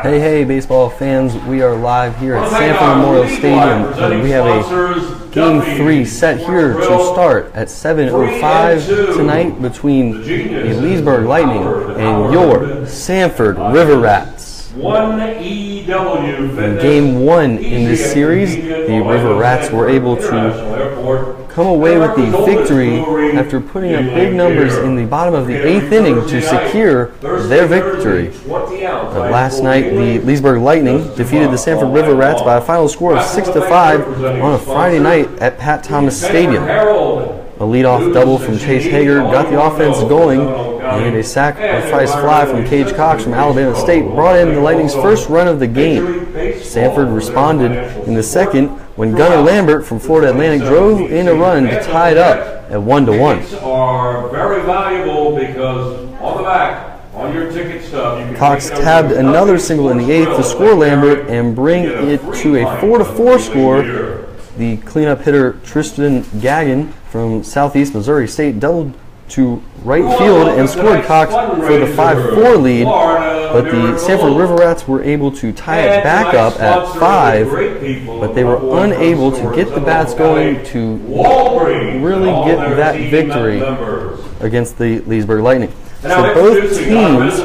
Hey, hey, baseball fans. We are live here at Sanford Memorial Stadium. And we have a Game 3 set here to start at 7:05 tonight between the Leesburg Lightning and your Sanford River Rats. In Game 1 in this series, the River Rats were able to come away with the victory after putting up big numbers in the bottom of the 8th inning to secure their victory. But last night, the Leesburg Lightning defeated the Sanford River Rats by a final score of 6-5 on a Friday night at Pat Thomas Stadium. A leadoff double from Chase Hager got the offense going, and a sacrifice fly from Cage Cox from Alabama State brought in the Lightning's first run of the game. Sanford responded in the second when Gunnar Lambert from Florida Atlantic drove in a run to tie it up at 1-1. Are very valuable because on the back, on your ticket stub, you can Cox tabbed another single in the 8th to score Lambert and bring it to a 4-4 score. The cleanup hitter Tristan Gagnon from Southeast Missouri State doubled to right field and scored Cox for the 5-4 lead, but the Sanford River Rats were able to tie it back up at 5, but they were unable to get the bats going to really get that victory against the Leesburg Lightning. So both teams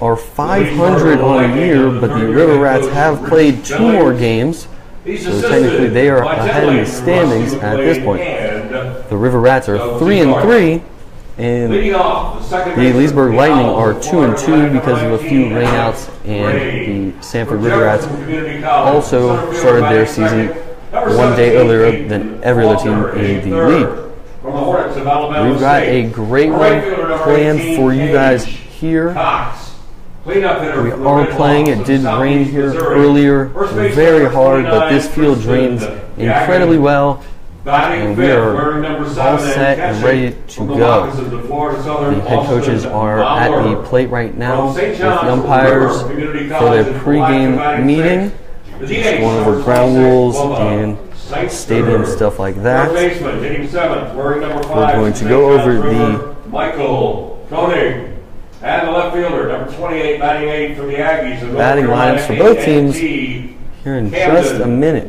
are 500 on the year, but the River Rats have played 2 more games, so technically they are ahead in the standings at this point. The River Rats are 3-3, and the Leesburg Lightning are 2-2 because of a few rainouts, and the Sanford River Rats also started their season one day earlier than every other team in the league. We've got a great one planned for you guys here. We are playing. It did rain here earlier very hard, but this field drains incredibly well, and we are all set and ready to go. The head coaches are at the plate right now with the umpires for their pregame meeting, just going over ground rules and stadium stuff like that. We're going to go over the Cody. And the left fielder, number 28, batting 8 from the Aggies. Batting lineups for both teams here in just a minute.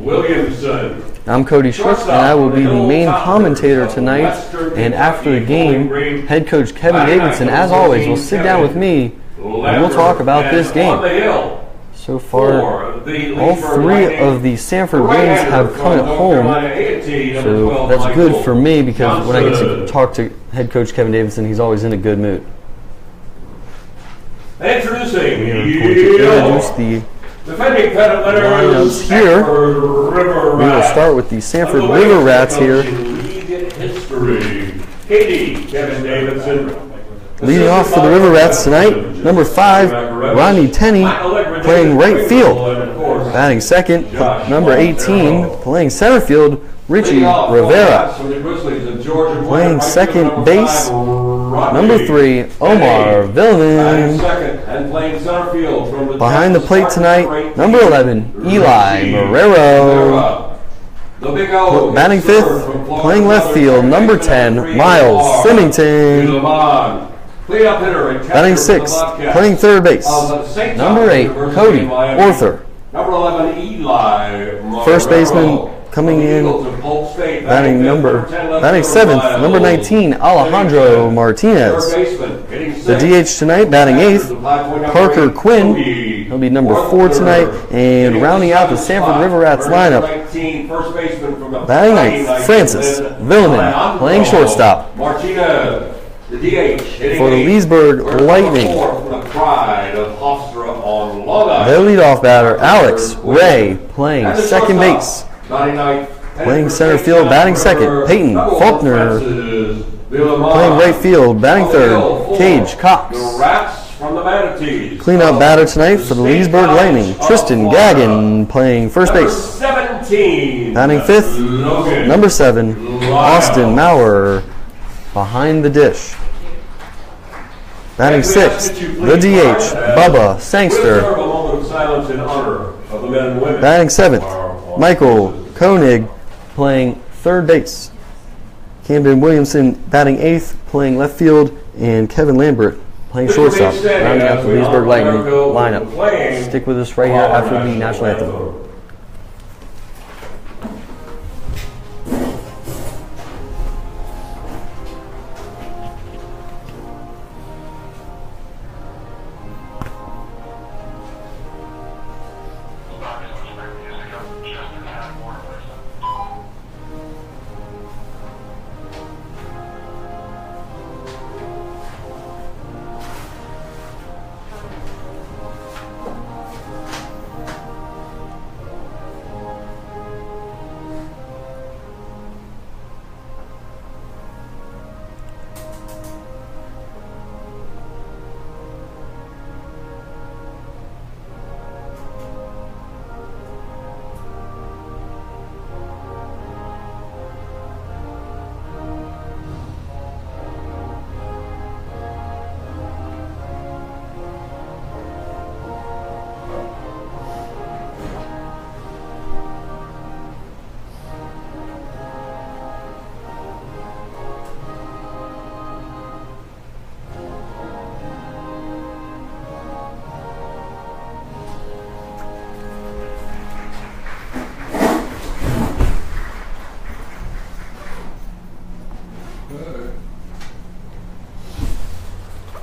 I'm Cody Schrock, and I will be the main commentator tonight. And after the game, head coach Kevin Davidson, as always, will sit down with me and we'll talk about this game. So far, all 3 of the Sanford wins have come at home, so that's good for me because when I get to talk to head coach Kevin Davidson, he's always in a good mood. Introducing we are going to introduce the lineups here. We will start with the Sanford River Rats here. Leading off for the River Rats tonight, number 5, Rodney Tenney, playing right field. Batting second, number 18, playing center field, Richie Rivera. Playing second base, number 3, Omar Villan. Behind the plate tonight, number 11, Eli Marrero. Batting 5th, playing left field, number 10, Miles Symington. Batting 6th, playing third base, number 8, Cody Orther. First baseman coming in, batting 7th, number 19, Alejandro Martinez. The DH tonight, batting 8th, Parker Quinn. He'll be number 4 tonight, and rounding out the Sanford River Rats lineup, batting 9th, Francis Villeman, playing shortstop. For the Leesburg Lightning, their leadoff batter, Alex Ray, playing second base. Playing center field, batting second, Peyton Faulkner. Playing right field, batting third, Cage Cox. Cleanup batter tonight for the Leesburg Lightning, Tristan Gagnon, playing first base. Batting 5th, number 7, Austin Maurer, behind the dish. Batting 6th, the DH, Bubba Sangster. Batting 7th, Michael Koenig, playing third base. Camden Williamson batting 8th, playing left field, and Kevin Lambert playing shortstop, rounding out the Leesburg Lightning lineup. Stick with us right here after the national anthem.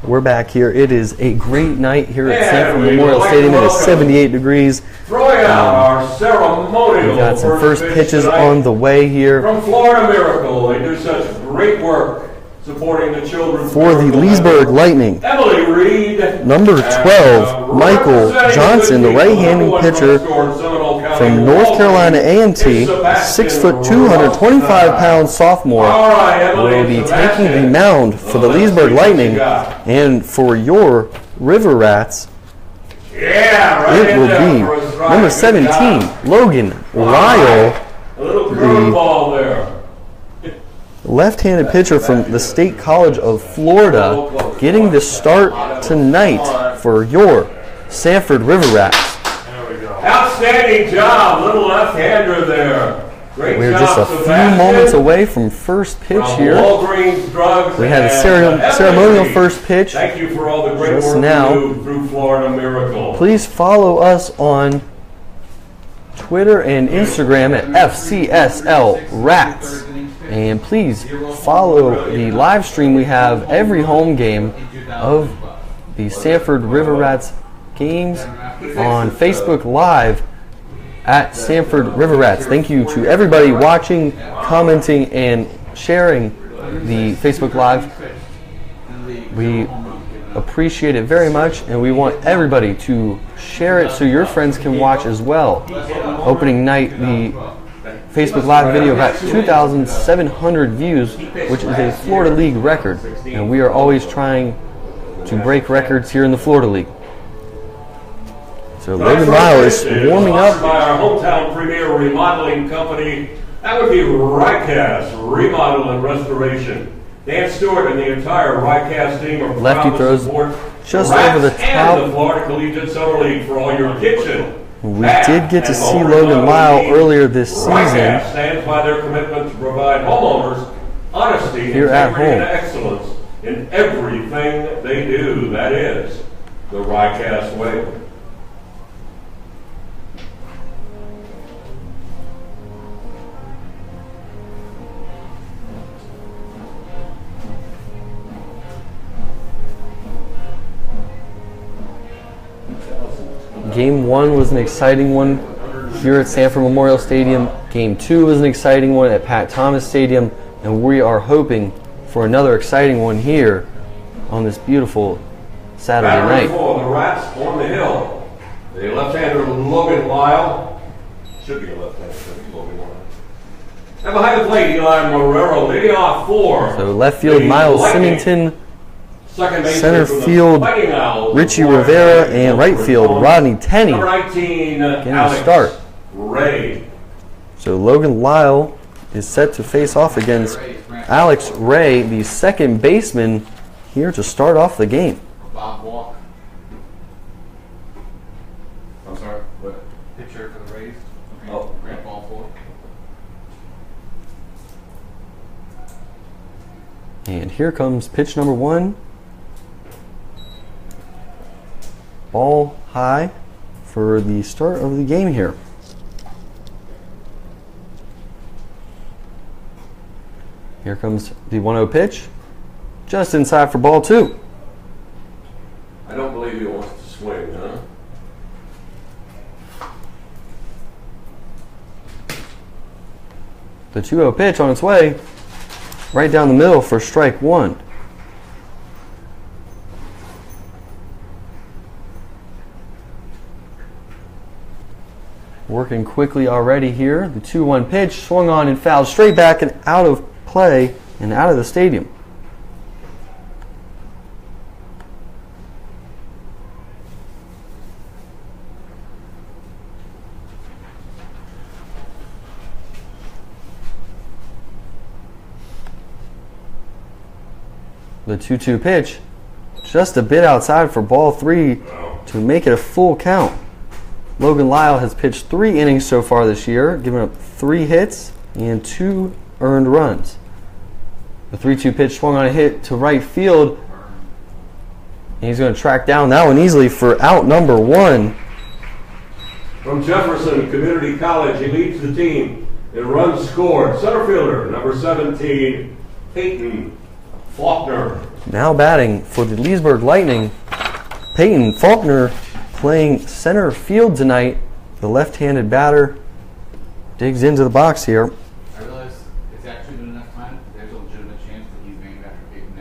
We're back here. It is a great night here at Sanford Memorial Stadium. It is 78 degrees. We've got some first pitches on the way here. From Florida Miracle, they do such great work supporting the children. For the Leesburg Lightning, Emily Reed, number 12, Michael Johnson, the right-handed pitcher from North Carolina A&T, 6 foot 225-pound sophomore, will be taking the mound for the Leesburg Lightning. And for your River Rats, it will be number 17, Logan Lyle, the left-handed pitcher from the State College of Florida, getting the start tonight for your Sanford River Rats. Outstanding job, little left-hander there. Great We're job, just a few moments away from first pitch here. We had a ceremonial first pitch Thank you for all the great just work now. you do through Florida Miracle. Please follow us on Twitter and Instagram at FCSL Rats. And please follow the live stream we have every home game of the Sanford River Rats games on Facebook Live at Sanford River Rats. Thank you to everybody watching, commenting, and sharing the Facebook Live. We appreciate it very much, and we want everybody to share it so your friends can watch as well. Opening night, the Facebook Live video got 2,700 views, which is a Florida League record, and we are always trying to break records here in the Florida League. So Logan Lyle is warming up. By our hometown premier remodeling company, that would be Rycast Remodel and Restoration. Dan Stewart and the entire Rycast team are Lefty proud throws to support just Rats over the and the top. Florida Collegiate Summer League for all your kitchen. We did get to see Logan Lyle earlier this season Rycast stands by their commitment to provide homeowners honesty, here at integrity, and home. excellence in everything they do. That is the Rycast way. Game 1 was an exciting one here at Sanford Memorial Stadium. Game 2 was an exciting one at Pat Thomas Stadium, and we are hoping for another exciting one here on this beautiful Saturday night. For the Rats on the hill. The left-hander Logan Lyle. Should be a left-hander, Logan Lyle. And behind the plate, Eli Marrero leading off for. So left field, Miles Symington. Center field, Richie Rivera, and right field, Rodney Tenney Number 19, getting Alex the start. Ray. So Logan Lyle is set to face off against Alex Ray, the second baseman, here to start off the game. Bob Walk. I'm sorry, what? Pitcher for the Rays. Oh. Grand ball four. And here comes pitch number 1. Ball high for the start of the game here. Here comes the 1-0 pitch. Just inside for ball 2. I don't believe he wants to swing, huh? The 2-0 pitch on its way right down the middle for strike 1. Working quickly already here. The 2-1 pitch swung on and fouled straight back and out of play and out of the stadium. The 2-2 pitch just a bit outside for ball 3 to make it a full count. Logan Lyle has pitched 3 innings so far this year, giving up 3 hits and 2 earned runs. The 3-2 pitch swung on a hit to right field, and he's going to track down that one easily for out number 1. From Jefferson Community College, he leads the team in runs scored. Center fielder, number 17, Peyton Faulkner. Now batting for the Leesburg Lightning, Peyton Faulkner playing center field tonight. The left-handed batter digs into the box here. I realize it's actually been enough time. There's a legitimate chance that he's named after Peyton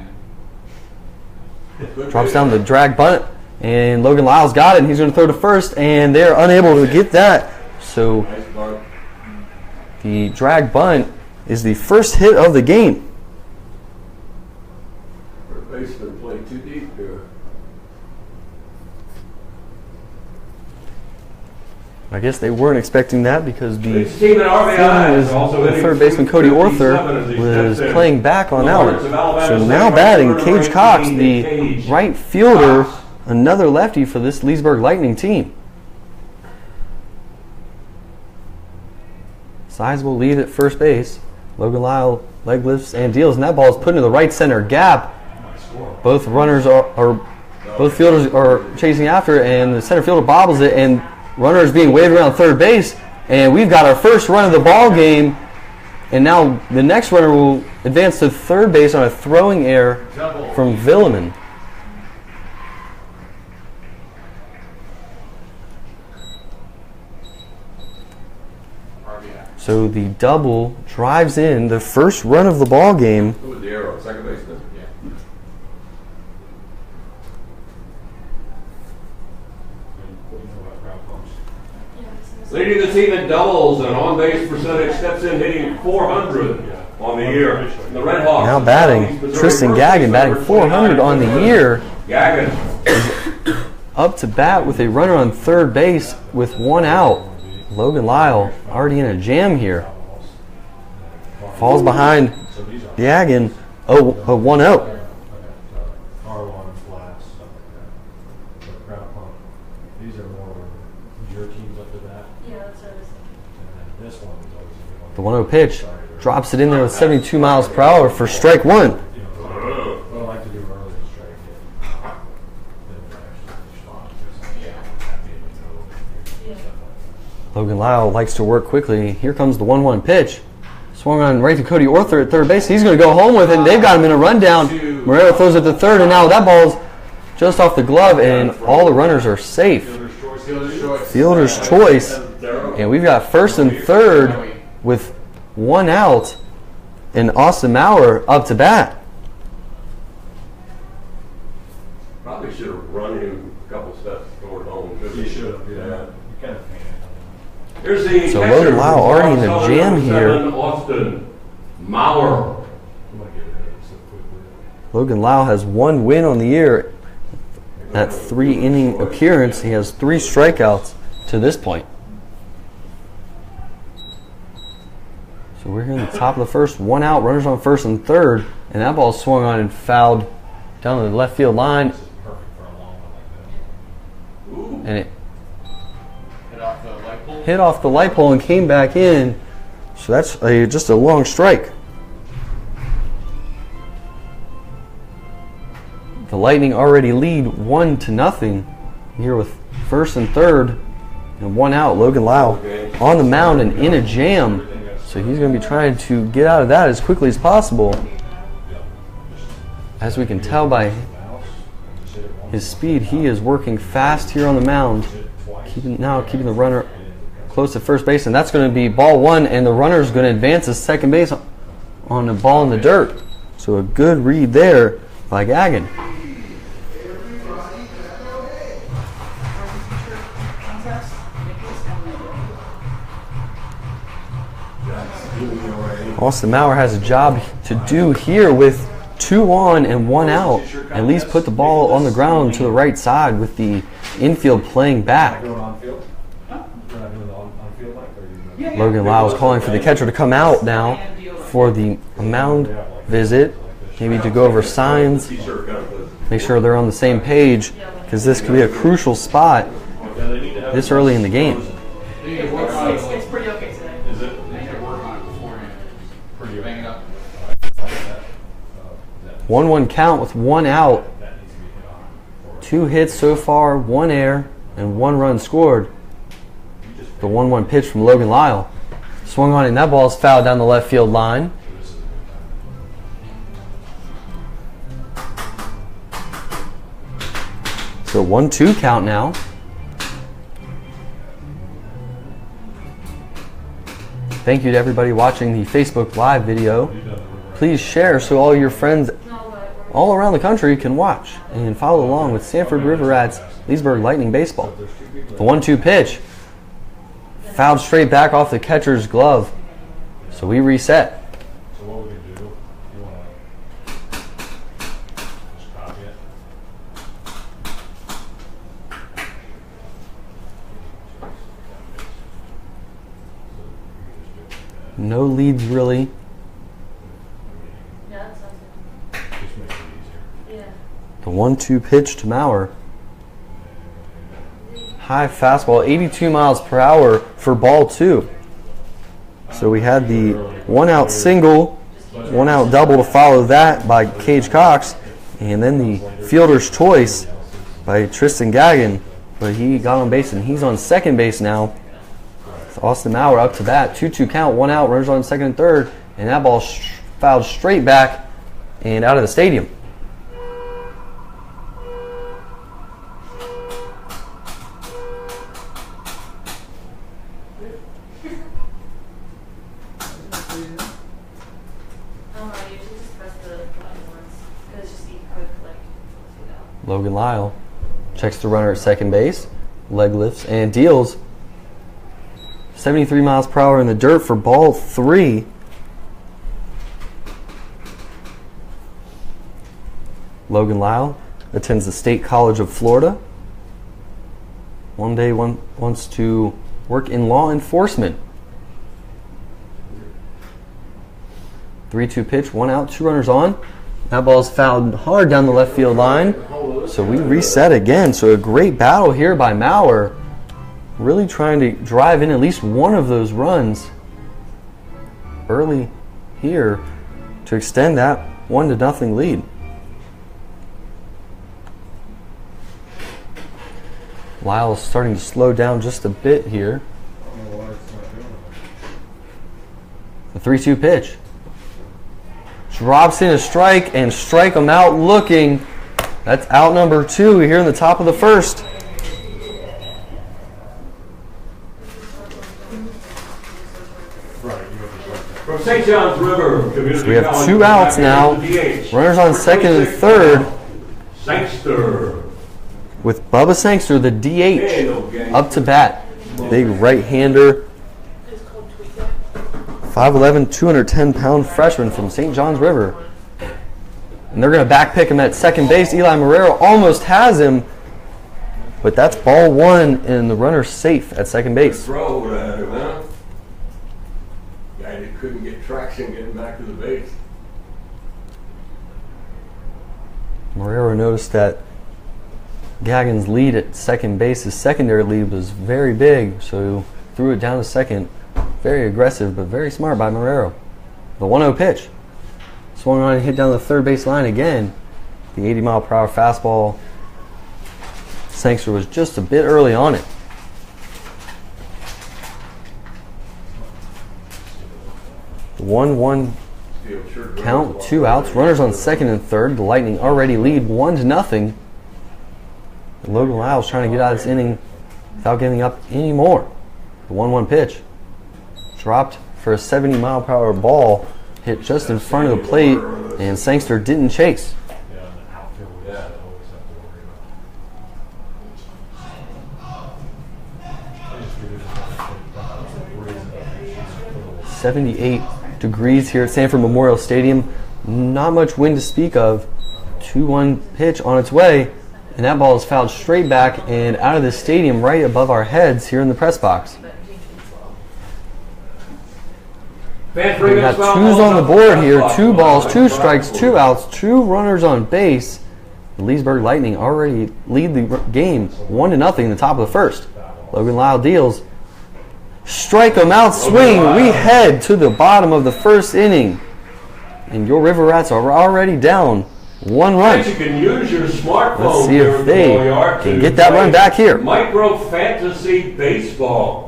Manning. Drops down the drag bunt, and Logan Lyle's got it, and he's going to throw to first, and they're unable to get that. So the drag bunt is the first hit of the game. Baseman played too deep here. I guess they weren't expecting that because the team at RBI is also hitting third baseman Cody Orther was playing back on that one. So now batting Cage Cox, the right fielder, another lefty for this Leesburg Lightning team. Sizable lead at first base. Logan Lyle leg lifts and deals, and that ball is put into the right center gap. Both runners both fielders are chasing after it, and the center fielder bobbles it, and runner is being waved around third base, and we've got our first run of the ball game, and now the next runner will advance to third base on a throwing error from Villeman. So the double drives in the first run of the ball game. Who was the arrow? Second baseman? Yeah. Leading the team in doubles and on-base percentage, steps in hitting .400 on the year. The Red Hawks. Now batting, Tristan Gagin batting .400 on the year. Gagin Up to bat with a runner on third base with 1 out. Logan Lyle already in a jam here. Falls behind Gagin. Oh, 1-0. The 1-0 pitch drops it in there with 72 miles per hour for strike 1. Logan Lyle likes to work quickly. Here comes the 1-1 pitch. Swung on right to Cody Orther at third base. He's going to go home with it, and they've got him in a rundown. Moreno throws it to third, and now that ball's just off the glove, and all the runners are safe. Fielder's choice. And we've got first and third with 1 out, and Austin Maurer up to bat. probably should have run him a couple steps toward home. He should have, yeah. You kind of Here's the So Logan Lyle already in the jam here. Austin Maurer. Logan Lyle has 1 win on the year. That 3-inning appearance, he has 3 strikeouts to this point. So we're here in the top of the first, 1 out, runners on first and third, and that ball swung on and fouled down the left field line. And it hit off the light pole and came back in. So that's just a long strike. The Lightning already lead 1-0 here with first and third and one out. Logan Lyle on the mound and in a jam. So he's going to be trying to get out of that as quickly as possible. As we can tell by his speed, he is working fast here on the mound. Keeping the runner close to first base, and that's going to be ball one, and the runner is going to advance to second base on a ball in the dirt. So a good read there by Gagan. Austin Maurer has a job to do here with 2 on and 1 out. At least put the ball on the ground to the right side with the infield playing back. Logan Lyle's calling for the catcher to come out now for the mound visit. Maybe to go over signs, make sure they're on the same page, because this could be a crucial spot this early in the game. It's pretty okay today. Is it? They need to work on it beforehand. Pretty bang it up. 1-1 count with 1 out. 2 hits so far, 1 error, and 1 run scored. The 1-1 pitch from Logan Lyle. Swung on it, and that ball is fouled down the left field line. So 1-2 count now. Thank you to everybody watching the Facebook Live video. Please share so all your friends all around the country can watch and follow along with Sanford River Rats Leesburg Lightning Baseball. The 1-2 pitch. Fouled straight back off the catcher's glove. So we reset. So what we can do, you want to just copy it. No leads really. Yeah, that sounds Just makes it easier. good. Yeah. The 1-2 pitch to Maurer. High fastball, 82 miles per hour for ball 2. So we had the 1 out single, 1 out double to follow that by Cage Cox, and then the fielder's choice by Tristan Gagan. But he got on base, and he's on second base now. It's Austin Maurer up to bat. 2-2 count, 1 out, runners on second and third, and that ball fouled straight back and out of the stadium. Logan Lyle checks the runner at second base, leg lifts and deals. 73 miles per hour in the dirt for ball 3. Logan Lyle attends the State College of Florida. One day wants to work in law enforcement. 3-2 pitch, 1 out, 2 runners on. That ball's fouled hard down the left field line. So we reset again. So a great battle here by Maurer. Really trying to drive in at least one of those runs early here to extend that 1-0 lead. Lyle's starting to slow down just a bit here. The 3-2 pitch. Drops in a strike and strike him out looking. That's out number 2 here in the top of the first. From St. John's River Community So we have College, 2 outs now. DH. Runners on second and third Sangster. with Bubba Sangster, the DH, up to bat. Big right-hander. 5'11", 210-pound freshman from St. John's River. And they're going to back pick him at second base. Eli Marrero almost has him, but that's ball 1, and the runner's safe at second base. Throw at him, huh? Guy that couldn't get traction getting back to the base. Marrero noticed that Gagan's lead at second base, his secondary lead, was very big, so threw it down to second. Very aggressive, but very smart by Marrero. The 1-0 pitch. Swung on and hit down the third base line again. The 80-mile-per-hour fastball. Sangster was just a bit early on it. 1-1 count, 2 outs. Runners on second and third. The Lightning already lead 1-0. Logan Lyles trying to get out of this inning without giving up any more. The 1-1 pitch. Dropped for a 70-mile-per-hour ball. Hit just in front of the plate, and Sangster didn't chase. Yeah, and the outfield, we always have to worry about. 78 degrees here at Sanford Memorial Stadium. Not much wind to speak of. 2-1 pitch on its way, and that ball is fouled straight back and out of the stadium right above our heads here in the press box. We got twos on the board here. 2 balls, 2 strikes, 2 outs, 2 runners on base. The Leesburg Lightning already lead the game 1-0 in the top of the first. Logan Lyle deals. Strike him out, swing. We head to the bottom of the first inning. And your River Rats are already down 1 run. You can use your smartphone. Let's see if they can get that run back here. Micro Fantasy Baseball.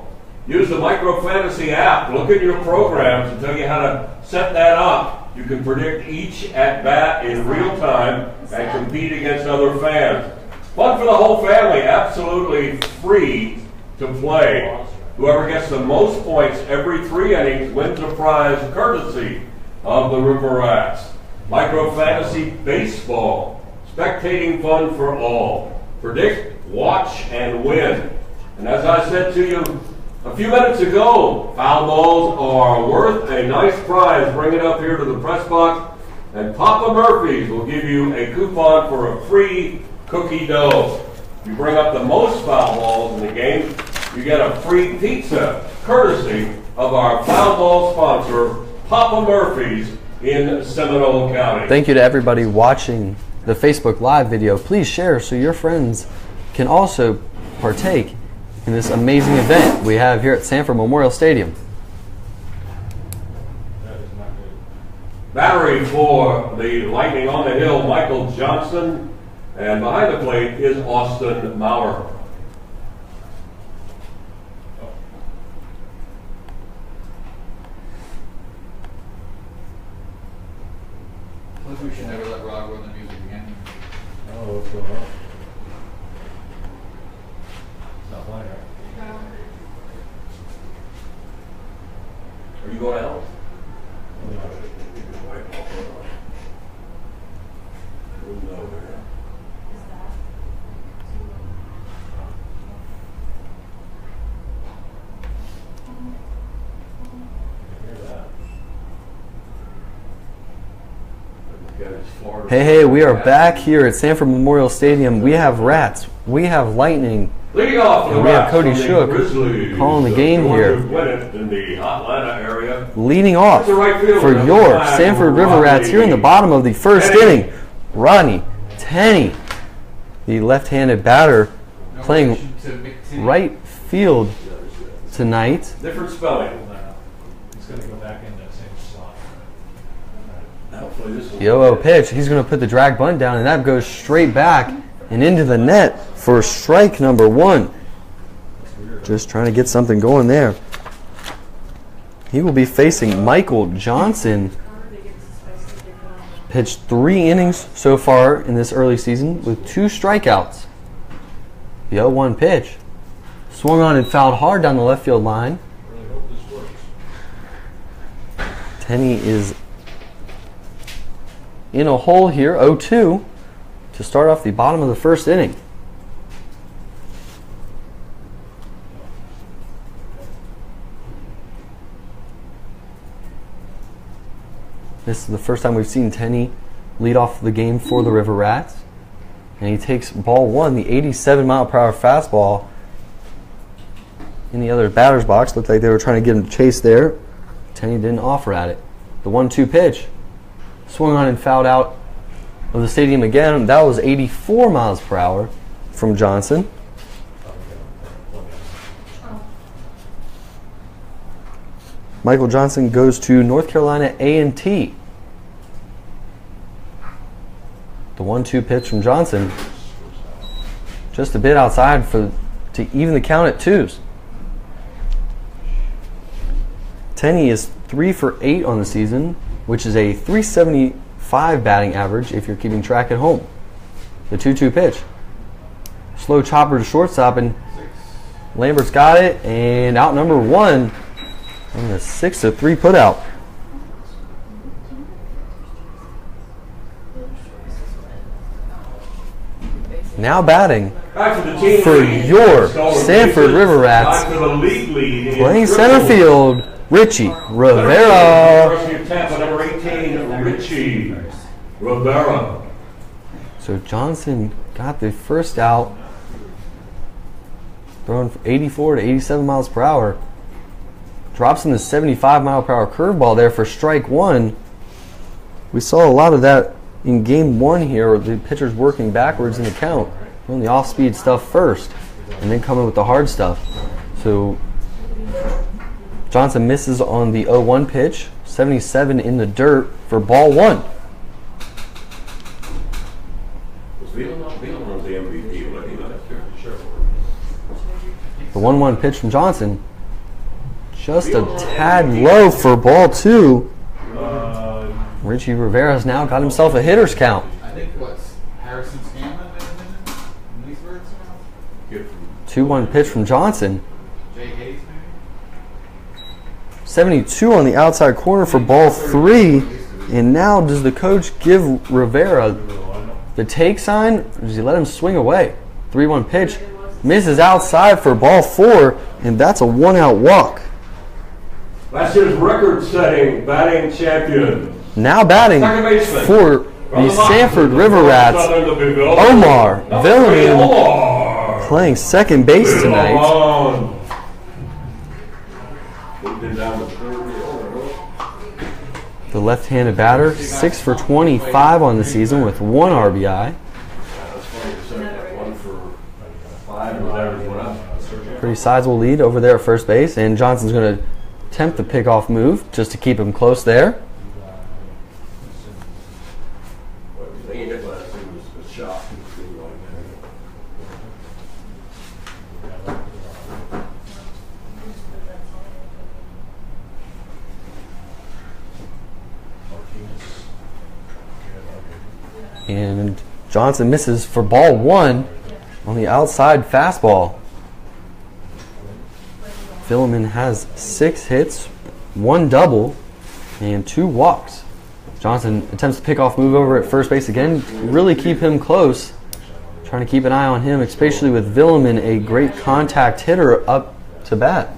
Use the Micro Fantasy app. Look at your programs and tell you how to set that up. You can predict each at-bat in real time and compete against other fans. Fun for the whole family. Absolutely free to play. Whoever gets the most points every 3 innings wins a prize courtesy of the River Rats. Micro Fantasy Baseball. Spectating fun for all. Predict, watch, and win. And as I said to you a few minutes ago, foul balls are worth a nice prize. Bring it up here to the press box, and Papa Murphy's will give you a coupon for a free cookie dough. If you bring up the most foul balls in the game, you get a free pizza, courtesy of our foul ball sponsor, Papa Murphy's in Seminole County. Thank you to everybody watching the Facebook Live video. Please share so your friends can also partake in this amazing event we have here at Sanford Memorial Stadium. Battery for the Lightning on the hill, Michael Johnson, and behind the plate is Austin Maurer. We should never let Rod run the music again. Oh, what's going on? It's not playing right. Are you going to help? Hey, we are back here at Sanford Memorial Stadium. We have Rats, we have Lightning, Leading off and we have Cody Shook calling the game here. In the Atlanta area. Leading off for your Sanford River Rats here in the bottom of the first inning, Rodney Tenney, the left-handed batter, playing right field tonight. Different spelling. He's going to go back in that same slot. Yo-oh pitch. He's going to put the drag bunt down, and that goes straight back and into the net for strike number 1. Just trying to get something going there. He will be facing Michael Johnson. Pitched 3 innings so far in this early season with 2 strikeouts. The 0-1 pitch. Swung on and fouled hard down the left field line. Really hope this works. Tenney is in a hole here, 0-2, to start off the bottom of the first inning. This is the first time we've seen Tenney lead off the game for the River Rats. And he takes ball 1, the 87-mile-per-hour fastball, in the other batter's box. Looked like they were trying to get him to chase there. Tenney didn't offer at it. The 1-2 pitch. Swung on and fouled out of the stadium again. That was 84 miles per hour from Johnson. Michael Johnson goes to North Carolina A&T. The 1-2 pitch from Johnson. Just a bit outside to even the count at 2s. Tenney is 3 for 8 on the season, which is a .375 batting average if you're keeping track at home. The 2-2 pitch. Slow chopper to shortstop, and Lambert's got it, and out number 1 on the 6-3 putout. Now batting for your Sanford River Rats, playing center field, Richie Rivera. Number 18, Richie Rivera. So Johnson got the first out, throwing 84 to 87 miles per hour. Drops in the 75 mile per hour curveball there for strike 1. We saw a lot of that in game 1 here, where the pitcher's working backwards in the count, doing the off-speed stuff first, and then coming with the hard stuff. So Johnson misses on the 0-1 pitch, 77 in the dirt for ball 1. The 1-1 pitch from Johnson, just a tad low for ball 2. Richie Rivera's now got himself a hitter's count. I think what's Harrison Scanlon in Leesburg? 2-1 pitch from Johnson. Jay Hayes, maybe? 72 on the outside corner for ball 3. And now does the coach give Rivera the take sign, or does he let him swing away? 3-1 pitch. Misses outside for ball 4, and that's a 1-out walk. Last year's record-setting batting champion. Now batting for the Sanford River Rats, Omar Villiman, playing second base tonight. The left-handed batter, 6 for 25 on the season with 1 RBI. Pretty sizable lead over there at first base, and Johnson's going to attempt the pickoff move just to keep him close there. And Johnson misses for ball 1 on the outside fastball. Villiman has 6 hits, 1 double, and 2 walks. Johnson attempts to pick off move over at first base again. Really keep him close. Trying to keep an eye on him, especially with Villiman, a great contact hitter up to bat.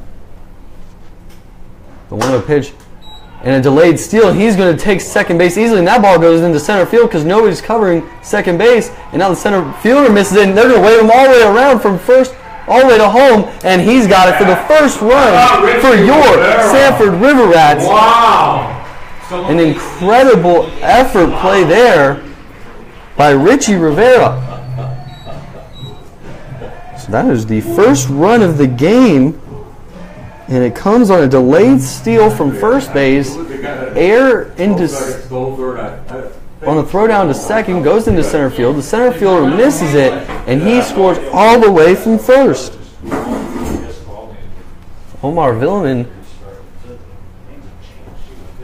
The 1-0 pitch and a delayed steal. He's going to take second base easily, and that ball goes into center field because nobody's covering second base. And now the center fielder misses it, and they're going to wave him all the way around from first all the way to home, and he's got it for the first run for your Sanford River Rats. Wow! An incredible effort play there by Richie Rivera. So that is the first run of the game, and it comes on a delayed steal from first base. Air into on the throw down to second, goes into center field. The center fielder misses it, and he scores all the way from first. Omar Villiman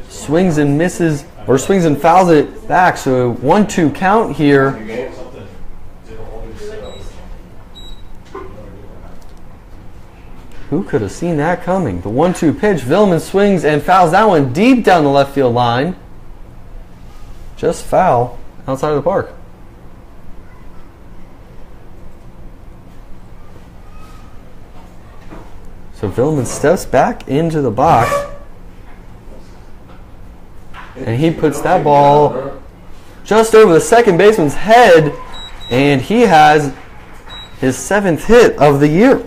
swings and misses, or swings and fouls it back. So a 1-2 count here. Who could have seen that coming? The 1-2 pitch. Villiman swings and fouls that one deep down the left field line. Just foul outside of the park. So Villiman steps back into the box, and he puts that ball just over the second baseman's head, and he has his 7th hit of the year.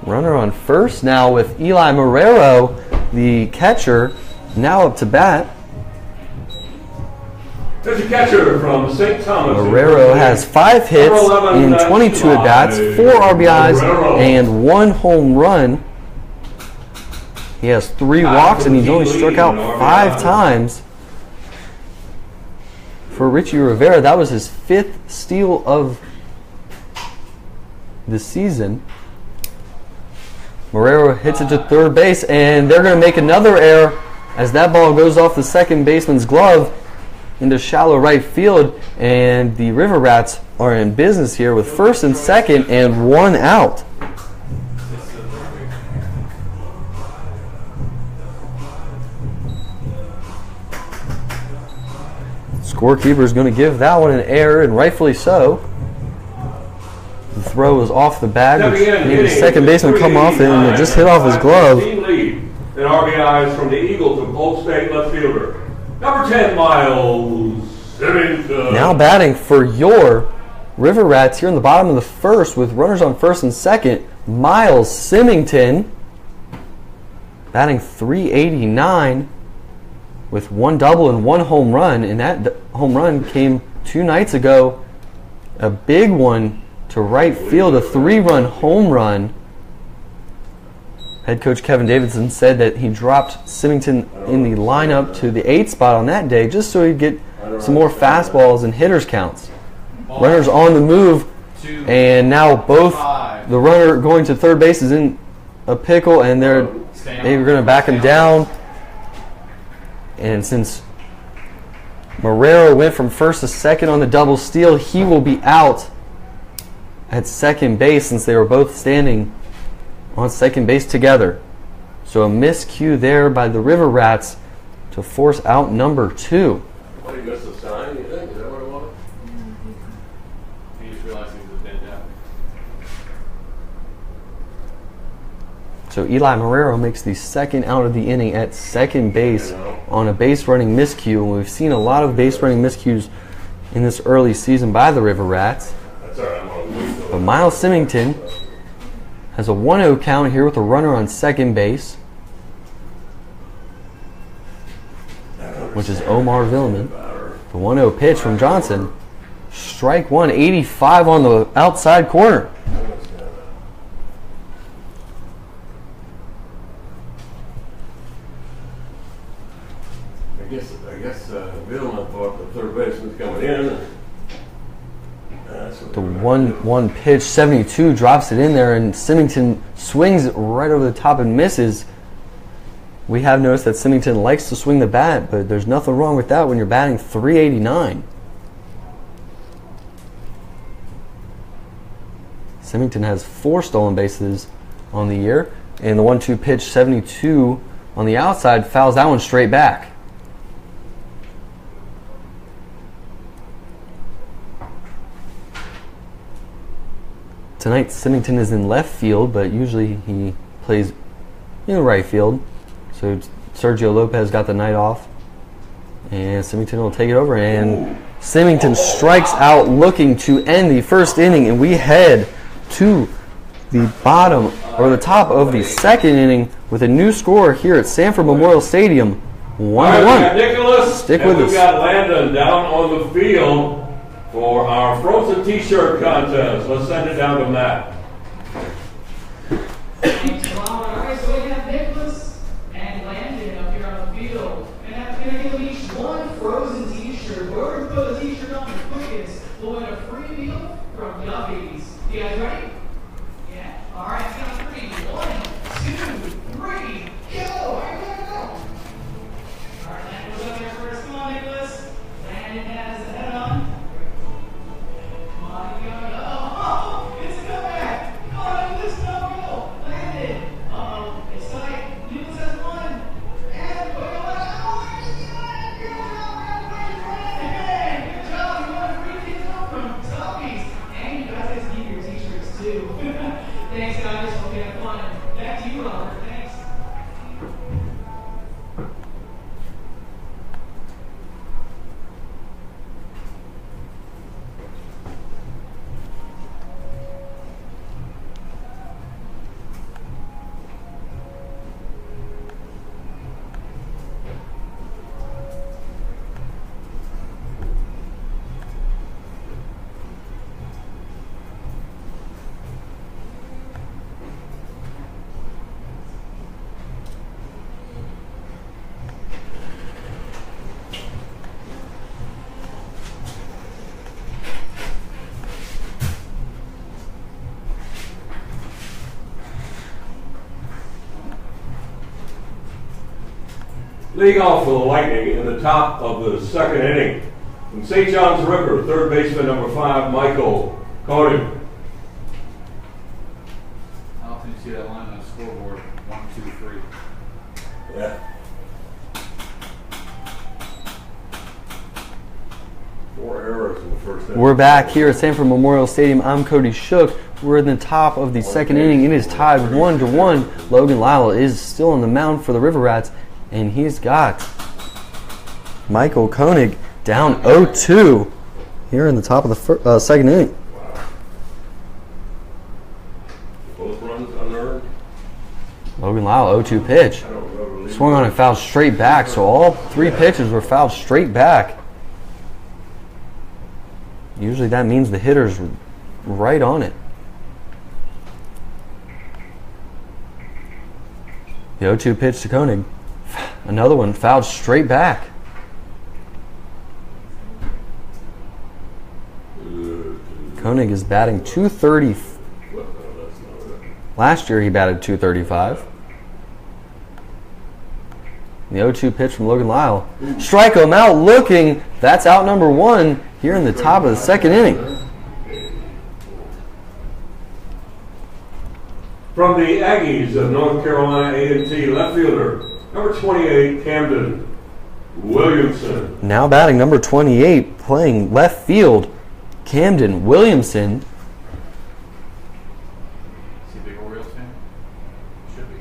Runner on first now with Eli Marrero, the catcher, now up to bat. There's a catcher from St. Thomas. Marrero has 5 hits in 22 at-bats, 4 RBIs, and 1 home run. He has 3 walks, and he's only struck out 5 times. For Richie Rivera, that was his 5th steal of the season. Marrero hits it to third base, and they're going to make another error as that ball goes off the second baseman's glove into shallow right field, and the River Rats are in business here with first and second and 1 out. Scorekeeper is going to give that one an error, and rightfully so. The throw was off the bag, which made the second baseman come off it, and it just hit off his glove. Team lead in RBIs from the Eagles of Polk State left fielder. Number 10, Miles Symington. Now batting for your River Rats here in the bottom of the first with runners on first and second, Miles Symington batting .389 with 1 double and 1 home run, and that home run came 2 nights ago. A big one to right field, a 3-run home run. Head coach Kevin Davidson said that he dropped Symington in the lineup to the 8th spot on that day just so he'd get some more fastballs and hitters counts. Runners on the move, and now both the runner going to third base is in a pickle, and they're going to back him down. And since Marrero went from first to second on the double steal, he will be out at second base since they were both standing on second base together. So a miscue there by the River Rats to force out number 2. What, he missed a sign, you think? Is that what it was? He just realized he was bent down. So Eli Marrero makes the second out of the inning at second base on a base running miscue. And we've seen a lot of base running miscues in this early season by the River Rats. That's all right, I'm on the week. But Miles Symington has a 1-0 count here with a runner on second base, which is Omar Villeman. The 1-0 pitch from Johnson. Strike 1, 85 on the outside corner. I guess Villeman thought the third baseman was coming in. The 1-1 pitch, 72, drops it in there, and Symington swings it right over the top and misses. We have noticed that Symington likes to swing the bat, but there's nothing wrong with that when you're batting .389. Symington has 4 stolen bases on the year, and the 1-2 pitch, 72 on the outside, fouls that one straight back. Tonight, Symington is in left field, but usually he plays in right field. So Sergio Lopez got the night off, and Symington will take it over. And Symington strikes out, looking to end the first inning, and we head to the bottom or the top of the second inning with a new score here at Sanford Memorial Stadium, 1-1. Nicholas, Stick and with we've us. got Landon down on the field for our Frozen T-shirt contest. Let's send it down to Matt. Thanks a lot. All right, so we have Nicholas and Landon up here on the field. And that's going to give each one Frozen T-shirt. Whoever can put a T-shirt on the quickest will win a free meal from Yuppies. You guys ready? Yeah. All right, count 3. 1, 2, 3, go. All right, go. All right, Landon goes up there first. Come on, Nicholas. Landon has the head on. Come on, go. Oh, it's a comeback. Come on, this go. Landon. It's tight. Nicholas has 1. And we go. Hey, good job. You won a free ticket from Stoppies. And you guys keep your T-shirts too. Leading off for the Lightning in the top of the second inning. From St. John's River, third baseman number 5, Michael Cody. How often do you see that line on the scoreboard? 1, 2, 3. Yeah. 4 errors in the first inning. We're back here at Sanford Memorial Stadium. I'm Cody Shook. We're in the top of the second inning. It is tied 1-1. Logan Lyle is still on the mound for the River Rats, and he's got Michael Koenig down 0-2 here in the top of the second inning. Both runs unearned. Logan Lyle 0-2 pitch. Swung on and fouled straight back, so all 3 pitches were fouled straight back. Usually that means the hitter's right on it. The 0-2 pitch to Koenig. Another one fouled straight back. Koenig is batting .230. Last year he batted .235. The 0-2 pitch from Logan Lyle. Strike him out looking. That's out number 1 here in the top of the second inning. From the Aggies of North Carolina A&T, left fielder, number 28, Camden Williamson. Now batting number 28, playing left field, Camden Williamson. Is he a big Orioles fan? Should be.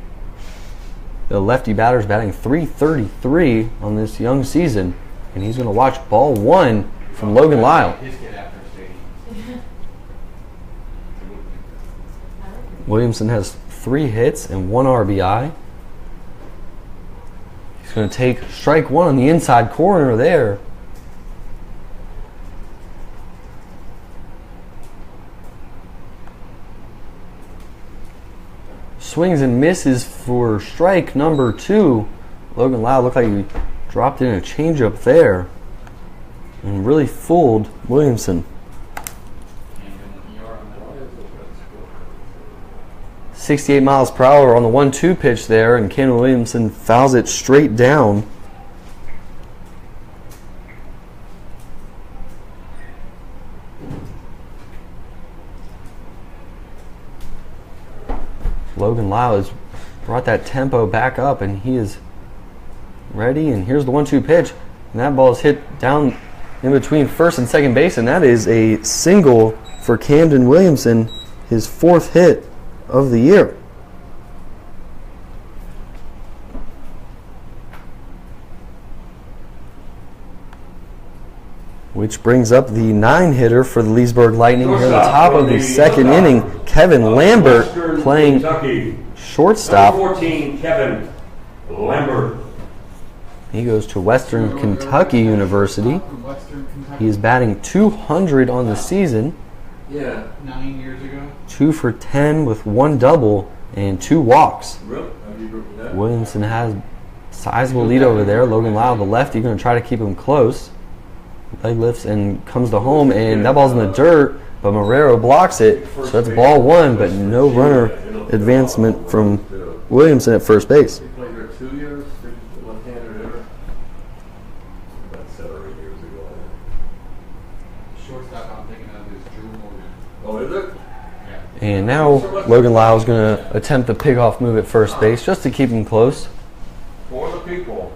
The lefty batter's batting .333 on this young season, and he's going to watch ball 1 from Logan Lyle. His kid after stadium. Williamson has 3 hits and 1 RBI. He's going to take strike 1 on the inside corner there. Swings and misses for strike number 2. Logan Lyle looked like he dropped in a changeup there and really fooled Williamson. 68 miles per hour on the 1-2 pitch there, and Camden Williamson fouls it straight down. Logan Lyle has brought that tempo back up, and he is ready. And here's the 1-2 pitch, and that ball is hit down in between first and second base, and that is a single for Camden Williamson, his 4th hit of the year. Which brings up the 9-hitter for the Leesburg Lightning here at the top of the second inning. Kevin Lambert playing shortstop. Number 14, Kevin Lambert. He goes to Western Kentucky University. Western Kentucky. He is batting .200 on the season. Yeah. 9 years ago. 2 for 10 with 1 double and 2 walks. Really? Have you written that? Williamson has a sizable lead over there. Logan Lyle, the lefty, going to try to keep him close. Leg lifts and comes to home, and that ball's in the dirt, but Marrero blocks it. So that's ball 1, but no runner advancement from Williamson at first base. He played there 2 years, left-handed hitter. About 7 or 8 years ago. Shortstop I'm thinking of is Drew Morgan. Oh, is it? Yeah. And now Logan Lyle is going to attempt the pickoff move at first base just to keep him close. For the people.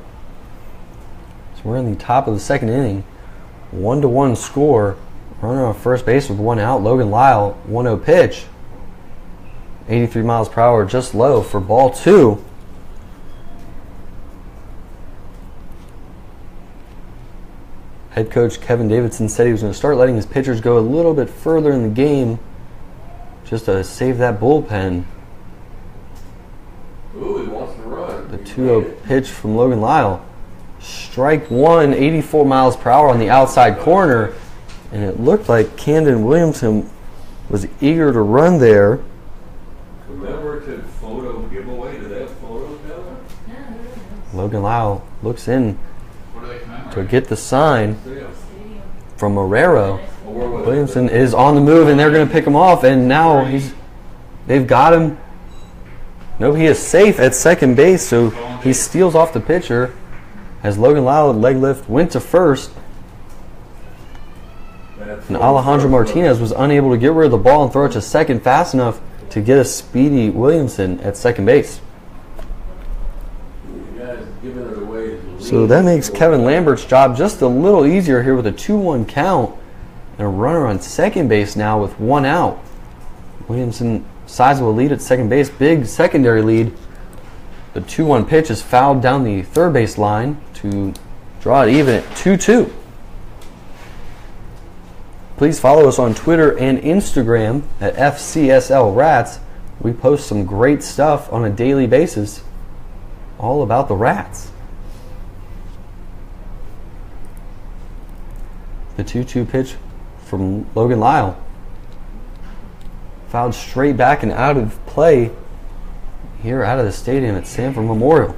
So we're in the top of the second inning. 1-1 score. Runner on first base with 1 out. Logan Lyle, 1-0 pitch. 83 miles per hour, just low for ball 2. Head coach Kevin Davidson said he was going to start letting his pitchers go a little bit further in the game just to save that bullpen. Ooh, he wants to run. The 2-0 pitch from Logan Lyle. Strike 1, 84 miles per hour on the outside corner, and it looked like Camden Williamson was eager to run there. Commemorative photo giveaway. Do they have photos down there? Logan Lyle looks in What are they commemorating? to get the sign from Marrero. Or where was it? Williamson is on the move, and they're going to pick him off, and now they've got him. No, he is safe at second base, so he steals off the pitcher. as Logan Lyle leg lift went to first. And Alejandro Martinez was unable to get rid of the ball and throw it to second fast enough to get a speedy Williamson at second base. So that makes Kevin Lambert's job just a little easier here with a 2-1 count and a runner on second base now with 1 out. Williamson sizable lead at second base, big secondary lead. The 2-1 pitch is fouled down the third base line to draw it even at 2-2. Please follow us on Twitter and Instagram at FCSL Rats. We post some great stuff on a daily basis all about the Rats. The 2-2 pitch from Logan Lyle. Fouled straight back and out of play here out of the stadium at Sanford Memorial.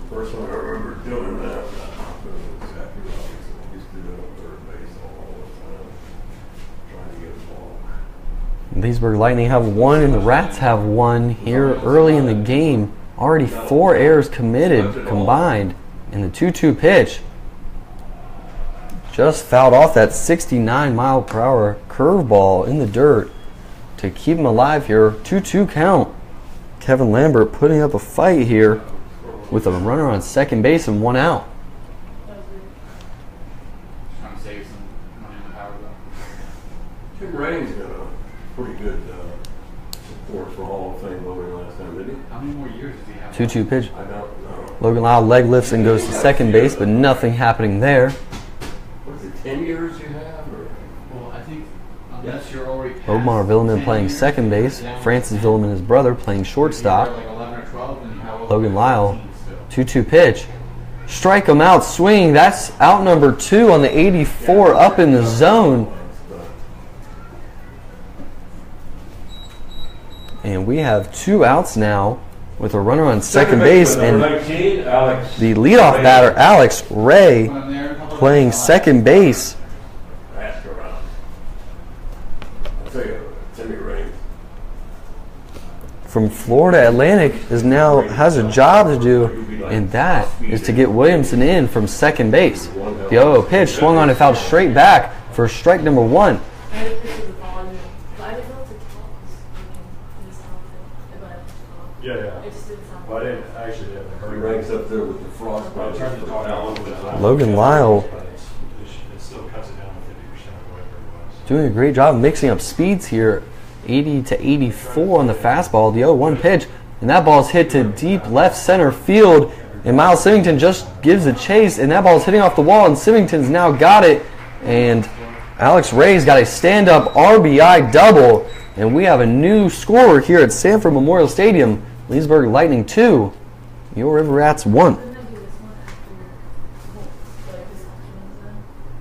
First one I remember doing that. Exactly right. I used to do it on third base all the time, trying to get a ball. Leesburg Lightning have 1 and the Rats have 1 here early in the game. Already 4 errors committed combined, and the 2-2 pitch just fouled off that 69-mile-per-hour curveball in the dirt to keep him alive here. 2-2 count. Kevin Lambert putting up a fight here with a runner on second base and 1 out. Trying to save some money on the power bill. Tim Raines got a pretty good support for Hall of Fame voting last time, didn't he? How many more years does he have? 2-2 pitch. I don't know. Logan Lyle leg lifts and goes to second base, but nothing happening there. What is it, 10 years you have? Or? Well, I think unless you're already past Omar Villeman 10 playing years, second base. then Francis Villeman, his brother, playing you're shortstop. like 11 or 12, then you have Logan Lyle, 14 still. 2-2 pitch. Strike him out, swing. That's out number 2 on the 84 up in the zone. And we have 2 outs now with a runner on second base. And Number 19, Alex. the leadoff batter, Alex Ray, One there, a couple playing of second base. Ask around. I'll tell you, Timmy Raines. From Florida Atlantic has a job to do, and that is to get Williamson in from second base. The 0-0 pitch swung on and fouled straight back for strike number 1. I had a picture of the ball and I didn't know if the top was Yeah, yeah. it just didn't sound Well, I didn't actually didn't He heard ranks up there with the frost. I tried to talk out a little bit. Logan Lyle But it still cuts it down to 50% of whatever it was. doing a great job mixing up speeds here. 80 to 84 on the fastball. The 0-1 pitch, and that ball's hit to deep left center field. And Miles Symington just gives a chase, and that ball's hitting off the wall, and Symington's now got it. And Alex Ray's got a stand-up RBI double, and we have a new scorer here at Sanford Memorial Stadium. Leesburg Lightning 2, Your River Rats 1. Didn't I do this one after like this afternoon then?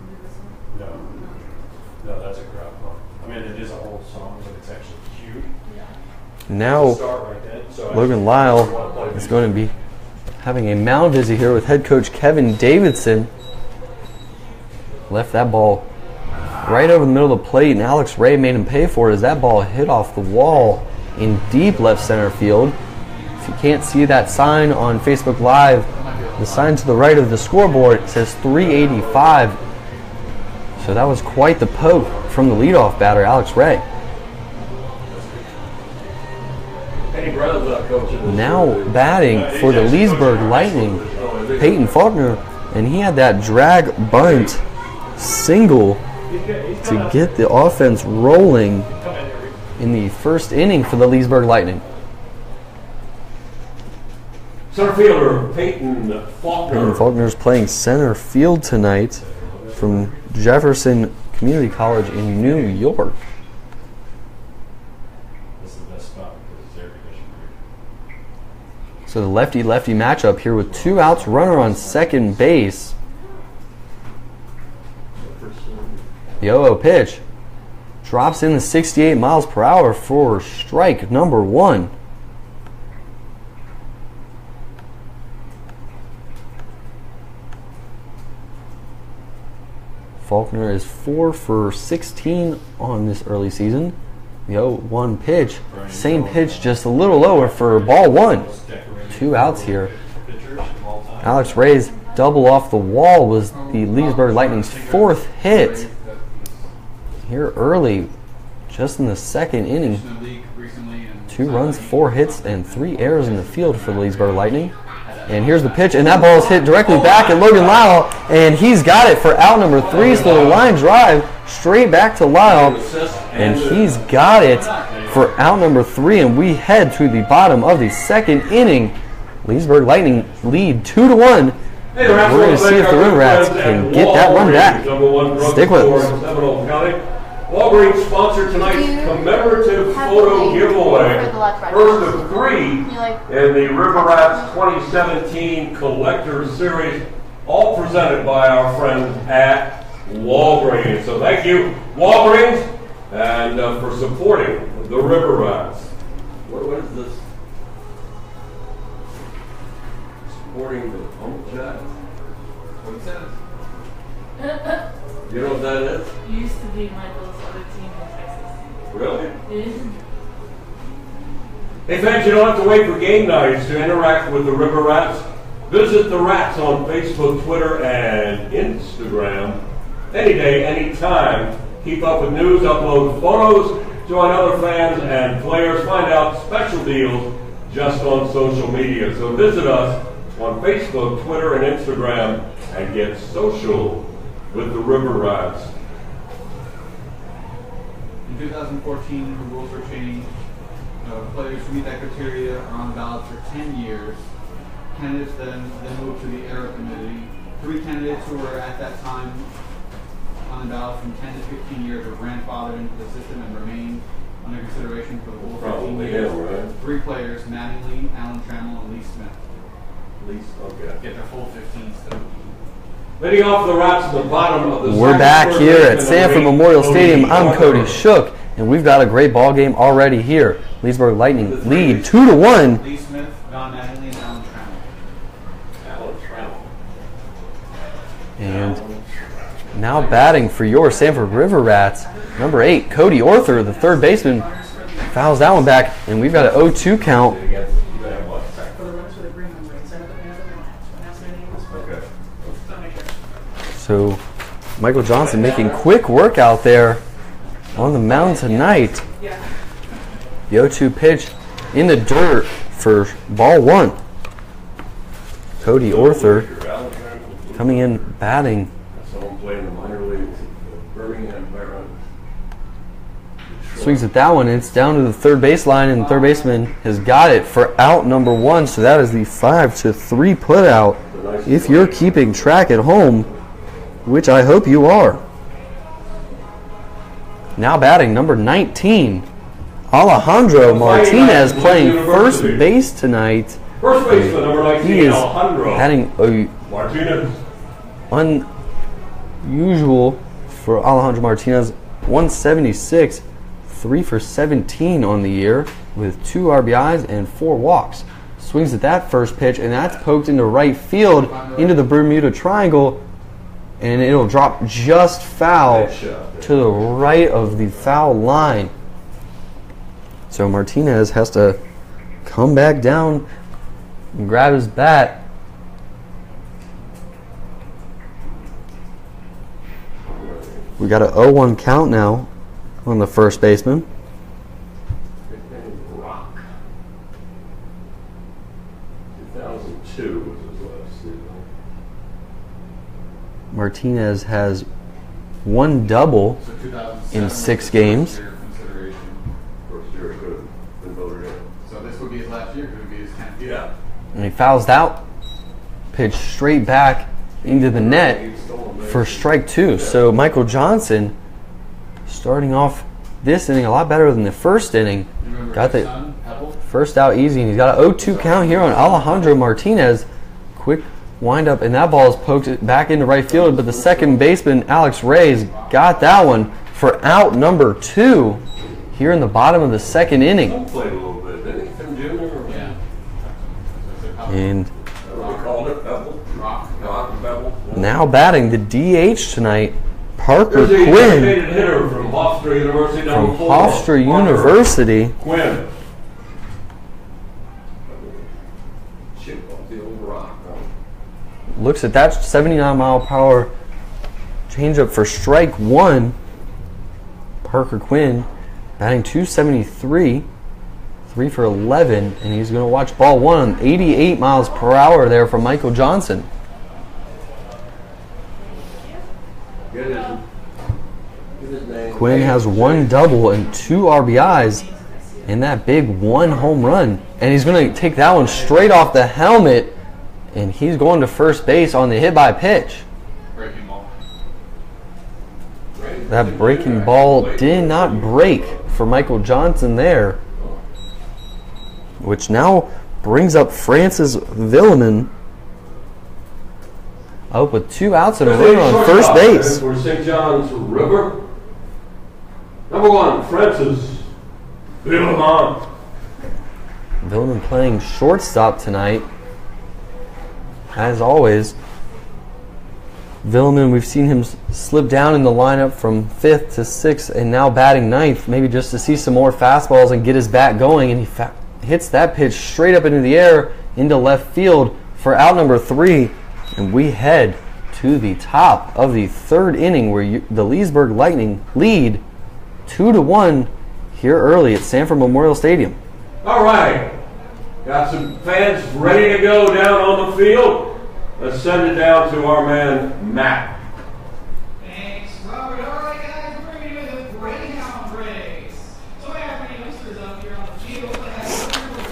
Do this one? No, that's a crowd pump. I mean, it is a whole song, but it's actually cute. Yeah. Now Start right then. So Logan Lyle is going to be having a mound visit here with head coach Kevin Davidson. Left that ball right over the middle of the plate, and Alex Ray made him pay for it as that ball hit off the wall in deep left center field. If you can't see that sign on Facebook Live, the sign to the right of the scoreboard says 385. So that was quite the poke from the leadoff batter, Alex Ray. Any brothers coaching this Now year? batting for the Leesburg Lightning, Peyton Faulkner, and he had that drag bunt single to get the offense rolling in the first inning for the Leesburg Lightning. Center fielder Peyton Faulkner. Peyton Faulkner's playing center field tonight from Jefferson Community College in New York. This is the best spot because it's air conditioned. So the lefty-lefty matchup here with 2 outs, runner on second base. The 0-0 pitch drops in the 68 miles per hour for strike number 1. Faulkner is 4 for 16 on this early season. The 0-1 pitch, same pitch, just a little lower for ball 1. 2 outs here. Pitchers of all time. Alex Ray's double off the wall was the Leesburg Lightning's 4th hit here early, just in the 2nd inning. 2 runs, 4 hits, and 3 errors in the field for the Leesburg Lightning. And here's the pitch, and that ball is hit directly back at Logan Lyle, and he's got it for out number 3. So the line drive straight back to Lyle, and he's got it for out number 3. And we head to the bottom of the 2nd inning. Leesburg Lightning lead 2-1. We're going to see if the River Rats can get that one back. Stick with us. Walgreens sponsored tonight's commemorative photo giveaway. First of 3 in the River Rats 2017 Collector Series, all presented by our friends at Walgreens. So thank you, Walgreens, and for supporting the River Rats. What is this? Supporting the Pump Jacks? What is that? You know what that is? You used to be Michael's other team in Texas. Really? Yeah. Hey fans, you don't have to wait for game nights to interact with the River Rats. Visit the Rats on Facebook, Twitter, and Instagram. Any day, any time. Keep up with news, upload photos, join other fans and players, find out special deals just on social media. So visit us on Facebook, Twitter, and Instagram and get social with the River Rats. In 2014, the rules were changed. Players who meet that criteria are on the ballot for 10 years. Candidates then moved to the era committee. 3 candidates who were at that time on the ballot from 10 to 15 years were grandfathered into the system and remained under consideration for the whole 15 years. Right? 3 players, Mattingly, Alan Trammell, and Lee Smith. Okay. Get their full 15 still. Leading off the Rats at the bottom of the We're back here at Sanford Memorial Stadium. I'm Cody Shook, and we've got a great ball game already here. Leesburg Lightning lead 2-1. Lee Smith, Don Mattingly, and Alan Trammell. And now batting for your Sanford River Rats, number 8, Cody Orther, the 3rd baseman, fouls that one back, and we've got an 0-2 count. So Michael Johnson making quick work out there on the mound tonight. The 0-2 pitch in the dirt for ball 1. Cody Orther coming in batting. Someone playing in the minor leagues, Birmingham Barons. Swings at that one, and it's down to the 3rd baseline, and the 3rd baseman has got it for out number 1. So that is the 5-3 put out. If you're keeping track at home, which I hope you are. Now batting number 19, Alejandro Martinez, playing first base tonight. First baseman number 19, He is Alejandro batting Martinez. unusual for Alejandro Martinez. 176, 3 for 17 on the year with 2 RBIs and 4 walks. Swings at that first pitch, and that's poked into right field into the Bermuda Triangle, and it'll drop just foul to the right of the foul line. So Martinez has to come back down and grab his bat. We got an 0-1 count now on the first baseman. Rock. 2002 was his last season. Martinez has 1 double So 2007 in 6 games. First year could have been voted in. So this would be his last year. It would be his 10th year. Yeah. And he fouls out, pitch straight back into the net for strike 2. So Michael Johnson starting off this inning a lot better than the first inning. Got the first out easy, and he's got an 0-2 count here on Alejandro Martinez. Quick wind up, and that ball is poked back into right field, but the second baseman, Alex Reyes, got that one for out number 2 here in the bottom of the 2nd inning. Some played a little bit, didn't he, Tim Jr.? Yeah. And What we called it, Pebble? Rock Pebble. now batting the DH tonight, Parker There's a Quinn designated hitter from Hofstra University, from number 4. Hofstra University. Quinn. Chip off the old rock. Huh? looks at that 79-mile-per-hour changeup for strike one. Parker Quinn batting .273, 3 for 11, and he's going to watch ball one. 88 miles per hour there from Michael Johnson. Quinn has 1 double and 2 RBIs and that big 1 home run. And he's going to take that one straight off the helmet, and he's going to first base on the hit by pitch. Breaking ball. That breaking ball did not break for Michael Johnson there, which now brings up Francis Villeman up with 2 outs and a runner on first base. For St. John's River, number 1, Francis Villeman. Villeman playing shortstop tonight, as always. Villeman, we've seen him slip down in the lineup from 5th to 6th and now batting 9th, maybe just to see some more fastballs and get his bat going, and he hits that pitch straight up into the air into left field for out number 3, and we head to the top of the 3rd inning where the Leesburg Lightning lead 2-1 here early at Sanford Memorial Stadium. All right. Got some fans ready to go down on the field. Let's send it down to our man, Matt. Thanks, Robert. All right, guys, we're going to do the Greyhound race. So we have many youngsters up here on the field. But that's number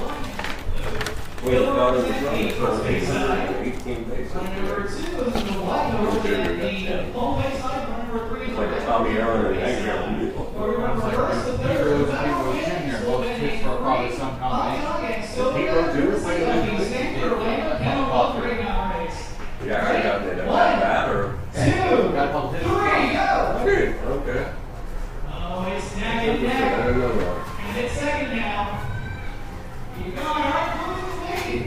1. Wait, no, there's First base side. 18 bases. Number 2 is the white over at the home base side. Number 3 is Like Tommy Aaron and Hank. reverse the third. Heroes, People Jr. both pitched for probably some combination. People do You actually got that bat or? 2, 3, go! Okay. Oh, it's neck and neck. And it's second now. Keep going, right? Move the lead.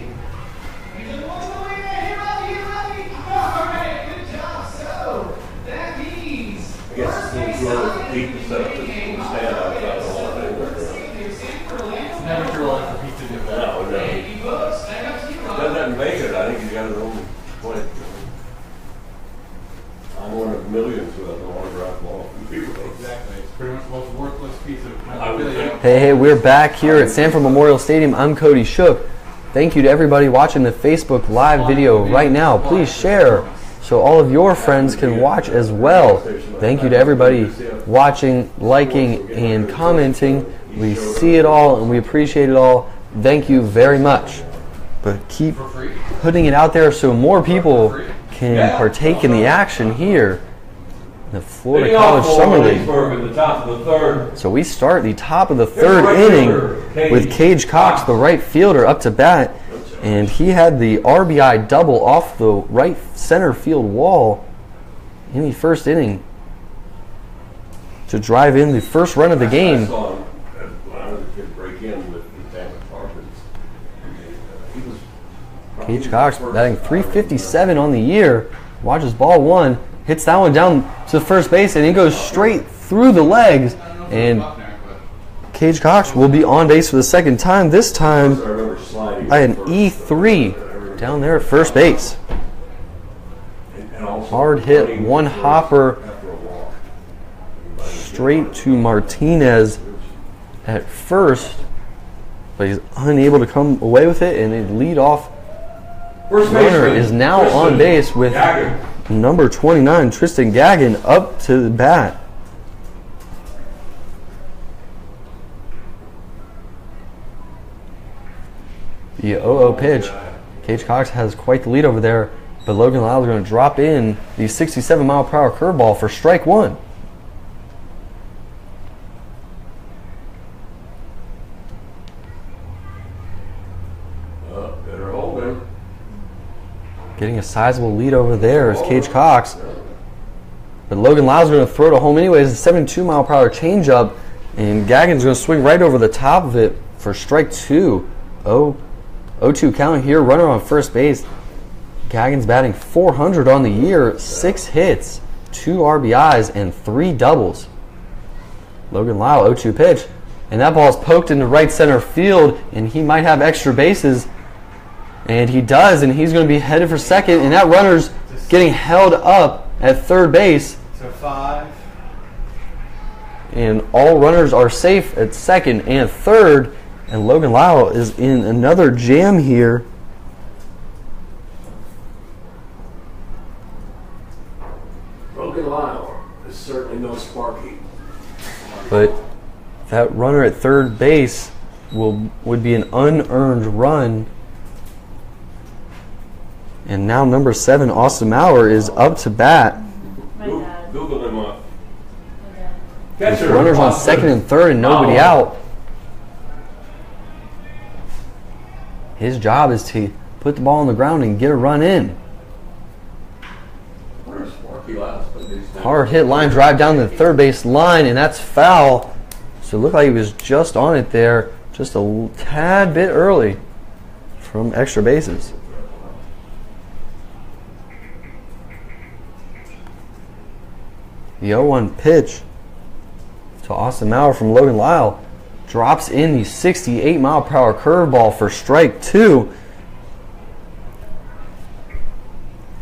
He's just one the lead. Here, Robbie. All right, good job. So, that means I guess it's a little deep to set up this stand outside the whole thing. Never sure what for Pete to do that. No, no. Doesn't make it. I think he's got his own point. I'm one of millions who has an autographed ball. Exactly. It's pretty much the most worthless piece of think. Hey, we're back here at Sanford Memorial Stadium. I'm Cody Shook. Thank you to everybody watching the Facebook Live video right now. Please share so all of your friends can watch as well. Thank you to everybody watching, liking, and commenting. We see it all and we appreciate it all. Thank you very much. But keep putting it out there so more people can partake in the action here in the Florida College Summer League. In the top of the 3rd. So we start the top of the 3rd inning with Cage Cox, the right fielder, up to bat. And he had the RBI double off the right center field wall in the 1st inning to drive in the first run of the game. I saw him when I was a kid break in with the Tampa Tarpons. Cage Cox batting .357 on the year. Watches ball 1, hits that one down to first base, and he goes straight through the legs. And Cage Cox will be on base for the 2nd time. This time by an E3 down there at first base. Hard hit, 1 hopper straight to Martinez at first, but he's unable to come away with it, and the leadoff runner is now on base with number 29, Tristan Gagin, up to the bat. The 0-0 pitch. Cage Cox has quite the lead over there, but Logan Lyles is going to drop in the 67-mile-per-hour curveball for strike 1. Better hold him. Getting a sizable lead over there is Cage Cox. But Logan Lyles is going to throw to home anyways. A 72-mile-per-hour changeup, and Gagin's going to swing right over the top of it for strike 2. 0-2 count here. Runner on first base. Gagin's batting .400 on the year. 6 hits, 2 RBIs, and 3 doubles. Logan Lyle, 0-2 pitch. And that ball is poked into right center field, and he might have extra bases. And he does, and he's going to be headed for second, and that runner's getting held up at third base. So 5. And all runners are safe at second and third. And Logan Lyle is in another jam here. Logan Lyle is certainly no Sparky. But that runner at third base would be an unearned run. And now number 7, Austin Maurer, is up to bat. My dad. Google him up. My dad. With Catcher, runners on Austin. second and third and nobody Maurer. out. His job is to put the ball on the ground and get a run in. Where's Sparky Lyle's putting these things? Hard hit line drive down the third base line, and that's foul. So it looked like he was just on it there, just a tad bit early from extra bases. The 0-1 pitch to Austin Maurer from Logan Lyle drops in the 68-mile-per-hour curveball for strike 2.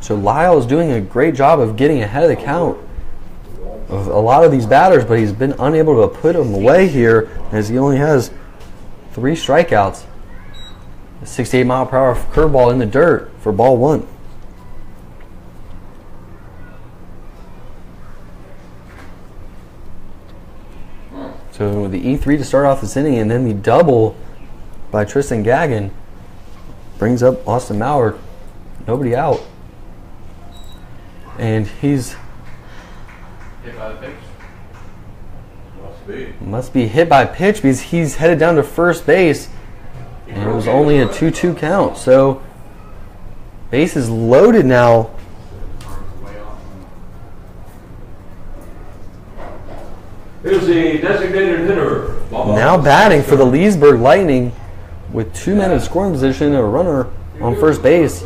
So Lyle is doing a great job of getting ahead of the count of a lot of these batters, but he's been unable to put them away here as he only has 3 strikeouts. A 68-mile-per-hour curveball in the dirt for ball 1. So the E3 to start off this inning, and then the double by Tristan Gagin brings up Austin Maurer. Nobody out. And he's Hit by the pitch. must be hit by pitch because he's headed down to first base. And it was only a 2-2 count. So base is loaded now. Arms way off. Here's the designated hitter. Now batting for the Leesburg Lightning with 2 men in scoring position and a runner on first base.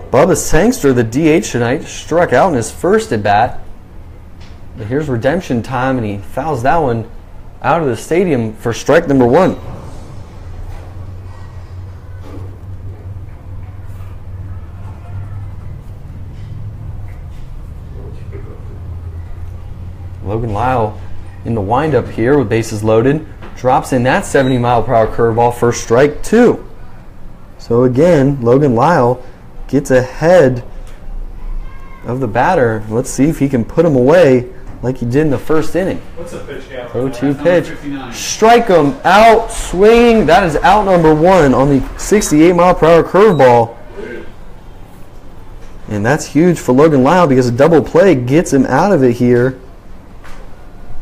Bubba Sangster, the DH tonight, struck out in his first at bat. But here's redemption time, and he fouls that one out of the stadium for strike number 1. Logan Lyle in the windup here with bases loaded, drops in that 70-mile-per-hour curveball for strike 2. So again, Logan Lyle gets ahead of the batter. Let's see if he can put him away like he did in the first inning. What's the pitch count? 0-2 Number pitch. 59. Strike him out, swing. That is out number 1 on the 68-mile-per-hour curveball. And that's huge for Logan Lyle because a double play gets him out of it here.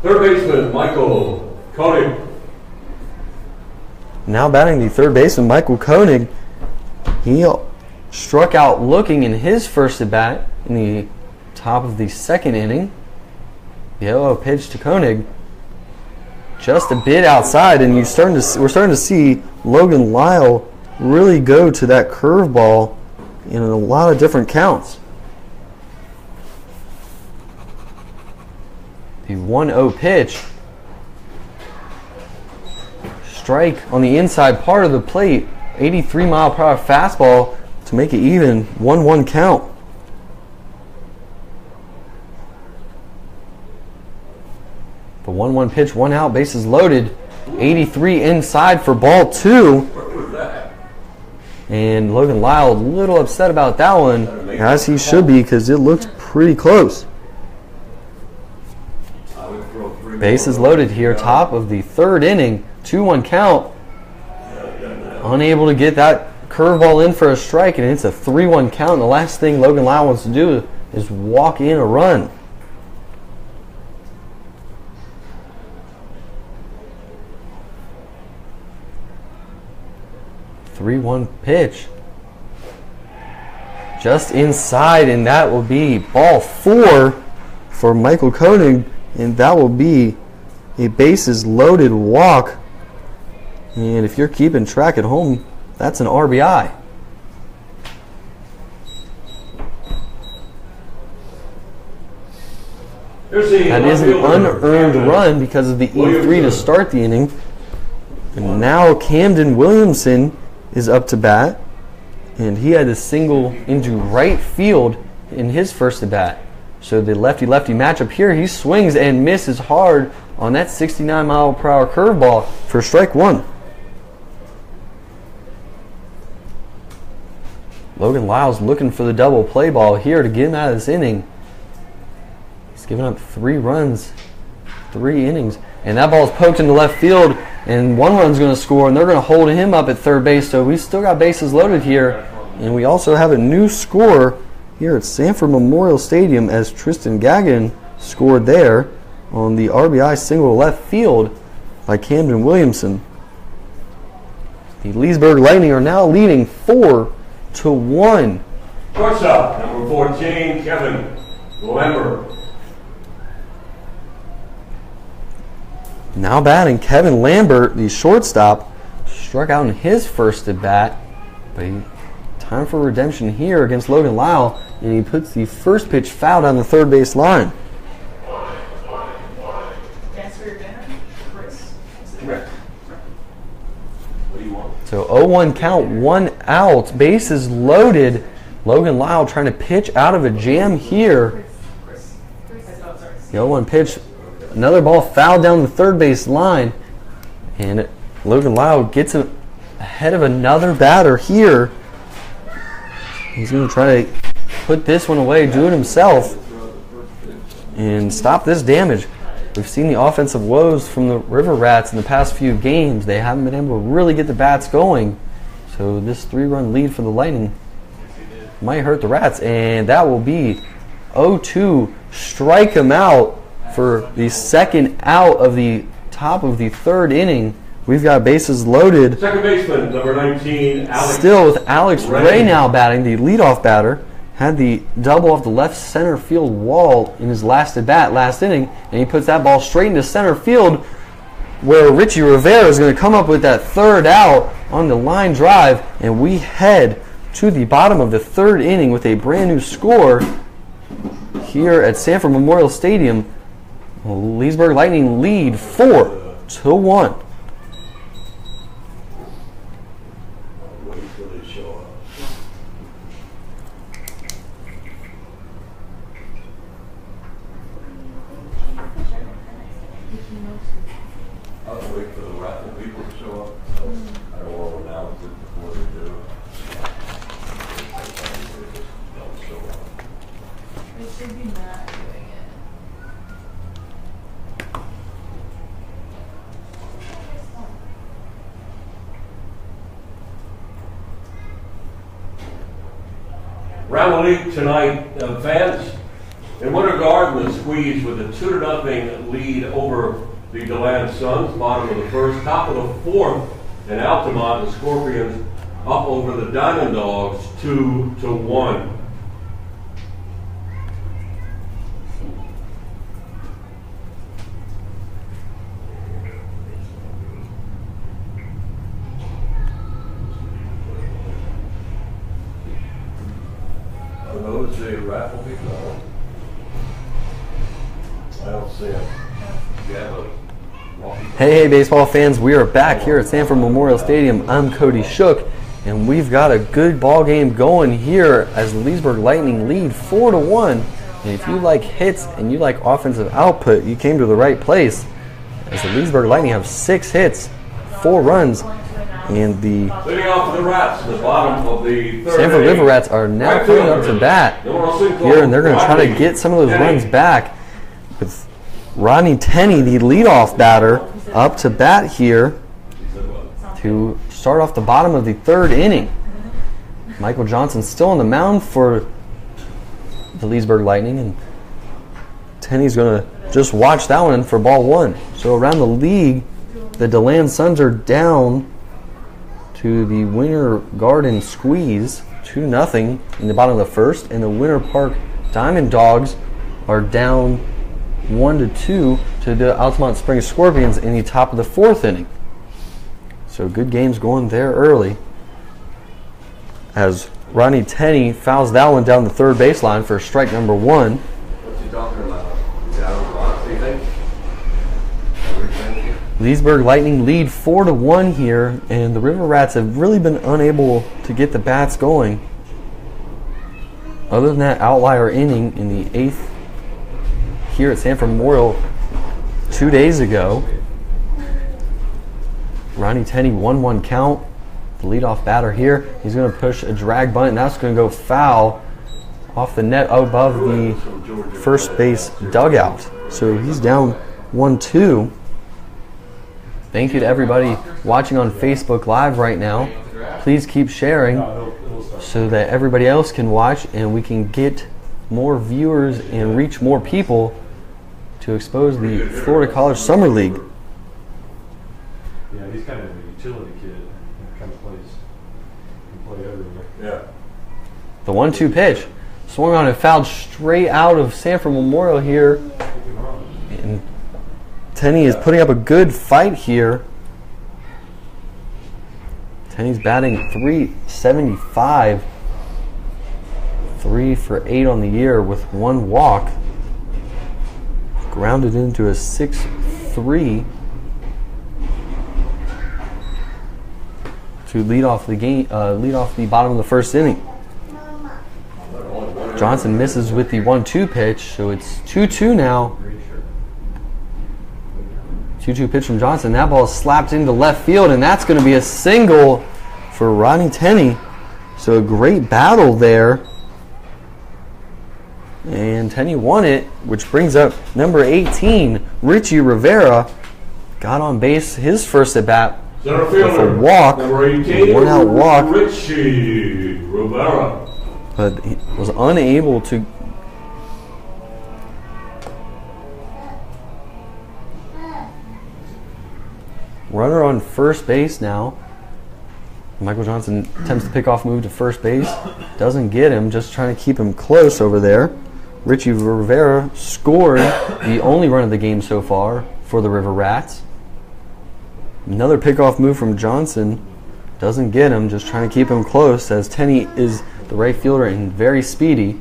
Third baseman, Michael Cody. Now batting the third baseman, Michael Koenig. He struck out looking in his first at bat in the top of the second inning. The 0-0 pitch to Koenig. Just a bit outside, and we're starting to see Logan Lyle really go to that curveball in a lot of different counts. The 1-0 pitch. Strike on the inside part of the plate. 83-mile-per-hour fastball to make it even. 1-1 count. The 1-1 pitch, 1 out, bases loaded. 83 inside for ball 2. Where was that? And Logan Lyle a little upset about that one, as he should be because it looked pretty close. I would throw 3 Bases more. loaded here, top of the third inning. 2-1 count. Unable to get that curveball in for a strike, and it's a 3-1 count. And the last thing Logan Lyle wants to do is walk in a run. Three-one pitch. Just inside, and that will be ball 4 for Michael Koenig, and that will be a bases loaded walk. And if you're keeping track at home, that's an RBI. Here's the That is an unearned run because of the E3 to start the inning. And now Camden Williamson is up to bat. And he had a single into right field in his first at bat. So the lefty-lefty matchup here, he swings and misses hard on that 69-mile-per-hour curveball for strike one. Logan Lyles looking for the double play ball here to get him out of this inning. He's given up 3 runs, 3 innings. And that ball's poked into left field, and 1 run's going to score, and they're going to hold him up at third base. So we still got bases loaded here. And we also have a new score here at Sanford Memorial Stadium as Tristan Gagin scored there on the RBI single left field by Camden Williamson. The Leesburg Lightning are now leading 4-1. Shortstop, number 14, Kevin Lambert. Now batting, Kevin Lambert, the shortstop, struck out in his first at bat. But time for redemption here against Logan Lyle, and he puts the first pitch foul down the third base line. That's for your dinner, Chris. Correct. What do you want? So 0-1 count, 1 out, bases loaded. Logan Lyle trying to pitch out of a jam here. Chris. Oh, sorry. The 0-1 pitch, another ball fouled down the third base line, and Logan Lyle gets ahead of another batter here. He's going to try to put this one away, do it himself, and stop this damage. We've seen the offensive woes from the River Rats in the past few games. They haven't been able to really get the bats going. So this 3-run lead for the Lightning might hurt the Rats, and that will be 0-2. Strike him out for the second out of the top of the third inning. We've got bases loaded. Second baseman, number 19, Alex. Still with Alex Ray now batting, the leadoff batter. Had the double off the left center field wall in his last at bat, last inning, and he puts that ball straight into center field, where Richie Rivera is going to come up with that third out on the line drive, and we head to the bottom of the third inning with a brand new score here at Sanford Memorial Stadium. Leesburg Lightning lead 4-1. I'll wait for the raffle people to show up. So I don't want to announce it before they do. Don't show up. They should be not doing it. Round the league tonight, fans in Winter Garden squeeze with a 2-0 lead over the DeLand Suns, bottom of the first, top of the fourth, in Altamont, the Scorpions up over the Diamond Dogs 2-1. Are those the raffle people? I don't see them. You have a Hey, baseball fans, we are back here at Sanford Memorial Stadium. I'm Cody Shook, and we've got a good ball game going here as the Leesburg Lightning lead 4-1. And if you like hits and you like offensive output, you came to the right place, as the Leesburg Lightning have 6 hits, 4 runs, and the leading off the Rats, the bottom of the third Sanford inning. River Rats are now coming up to bat here, and they're going to try to get some of those runs back with Rodney Tenney, the leadoff batter, up to bat here to start off the bottom of the third inning. Michael Johnson still on the mound for the Leesburg Lightning, and Tenney's going to just watch that one for ball 1. So around the league, the DeLand Suns are down to the Winter Garden squeeze 2-0 in the bottom of the first, and the Winter Park Diamond Dogs are down 1-2 to the Altamont Springs Scorpions in the top of the fourth inning. So good games going there early, as Rodney Tenney fouls that one down the third baseline for strike number 1. What's he talking about? Is that a lot, do you think? Leesburg Lightning lead 4-1 here, and the River Rats have really been unable to get the bats going. Other than that outlier inning in the 8th here at Sanford Memorial 2 days ago. Ronnie Tenney, 1-1 count. The leadoff batter here. He's going to push a drag bunt, and that's going to go foul off the net above the first base dugout. So he's down 1-2. Thank you to everybody watching on Facebook Live right now. Please keep sharing so that everybody else can watch and we can get more viewers and reach more people to expose the Florida College Summer League. Yeah, he's kind of a utility kid. He kind of plays, can play everywhere. Yeah. The 1-2 pitch. Swung on and fouled straight out of Sanford Memorial here. And Tenney is putting up a good fight here. Tenney's batting .375. 3 for 8 on the year with 1 walk. Grounded into a 6-3 to lead off the game. Lead off the bottom of the first inning. Johnson misses with the 1-2 pitch, so it's 2-2 now. 2-2 pitch from Johnson. That ball is slapped into left field, and that's going to be a single for Ronnie Tenney. So a great battle there. And Tenney won it, which brings up number 18, Richie Rivera. Got on base his first at bat with a walk, a 1-out walk. Richie Rivera. But he was unable to. Runner on first base now. Michael Johnson attempts the pickoff move to first base. Doesn't get him, just trying to keep him close over there. Richie Rivera scored the only run of the game so far for the River Rats. Another pickoff move from Johnson. Doesn't get him, just trying to keep him close as Tenney is the right fielder and very speedy.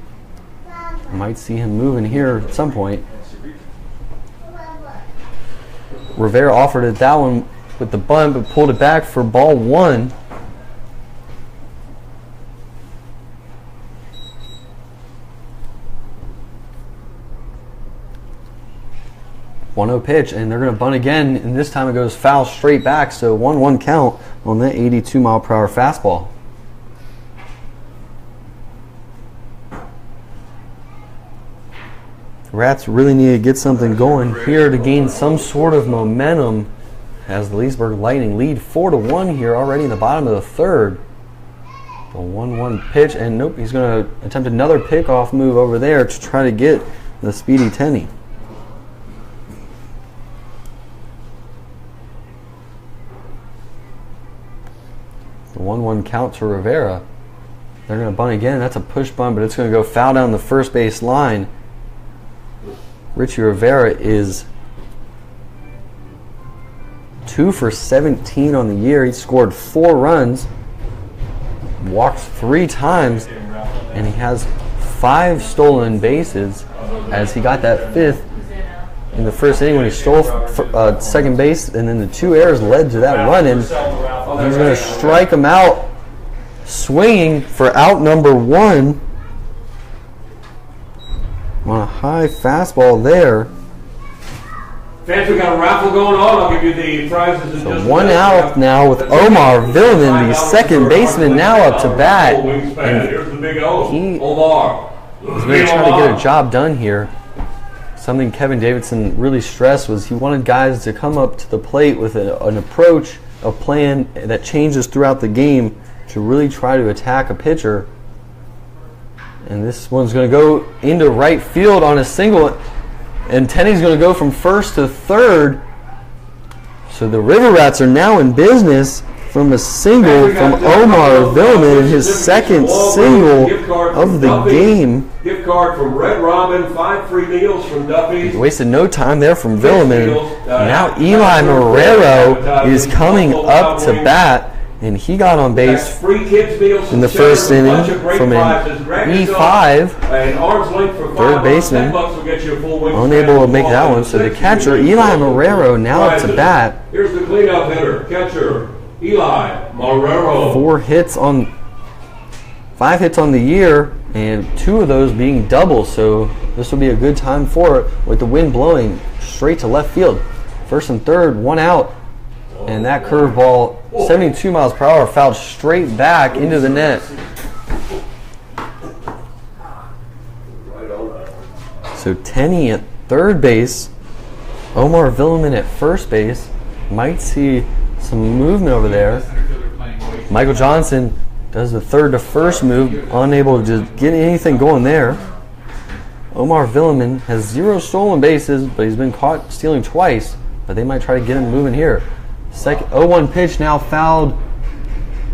Might see him moving here at some point. Rivera offered it that one with the bunt, but pulled it back for ball 1. .1-0 pitch, and they're going to bunt again, and this time it goes foul straight back, so 1-1 count on that 82-mile-per-hour fastball. Rats really need to get something going here to gain some sort of momentum as the Leesburg Lightning lead 4-1 here already in the bottom of the third. The 1-1 pitch, and nope, he's going to attempt another pickoff move over there to try to get the speedy Tenney. The 1-1 count to Rivera. They're going to bunt again. That's a push bunt, but it's going to go foul down the first base line. Richie Rivera is 2 for 17 on the year. He scored 4 runs, walked 3 times, and he has 5 stolen bases as he got that 5th in the first inning when he stole second base, and then the 2 errors led to that run, and he's going to strike him out swinging for out number 1 on a high fastball there. Fans, we got a raffle going on. I'll give you the prizes in So just a 1 minute. out now with Omar Villman, the second baseman, now up to bat. Here's the big O. He Omar. He's going to try to get a job done here. Something Kevin Davidson really stressed was he wanted guys to come up to the plate with an approach, a plan that changes throughout the game to really try to attack a pitcher. And this one's going to go into right field on a single, and Tenney's going to go from first to third. So the River Rats are now in business from a single from Omar Villman, and his second single of the game. Gift card from Red Robin, 5 free meals from Duffy's. Wasted no time there from Villman. Now Eli Marrero is coming up to bat, and he got on base free kids meals in the first inning from an E5 third baseman, unable to make that one. So the catcher, Eli Marrero, now up to bat. Here's the cleanup hitter, catcher Eli Marrero. 5 hits on the year, and 2 of those being doubles. So this will be a good time for it with the wind blowing straight to left field. First and third, 1 out. And that curveball, 72 miles per hour, fouled straight back into the net. So Tenney at third base, Omar Villeman at first base. Might see some movement over there. Michael Johnson does the third to first move, unable to get anything going there. Omar Villeman has 0 stolen bases, but he's been caught stealing twice. But they might try to get him moving here. Second 0-1 pitch now fouled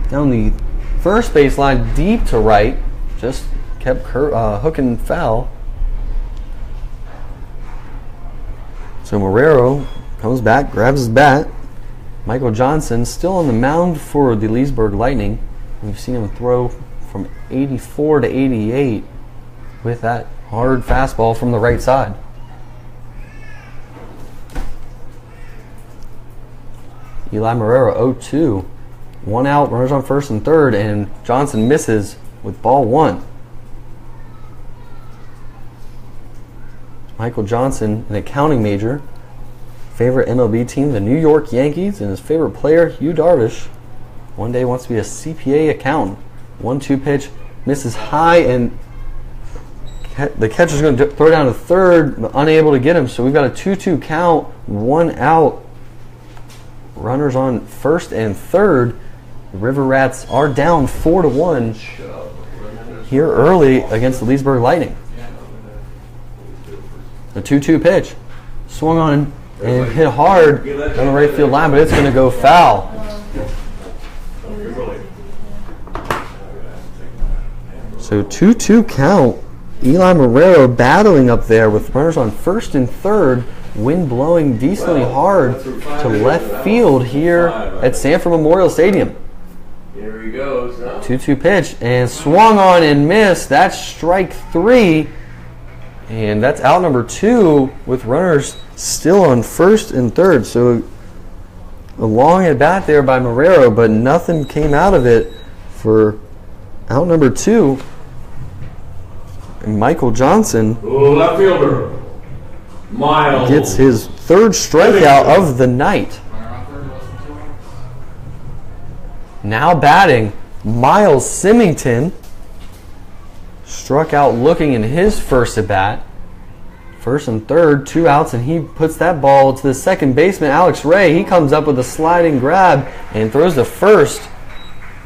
down the first base line deep to right. Just kept hooking foul. So Marrero comes back, grabs his bat. Michael Johnson still on the mound for the Leesburg Lightning. We've seen him throw from 84 to 88 with that hard fastball from the right side. Eli Marrero 0-2. 1 out, runners on first and third, and Johnson misses with ball 1. Michael Johnson, an accounting major. Favorite MLB team, the New York Yankees, and his favorite player, Hugh Darvish. One day wants to be a CPA accountant. 1-2 pitch, misses high, and the catcher's going to throw down to third, but unable to get him. So we've got a 2-2 count, 1 out. Runners on first and third. The River Rats are down 4-1 here early against the Leesburg Lightning. The 2-2 pitch. Swung on and hit hard on the right field line, but it's going to go foul. So 2-2 count. Eli Marrero battling up there with runners on first and third. Wind blowing decently hard to left field here at Sanford Memorial Stadium. Here he goes. 2-2 pitch and swung on and missed. That's strike 3. And that's out number 2 with runners still on first and third. So a long at bat there by Marrero, but nothing came out of it for out number 2. And Michael Johnson left fielder Miles gets his third strikeout of the night. Now batting, Miles Symington struck out looking in his first at bat. First and third, 2 outs, and he puts that ball to the second baseman, Alex Ray. He comes up with a sliding grab and throws the first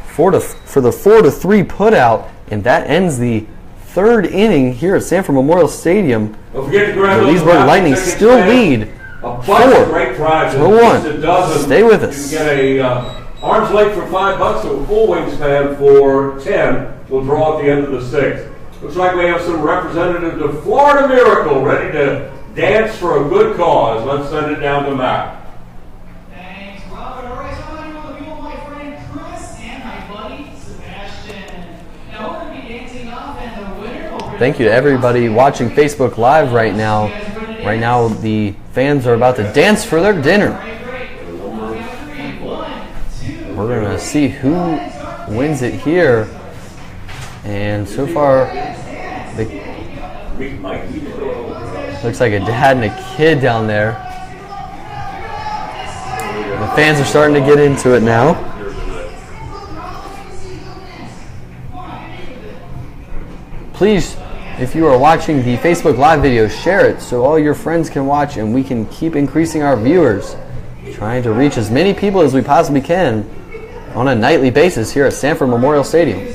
for the 4-3 putout, and that ends the third inning here at Sanford Memorial Stadium. The Leesburg Lightning still lead 4-1. Stay with us. You get a arm's length for $5, a full wingspan for 10. We'll draw at the end of the 6th. Looks like we have some representatives of Florida Miracle ready to dance for a good cause. Let's send it down to Matt. Thanks, Robert. All right, so I'm going to go with my friend Chris and my buddy Sebastian. Now we're going to be dancing off, and the winner will Thank you to everybody watching Facebook Live right now. Right now, the fans are about to dance for their dinner. We're going to see who wins it here. And so far, looks like a dad and a kid down there. The fans are starting to get into it now. Please, if you are watching the Facebook Live video, share it so all your friends can watch and we can keep increasing our viewers. Trying to reach as many people as we possibly can on a nightly basis here at Sanford Memorial Stadium.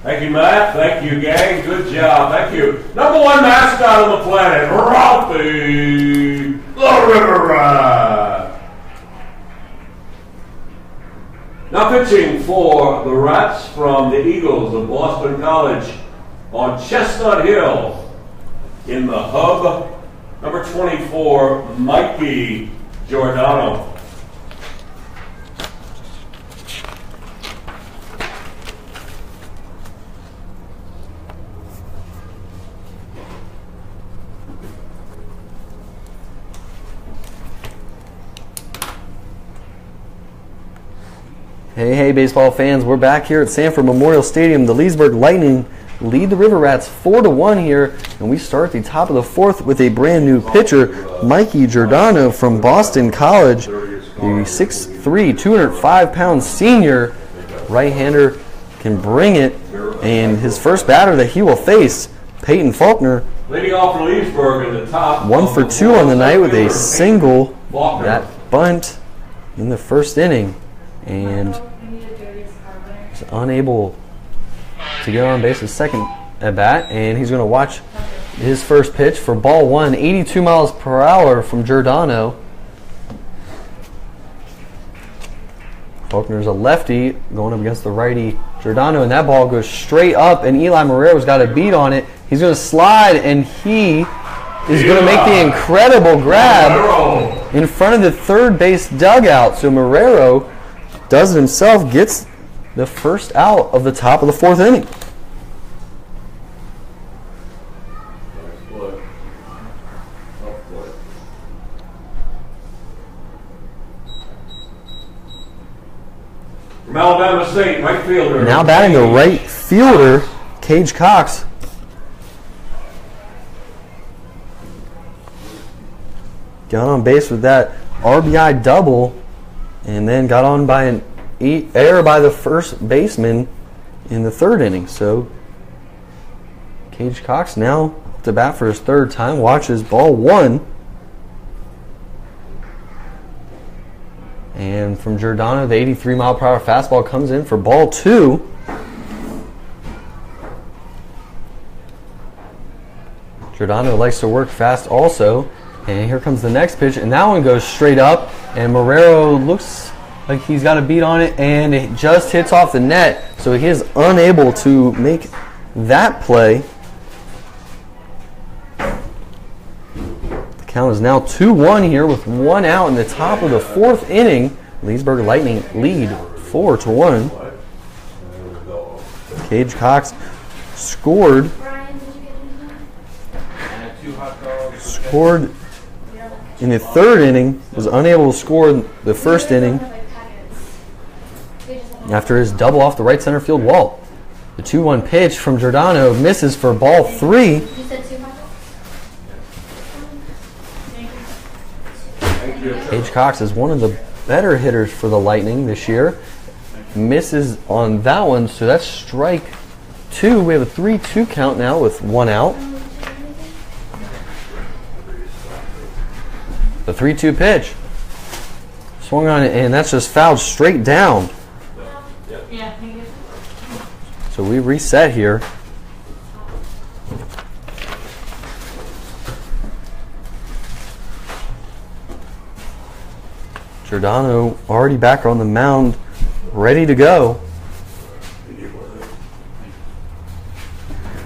Thank you, Matt. Thank you, gang. Good job. Thank you. Number one mascot on the planet, Ralphie the River Rat. Now pitching for the Rats from the Eagles of Boston College on Chestnut Hill in the hub, number 24, Mikey Giordano. Hey, baseball fans, we're back here at Sanford Memorial Stadium. The Leesburg Lightning lead the River Rats 4-1 here, and we start at the top of the fourth with a brand new pitcher, Mikey Giordano from Boston College, the 6'3", 205-pound senior right-hander can bring it, and his first batter that he will face, Peyton Faulkner, leading off for Leesburg in the top. 1 for 2 on the night with a single, that bunt in the first inning, and he's unable to get on base his second at bat, and he's going to watch his first pitch for ball one, 82 miles per hour from Giordano. Faulkner's a lefty going up against the righty Giordano, and that ball goes straight up, and Eli Marrero's got a beat on it. He's going to slide, and he is going to make the incredible grab in front of the third base dugout. So Marrero does it himself, gets the first out of the top of the fourth inning. From Alabama State, right fielder. Now batting the right fielder, Cage Cox. Got on base with that RBI double, and then got on by an error by the first baseman in the third inning. So Cage Cox now to bat for his third time, watches ball one. And from Giordano, the 83-mile-per-hour fastball comes in for ball two. Giordano likes to work fast also. And here comes the next pitch, and that one goes straight up, and Marrero looks like he's got a beat on it, and it just hits off the net, so he is unable to make that play. The count is now 2-1 here with one out in the top of the fourth inning. Leesburg Lightning lead 4-1. Cage Cox scored in the third inning, was unable to score the first inning after his double off the right center field wall. The 2-1 pitch from Giordano misses for ball three. Cage Cox is one of the better hitters for the Lightning this year. Misses on that one, so that's strike two. We have a 3-2 count now with one out. The 3-2 pitch. Swung on it, and that's just fouled straight down. So we reset here. Giordano already back on the mound, ready to go.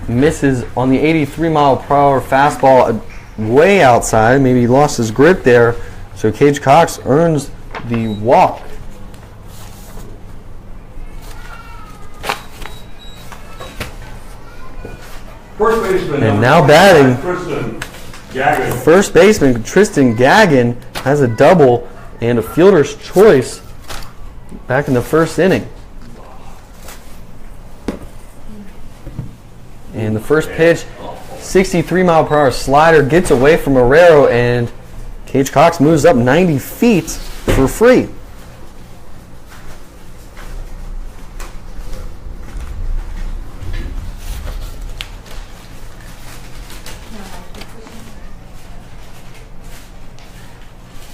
Misses on the 83-mile-per-hour fastball way outside. Maybe he lost his grip there. So Cage Cox earns the walk. First baseman, and now batting, Gagan. First baseman Tristan Gagan has a double and a fielder's choice back in the first inning. And the first pitch, 63-mile-per-hour slider, gets away from Marrero, and Cage Cox moves up 90 feet for free.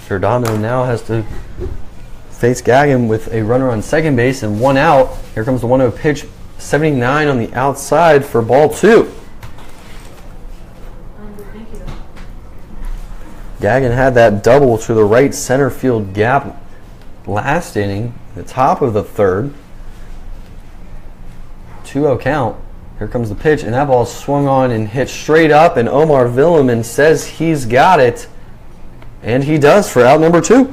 Giordano now has to face Gagan with a runner on second base and one out. Here comes the 1-0 pitch, 79 on the outside for ball 2. Thank you. Gagin had that double to the right center field gap last inning, the top of the third. 2-0 count. Here comes the pitch, and that ball swung on and hit straight up, and Omar Villeman says he's got it, and he does for out number 2.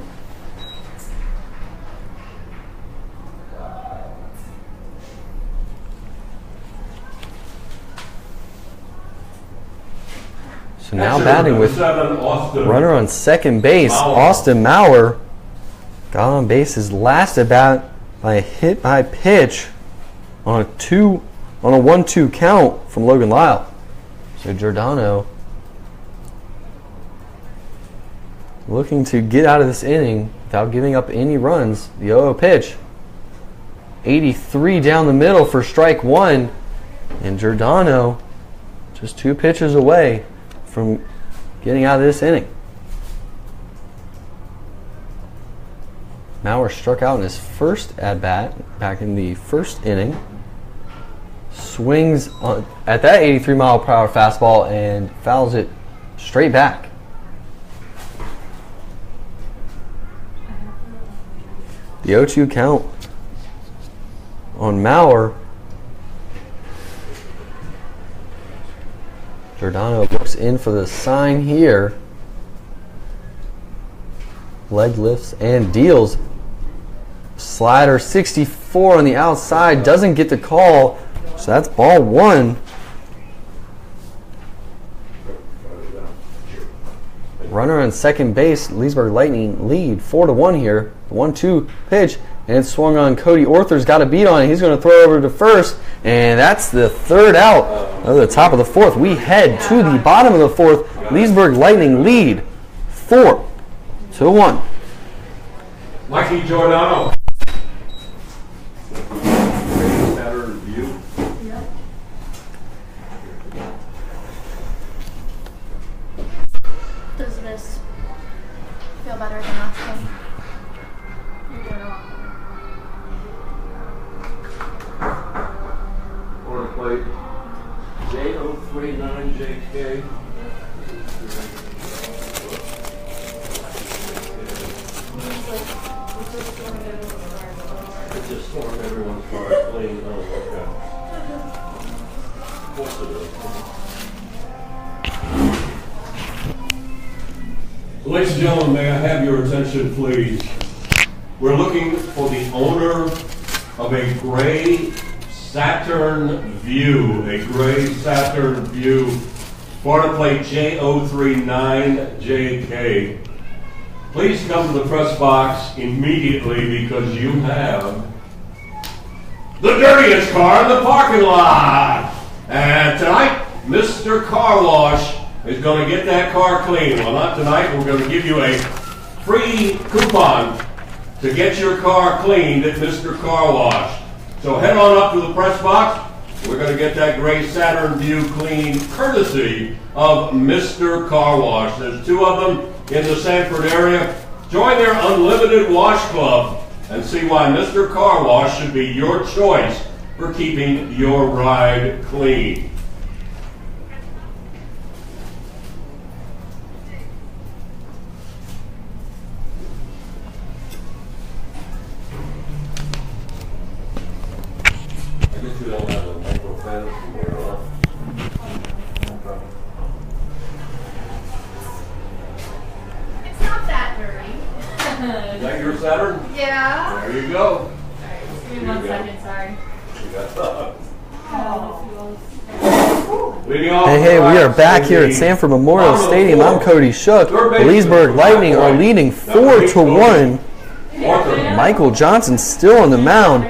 So now batting with runner on second base, Austin Maurer got on base his last at bat by a hit by pitch on a 1-2 count from Logan Lyle. So Giordano looking to get out of this inning without giving up any runs. The 0-0 pitch. 83 down the middle for strike 1. And Giordano just 2 pitches away from getting out of this inning. Maurer struck out in his first at-bat back in the first inning. Swings at that 83-mile-per-hour fastball and fouls it straight back. The 0-2 count on Maurer. Giordano looks in for the sign here. Leg lifts and deals. Slider 64 on the outside. Doesn't get the call. So that's ball 1. Runner on second base. Leesburg Lightning lead 4-1 here. The 1-2 pitch. And it's swung on. Cody Orther's got a beat on it. He's going to throw it over to first. And that's the third out of the top of the 4th. We head to the bottom of the 4th. Leesburg Lightning lead 4-1. Mikey Giordano. Does this feel better than last time? You're doing it. Order plate. J039JK. It's just throwing everyone's card clean. Oh, okay. Of course it is. Ladies and gentlemen, may I have your attention, please? We're looking for the owner of a gray Saturn View. A gray Saturn View. Florida plate J039JK. Please come to the press box immediately because you have the dirtiest car in the parking lot. And tonight, Mr. Car Wash is going to get that car clean. Well, not tonight. We're going to give you a free coupon to get your car cleaned at Mr. Car Wash. So head on up to the press box. We're going to get that gray Saturn View cleaned courtesy of Mr. Car Wash. There's 2 of them in the Sanford area. Join their unlimited wash club and see why Mr. Car Wash should be your choice for keeping your ride clean. I guess you don't have a micro fantasy there, huh? It's not that dirty. Is that your Saturn? Yeah. There you go. Alright, just give me 1 second, sorry. You got that. Oh. Leading off Hey, we are back here at the Sanford Memorial bottom of the Stadium. I'm 4th. Cody Shook. Third The baseman, Leesburg Lightning are Cody. leading Number 8, 4-1. Arthur. Michael Johnson still on the mound.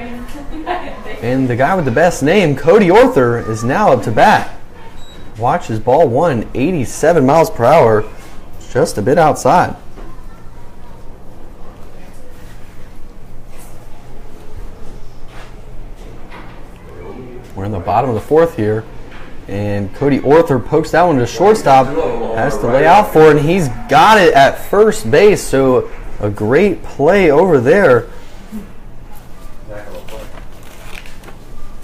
And the guy with the best name, Cody Orther, is now up to bat. Watch his ball 1, 87 miles per hour, just a bit outside. We're in the bottom of the 4th here. And Cody Orther pokes that one to shortstop. Has to lay out for it, and he's got it at first base. So a great play over there.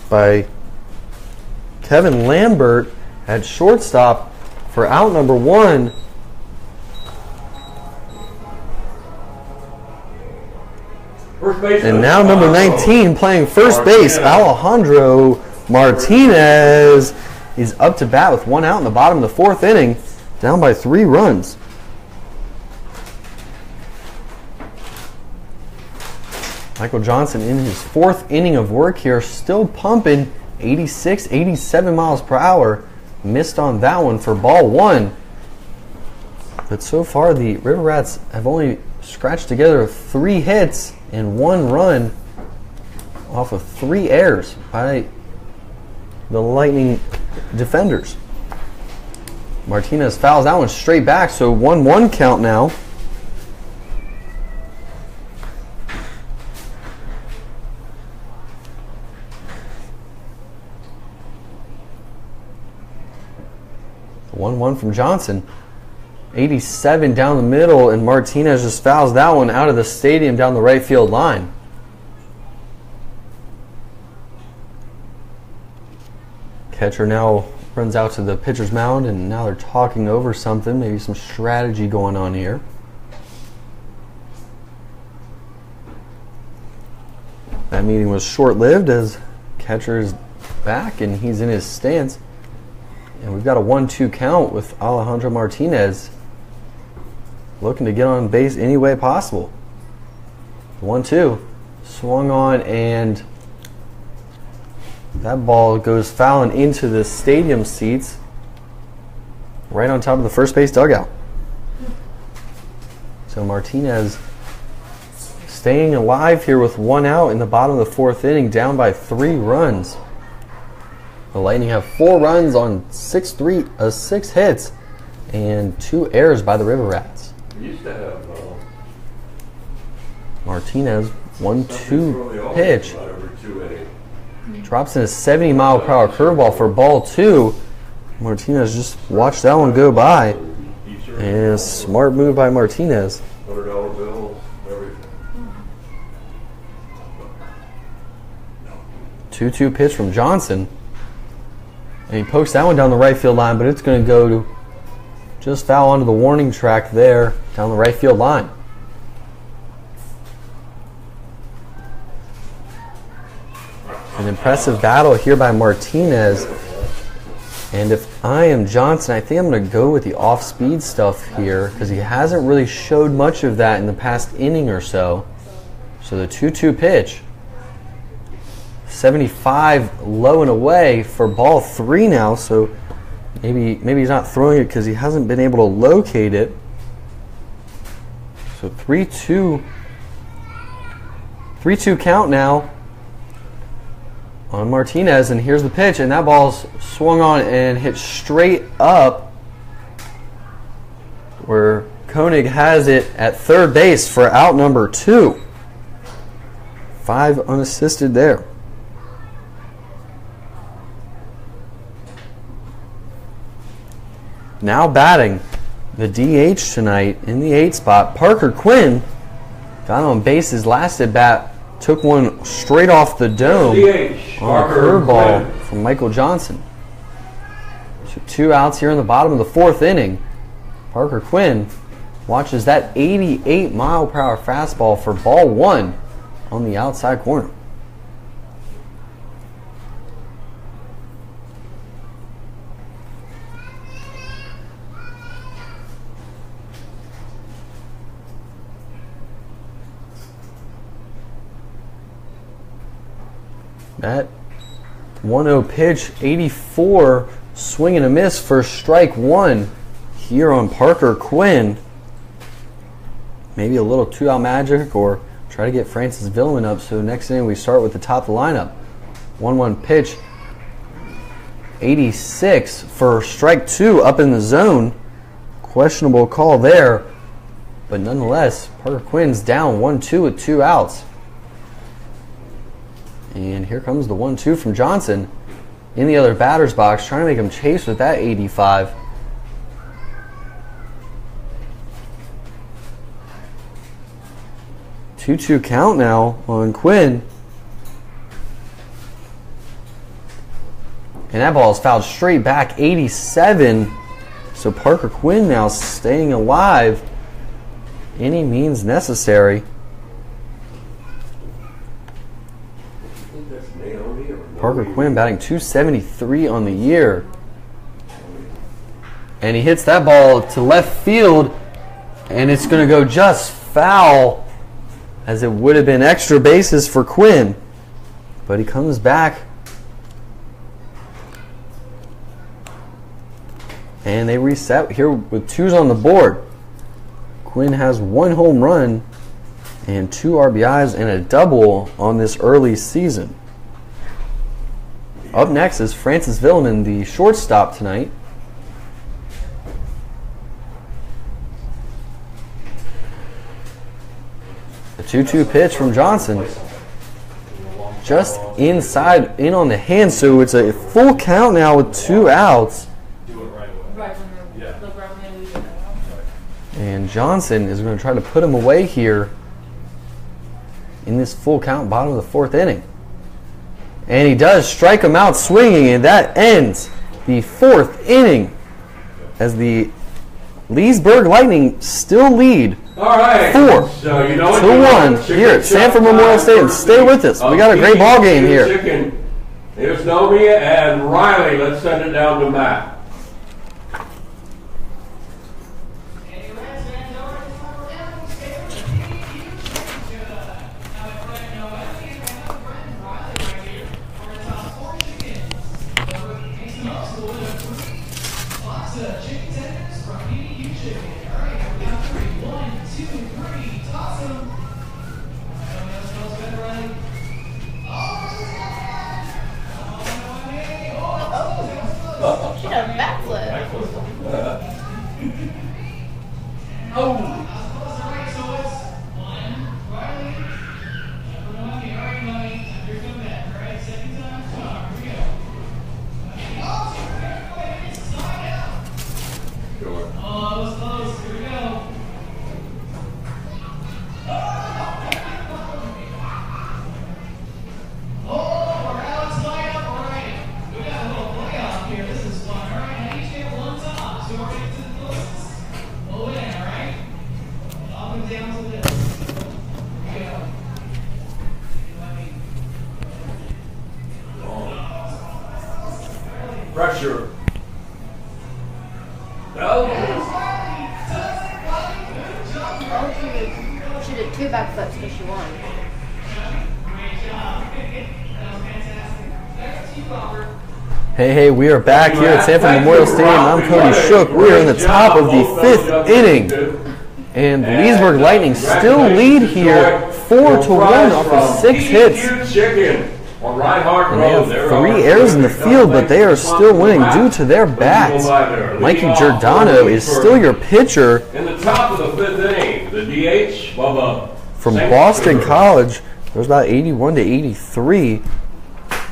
by Kevin Lambert at shortstop for out number 1. First base. And now number 19 playing first base, Alejandro Martinez, is up to bat with 1 out in the bottom of the 4th inning, down by 3 runs. Michael Johnson in his 4th inning of work here, still pumping 86, 87 miles per hour. Missed on that one for ball 1. But so far the River Rats have only scratched together 3 hits and 1 run off of 3 errors by the Lightning defenders. Martinez fouls that one straight back, so 1-1 count now. The 1-1 from Johnson. 87 down the middle, and Martinez just fouls that one out of the stadium down the right field line. Catcher now runs out to the pitcher's mound, and now they're talking over something, maybe some strategy going on here. That meeting was short-lived as catcher is back and he's in his stance. And we've got a 1-2 count with Alejandro Martinez looking to get on base any way possible. 1-2 swung on, and that ball goes fouling into the stadium seats right on top of the first base dugout. So Martinez staying alive here with 1 out in the bottom of the 4th inning, down by 3 runs. The Lightning have 4 runs on 6 hits and 2 errors by the River Rats. We used to have Martinez, 1-2 pitch. over 2-8. Drops in a 70-mile-per-hour curveball for ball 2. Martinez just watched that one go by. And a smart move by Martinez. $100 bills, everything. 2-2 pitch from Johnson. And he pokes that one down the right field line, but it's going to go to just foul onto the warning track there down the right field line. An impressive battle here by Martinez. And if I am Johnson, I think I'm going to go with the off-speed stuff here because he hasn't really showed much of that in the past inning or so. So the 2-2 pitch. 75 low and away for ball 3 now, so maybe he's not throwing it because he hasn't been able to locate it. So 3-2 count now on Martinez, and here's the pitch, and that ball's swung on and hit straight up where Koenig has it at 3rd base for out number 2. 5 unassisted there. Now batting the DH tonight in the 8 spot, Parker Quinn got on base his last at bat, took one straight off the dome on a curveball from Michael Johnson. So 2 outs here in the bottom of the 4th inning. Parker Quinn watches that 88-mile-per-hour fastball for ball 1 on the outside corner. That 1-0 pitch, 84, swing and a miss for strike 1 here on Parker Quinn. Maybe a little 2-out magic or try to get Francis Villman up. So next inning we start with the top of the lineup. 1-1 pitch, 86 for strike 2 up in the zone. Questionable call there, but nonetheless, Parker Quinn's down 1-2 with 2 outs. And here comes the 1-2 from Johnson in the other batter's box, trying to make him chase with that 85. Two-two count now on Quinn. And that ball is fouled straight back, 87. So Parker Quinn now staying alive any means necessary. Parker Quinn batting .273 on the year. And he hits that ball to left field, and it's going to go just foul, as it would have been extra bases for Quinn. But he comes back, and they reset here with 2s on the board. Quinn has 1 home run and 2 RBIs and a double on this early season. Up next is Francis Villeman, the shortstop tonight. The 2-2 pitch from Johnson. Just inside, in on the hand, so it's a full count now with 2 outs. And Johnson is going to try to put him away here in this full count, bottom of the 4th inning. And he does strike him out swinging, and that ends the 4th inning as the Leesburg Lightning still lead 4 so you know to 1 here at Sanford Memorial Stadium. Stay with us. We got a great ball game here. Here's Nomi and Riley. Let's send it down to Matt. She done a backflip. Pressure. She did 2 backflips because she won. Hey, we are back here at Sanford Memorial Stadium. I'm Cody Shook. We are in the top of the 5th inning. And the Leesburg Lightning still lead here 4-1 off of 6 hits. And they have 3 errors in the field, but they are still winning due to their bats. Mikey Giordano is still your pitcher. In the top of the 5th inning, the DH, Bubba. From Boston College. There's about 81 to 83.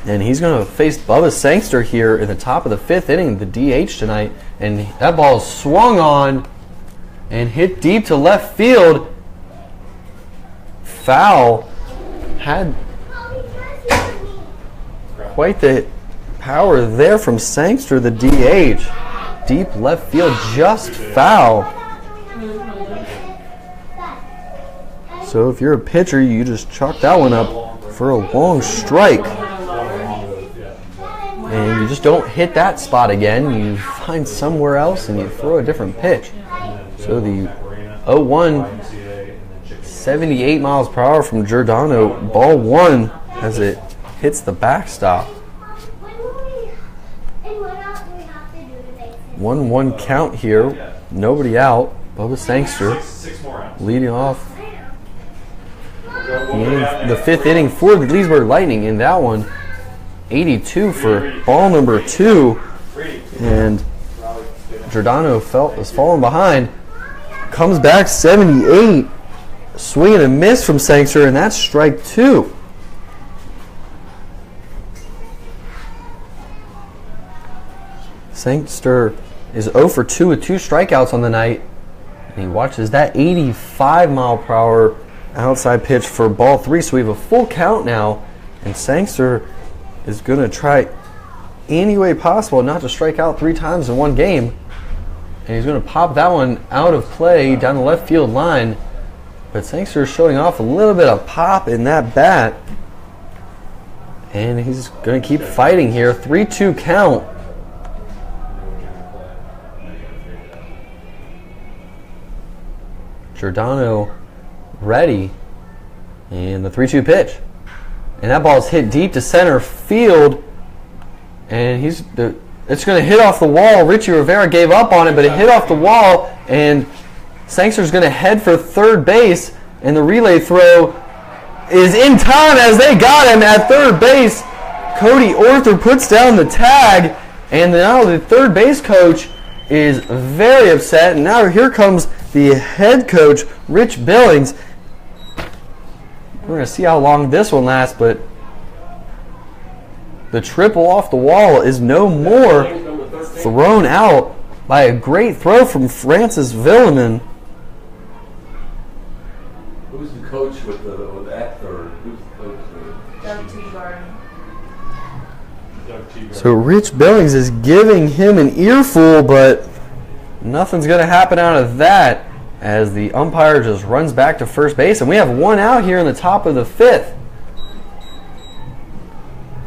And he's going to face Bubba Sangster here in the top of the 5th inning, the DH tonight. And that ball is swung on and hit deep to left field. Foul. Had quite the power there from Sangster, the DH. Deep left field, just foul. So if you're a pitcher, you just chalk that one up for a long strike. And you just don't hit that spot again. You find somewhere else and you throw a different pitch. So the 0-1, 78 miles per hour from Giordano, ball 1 as it hits the backstop. 1-1 count here. Nobody out. Bubba Sangster leading off the 5th inning for the Leesburg Lightning. In that one, 82 for ball number 2. And Giordano was falling behind. Comes back 78. Swing and a miss from Sangster, and that's strike 2. Sangster is 0 for 2 with 2 strikeouts on the night. And he watches that 85 mile per hour outside pitch for ball 3. So we have a full count now. And Sangster is going to try any way possible not to strike out 3 times in one game. And he's going to pop that one out of play down the left field line. But Sangster is showing off a little bit of pop in that bat. And he's going to keep fighting here. 3-2 count. Giordano ready. And the 3-2 pitch. And that ball is hit deep to center field. And it's going to hit off the wall. Richie Rivera gave up on it, but it hit off the wall. And Sangster's going to head for third base. And the relay throw is in time as they got him at third base. Cody Orther puts down the tag. And now the third base coach is very upset. And now here comes the head coach, Rich Billings. We're going to see how long this one lasts, but the triple off the wall is no more, thrown out by a great throw from Francis Villeman. Who's the coach with that third? Who's the coach there? Doug Teagarden. So Rich Billings is giving him an earful, but nothing's going to happen out of that as the umpire just runs back to first base. And we have one out here in the top of the 5th.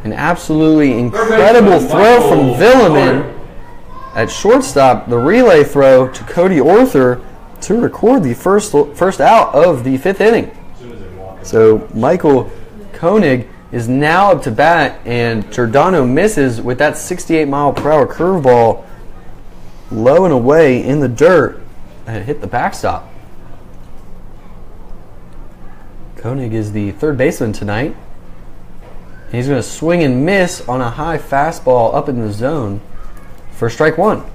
An absolutely incredible throw from Villeman at shortstop. The relay throw to Cody Orther to record the first out of the 5th inning. So Michael Koenig is now up to bat, and Giordano misses with that 68-mile-per-hour curveball low and away in the dirt and hit the backstop. Koenig is the third baseman tonight. He's going to swing and miss on a high fastball up in the zone for strike one.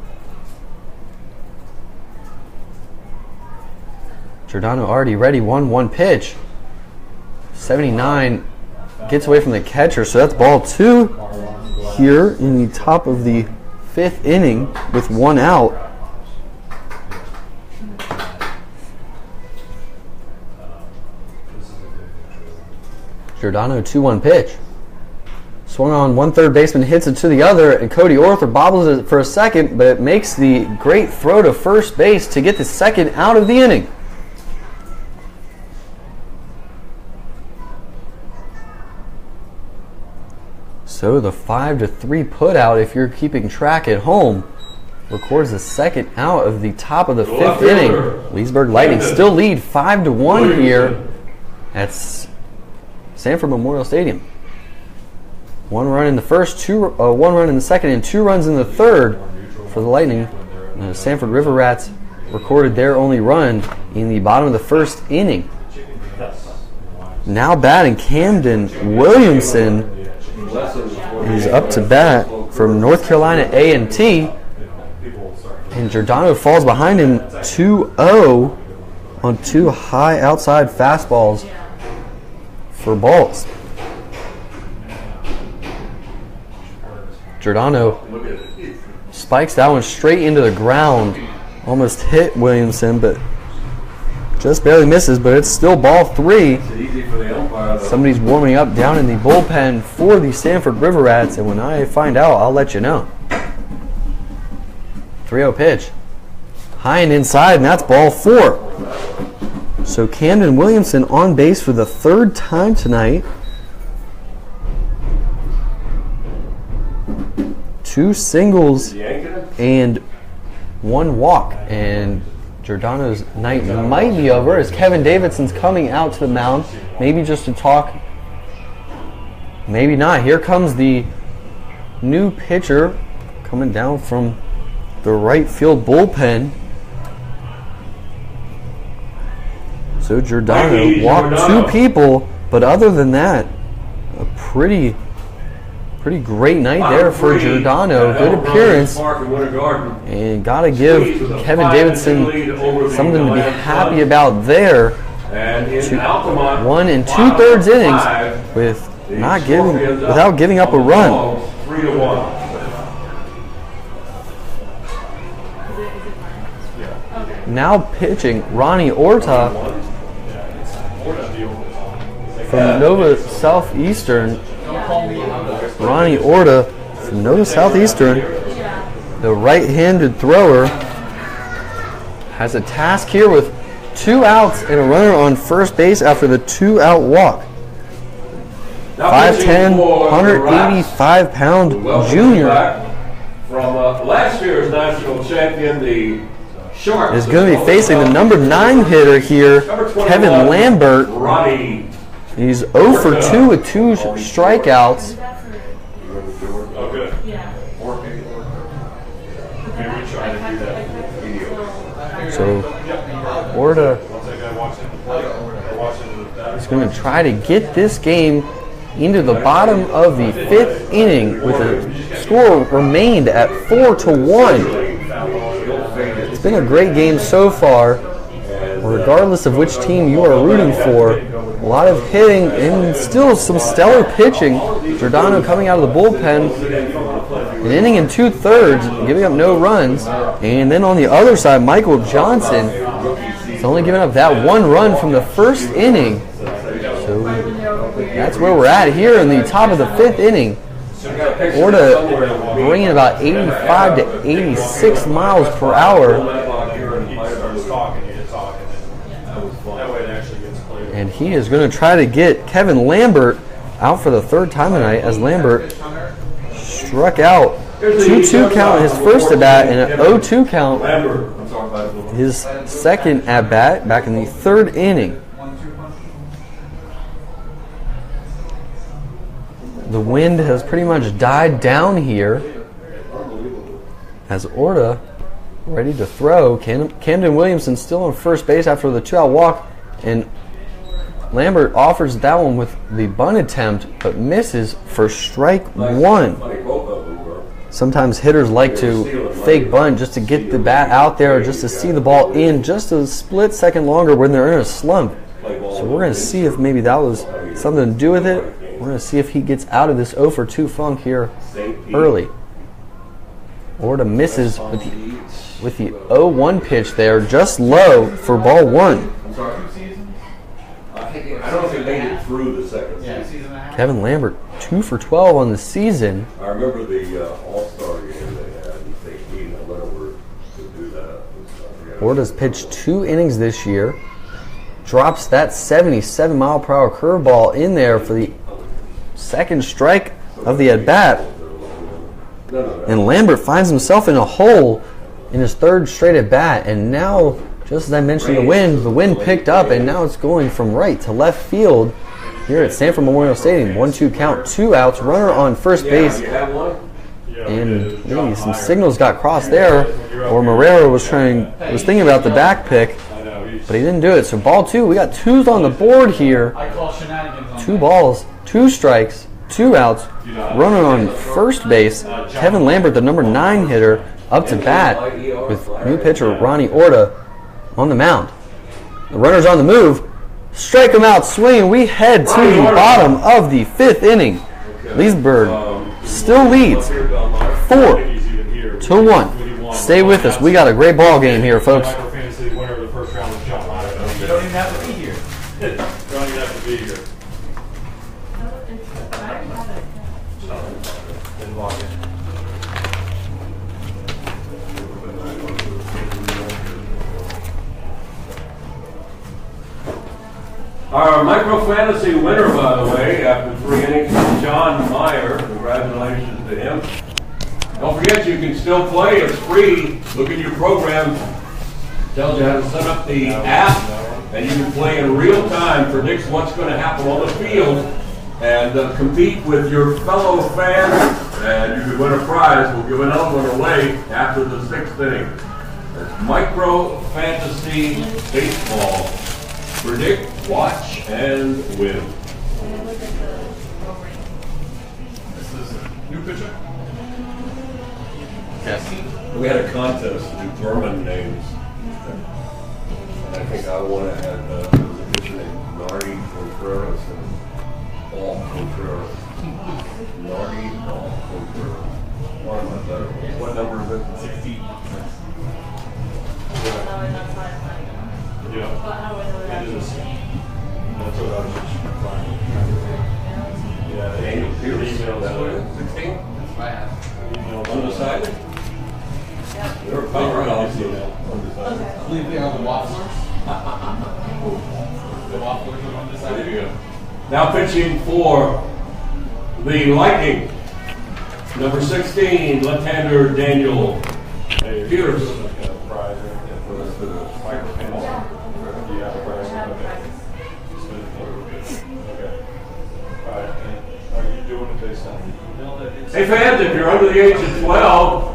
Giordano already ready, 1-1 pitch. 79 gets away from the catcher, so that's ball 2 here in the top of the 5th inning with one out. Giordano 2-1 pitch. Swung on, one third baseman hits it to the other, and Cody Orther bobbles it for a second, but it makes the great throw to first base to get the second out of the inning. So the 5-3 putout, if you're keeping track at home, records the second out of the top of the 5th inning. Leesburg Lightning still lead 5-1 here at Sanford Memorial Stadium. 1 run in the first, 1 run in the second, and 2 runs in the third for the Lightning. The Sanford River Rats recorded their only run in the bottom of the 1st inning. Now batting, Camden Williamson is up to bat from North Carolina A&T. And Giordano falls behind him 2-0 on 2 high outside fastballs for balls. Giordano spikes that one straight into the ground. Almost hit Williamson, but just barely misses, but it's still ball 3. Somebody's warming up down in the bullpen for the Sanford River Rats, and when I find out, I'll let you know. 3-0 pitch. High and inside, and that's ball 4. So Camden Williamson on base for the 3rd time tonight. 2 singles and 1 walk, and Giordano's night might be over as Kevin Davidson's coming out to the mound, maybe just to talk, maybe not. Here comes the new pitcher coming down from the right field bullpen. So Giordano walked 2 people, but other than that, a pretty great night there for Giordano. Good appearance. And got to give Kevin Davidson something to be happy about there. 1 2/3 innings without giving up a run. 3-1. Now pitching Ronnie Orta from Nova Southeastern. Ronnie Orta, from Nova Southeastern, Yeah. the right-handed thrower, has a task here with 2 outs and a runner on first base after the 2-out walk. 5'10", 185-pound junior From last year's national champion, the Sharks. is going to be facing the number 9 hitter here, Kevin Lambert. Ronnie. He's 0 for 2 with 2 strikeouts. Oh, good. Yeah. Maybe we try to do that. So Orta Once that guy walks in the plate, or walks into the batter. is going to try to get this game into the bottom of the 5th inning with a score remained at 4-1. It's been a great game so far, regardless of which team you are rooting for. A lot of hitting and still some stellar pitching. Giordano coming out of the bullpen, an inning and 2/3, giving up no runs. And then on the other side, Michael Johnson is only giving up that 1 run from the first inning. So that's where we're at here in the top of the 5th inning. Orta bringing about 85 to 86 miles per hour. And he is going to try to get Kevin Lambert out for the 3rd time tonight as Lambert struck out. 2-2 count his first at bat and an 0-2 count his second at bat back in the 3rd inning. The wind has pretty much died down here as Orta ready to throw. Camden Williamson still on first base after the 2-out walk, and Lambert offers that one with the bunt attempt but misses for strike 1. Sometimes hitters like to fake bunt just to get the bat out there, just to see the ball in just a split second longer when they're in a slump. So we're going to see if maybe that was something to do with it. We're going to see if he gets out of this 0 for 2 funk here early. Orta misses with the 0-1 pitch there, just low for ball 1. I don't think they made it through the second season. Kevin Lambert, 2 for 12 on the season. I remember the All-Star game they had. They needed a little to do that. Orta's pitched 2 innings this year. Drops that 77-mile-per-hour curveball in there for the 2nd strike of the at-bat. And Lambert finds himself in a hole in his 3rd straight at-bat. And now, just as I mentioned the wind picked up, and now it's going from right to left field here at Sanford Memorial Stadium. 1-2 count, 2 outs, runner on first base. And maybe some signals got crossed there, or Marrero was thinking about the back pick, but he didn't do it. So ball 2, we got 2s on the board here. 2 balls, 2 strikes, 2 outs, runner on first base. Kevin Lambert, the number 9 hitter, up to bat with new pitcher Ronnie Orta on the mound. The runner's on the move. Strike him out, swing. We head to the bottom of the 5th inning. Leesburg still leads 4-1. Stay with us. We got a great ball game here, folks. You don't even have to be here. You don't even have to be here. Didn't log in. Our micro fantasy winner, by the way, after 3 innings, is John Meyer. Congratulations to him. Don't forget, you can still play. It's free. Look at your program. It tells you how to set up the app, and you can play in real time, predicts what's going to happen on the field, and compete with your fellow fans, and you could win a prize. We'll give another one away after the 6th inning. It's Micro Fantasy Baseball. Predict, watch, and win. This is a new pitcher? Yes. We had a contest to do Berman names. And I think I won it at there was a pitcher named Nardi Contreras and Paul Contreras. Nardi Paul Contreras. One of my better ones. What number is it? 16. Yeah. It is. That's what I was just finding. Yeah, Daniel Pierce. 16? That's what I have. believe they are the Wafflers. The Wafflers are on this side. There you go. Now pitching for the Lightning, number 16, left-hander Daniel Peters. Prize or anything for the microphone? Yeah, prize. Okay. All right. And are you doing it based on the email that it's? Hey fans, if you're under the age of 12,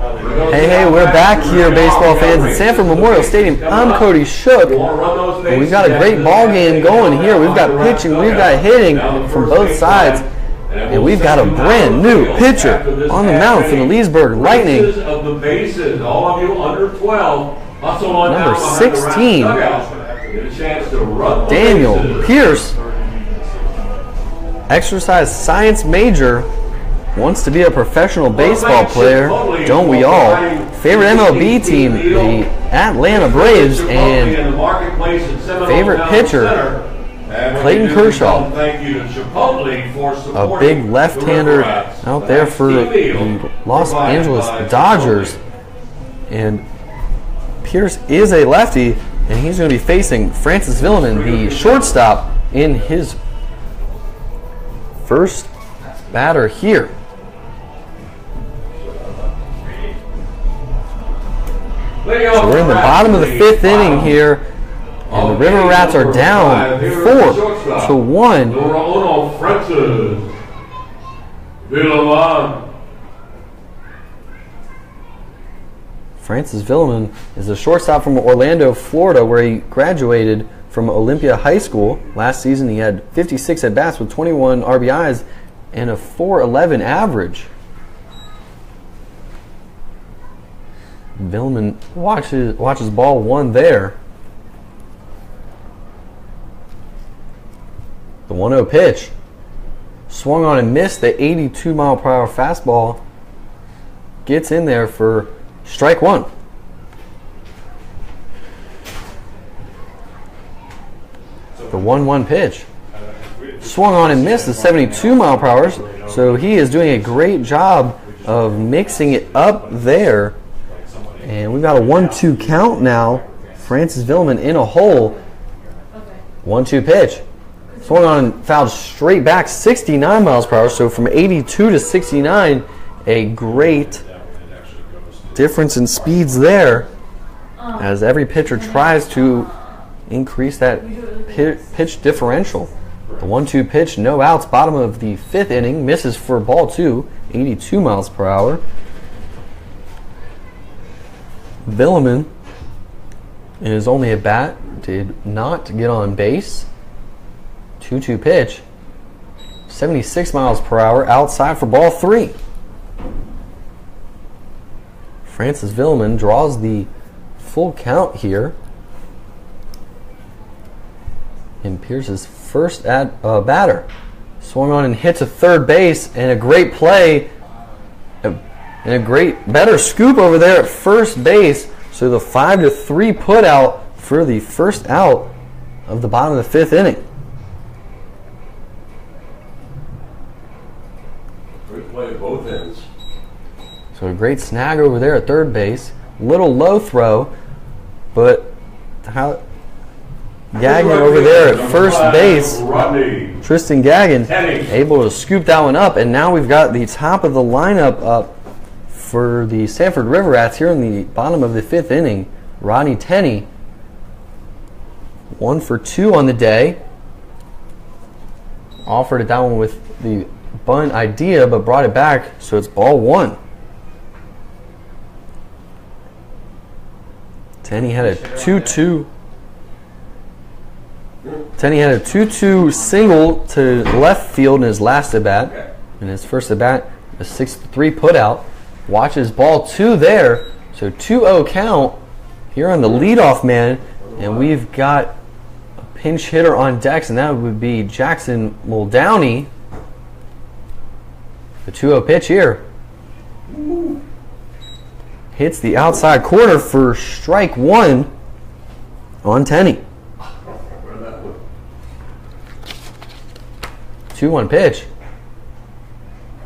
Hey, we're back here, baseball fans, at Sanford Memorial Stadium. I'm Cody Shook, and we've got a great ball game going here. We've got pitching, we've got hitting from both sides, and we've got a brand new pitcher on the mound for the Leesburg Lightning. Of the bases, all of you under 12, hustle on Number down behind 16, the dugout. Get a chance to run the Daniel bases. Pierce, exercise science major, wants to be a professional baseball player, don't we all? Favorite MLB team, the Atlanta Braves, and favorite pitcher, Clayton Kershaw. Thank you to Chipotle for A supporting big left-hander the Riverrats. out there for the Los Angeles Dodgers. And Pierce is a lefty, and he's going to be facing Francis Villeman, the shortstop, in his first batter here. So we're in the bottom of the fifth inning here, and the River Rats are down 4-1. Uno Francis Villeman. Francis Villeman is a shortstop from Orlando, Florida, where he graduated from Olympia High School. Last season he had 56 at-bats with 21 RBIs and a .411 average. Villeman watches ball one there. The 1-0 pitch. Swung on and missed. The 82-mile-per-hour fastball gets in there for strike one. The 1-1 pitch. Swung on and missed the 72-mile-per-hour. So he is doing a great job of mixing it up there. And we've got a 1-2 count now. Francis Villeman in a hole. 1-2 pitch. Swung on and fouled straight back 69 miles per hour. So from 82 to 69, a great difference in speeds there as every pitcher tries to increase that pitch differential. The 1-2 pitch, no outs, bottom of the fifth inning, misses for ball two, 82 miles per hour. Villeman, in his only at bat, did not get on base. 2-2 pitch, 76 miles per hour, outside for ball three. Francis Villeman draws the full count here in Pierce's first batter. Swung on and hit to third base, and a great play and a better scoop over there at first base. So the 5-3 put out for the first out of the bottom of the fifth inning. Great play at both ends. So a great snag over there at third base. Little low throw, but Gagnon over there at first base. Tristan Gagnon able to scoop that one up, and now we've got the top of the lineup up for the Sanford River Rats here in the bottom of the fifth inning. Rodney Tenney, 1 for 2 on the day. Offered it that one with the bunt idea, but brought it back, so it's ball one. Tenney had a 2-2. Tenney had a 2-2 single to left field in his last at bat. In his first at bat, a 6-3 put out. Watches ball two there, so 2-0 count here on the leadoff man, and we've got a pinch hitter on decks, and that would be Jackson Muldowney. The 2-0 pitch here. Hits the outside corner for strike one on Tenney. 2-1 pitch.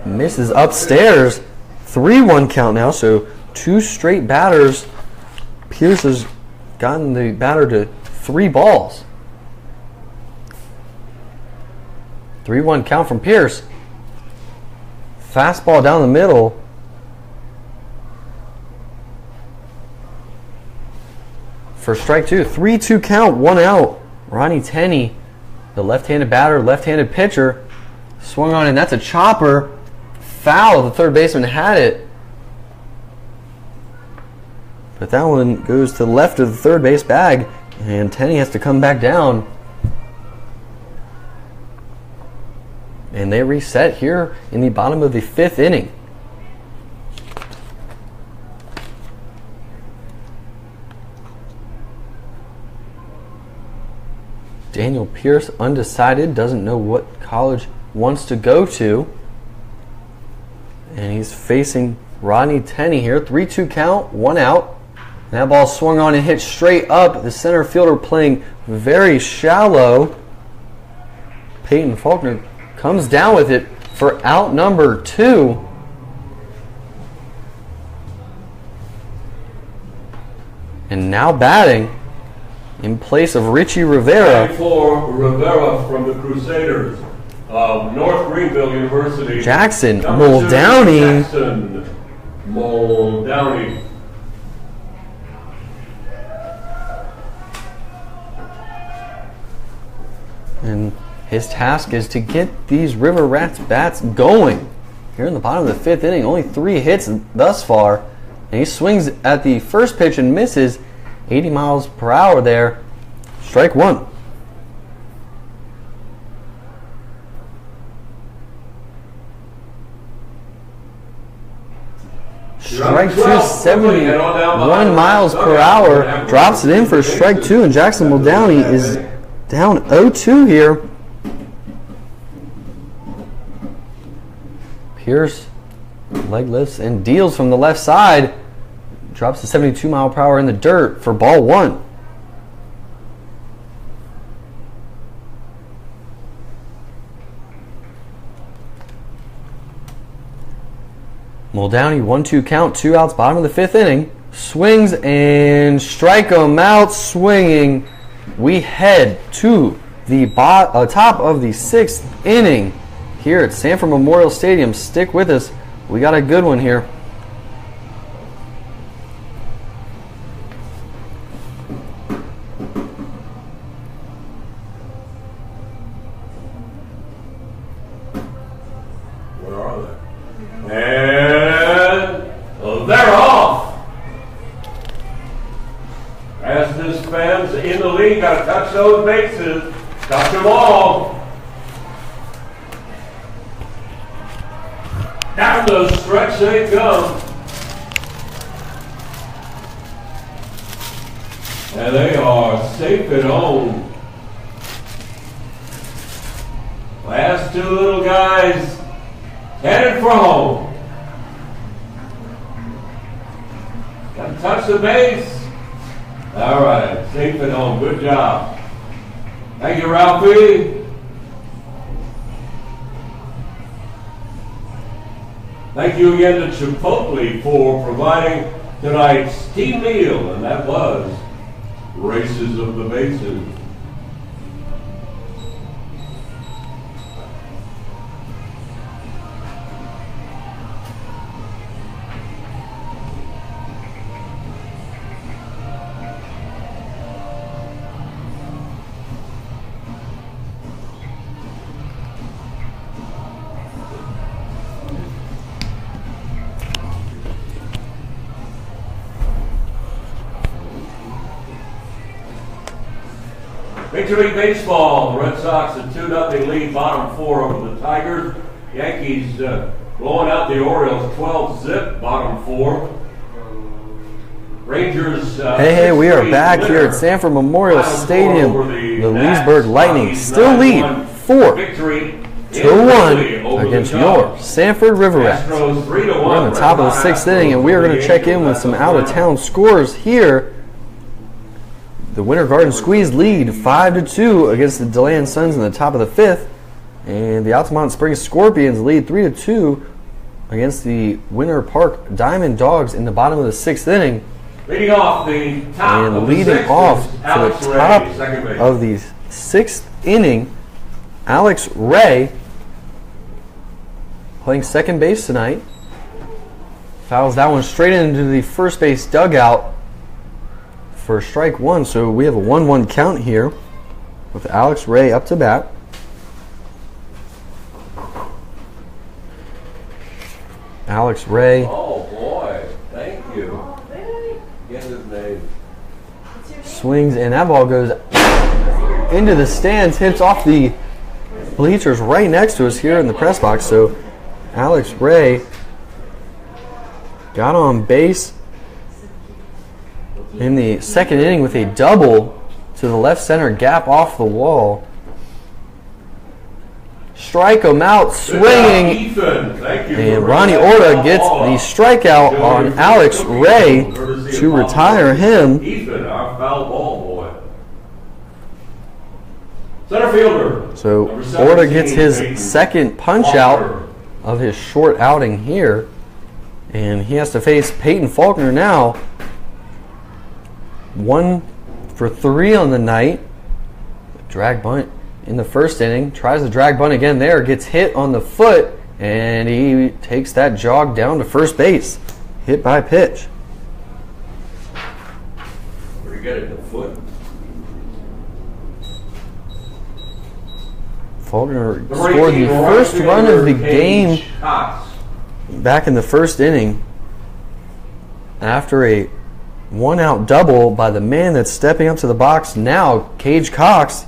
Misses upstairs. 3-1 count now, so two straight batters. Pierce has gotten the batter to 3 balls. 3-1 count from Pierce. Fastball down the middle. For strike 2. 3-2 count, 1 out. Ronnie Tenney, the left-handed batter, left-handed pitcher, swung on, and that's a chopper. Foul. The third baseman had it. But that one goes to the left of the third base bag, and Tenney has to come back down. And they reset here in the bottom of the 5th inning. Daniel Pierce, undecided, doesn't know what college wants to go to. And he's facing Rodney Tenney here. 3-2 count, 1 out. And that ball swung on and hit straight up. The center fielder playing very shallow. Peyton Faulkner comes down with it for out number 2. And now batting in place of Richie Rivera. For Rivera from the Crusaders of North Greenville University. Jackson Number 2, Muldowney. Jackson Muldowney. And his task is to get these River Rats bats going. Here in the bottom of the 5th inning, only 3 hits thus far. And he swings at the first pitch and misses. 80 miles per hour there. Strike 1. Strike 2, 71 miles per hour. Drops it in for strike 2, and Jackson Muldowney is down 0-2 here. Pierce leg lifts and deals from the left side. Drops to 72 mile per hour in the dirt for ball 1. Muldowney, 1-2 count, 2 outs, bottom of the 5th inning. Swings and strike him out swinging. We head to the top of the 6th inning here at Sanford Memorial Stadium. Stick with us. We got a good one here. Where are they? And they're off. Fastest fans in the league got to touch those bases. Touch them all. Down the stretch they come. And they are safe at home. Last 2 little guys headed for home. Got to touch the base. All right, safe at home. Good job. Thank you, Ralphie. Thank you again to Chipotle for providing tonight's team meal, and that was Races of the Bases. Major League Baseball, the Red Sox a 2-0 lead, bottom 4 over the Tigers. Yankees blowing out the Orioles 12-zip, bottom 4. Rangers. Hey, we are back here at Sanford Memorial Stadium. The Leesburg Lightning still lead 4-1 against your Sanford River Rats. We're on the top of the 6th inning, and we are going to check in with some out-of-town scores here. The Winter Garden Squeeze lead 5-2 against the DeLand Suns in the top of the 5th. And the Altamont Springs Scorpions lead 3-2 against the Winter Park Diamond Dogs in the bottom of the 6th inning. Leading off the top And of leading the sixth off is to the Alex Ray, top second base. of the sixth inning, Alex Ray playing second base tonight. Fouls that one straight into the first base dugout for strike one. So we have a 1-1 count here with Alex Ray up to bat. Alex Ray Oh boy, thank you. Oh, really? Get his name. What's your name? swings, and that ball goes into the stands, hits off the bleachers right next to us here in the press box. So Alex Ray got on base in the second inning with a double to the left center gap off the wall. Strike him out, swinging, Ethan, thank you. and Ronnie Orta gets the strikeout on Alex Ray to retire him. Ethan, our foul ball boy. Center fielder. So number Orta 17, gets his Peyton second punch Walker. out of his short outing here, and he has to face Peyton Faulkner now. 1 for 3 on the night. Drag bunt in the first inning. Tries to drag bunt again there. Gets hit on the foot, and he takes that jog down to first base. Hit by pitch. Where you get it, the foot? Faulkner scored the first run of the game back in the first inning after a one-out double by the man that's stepping up to the box now, Cage Cox.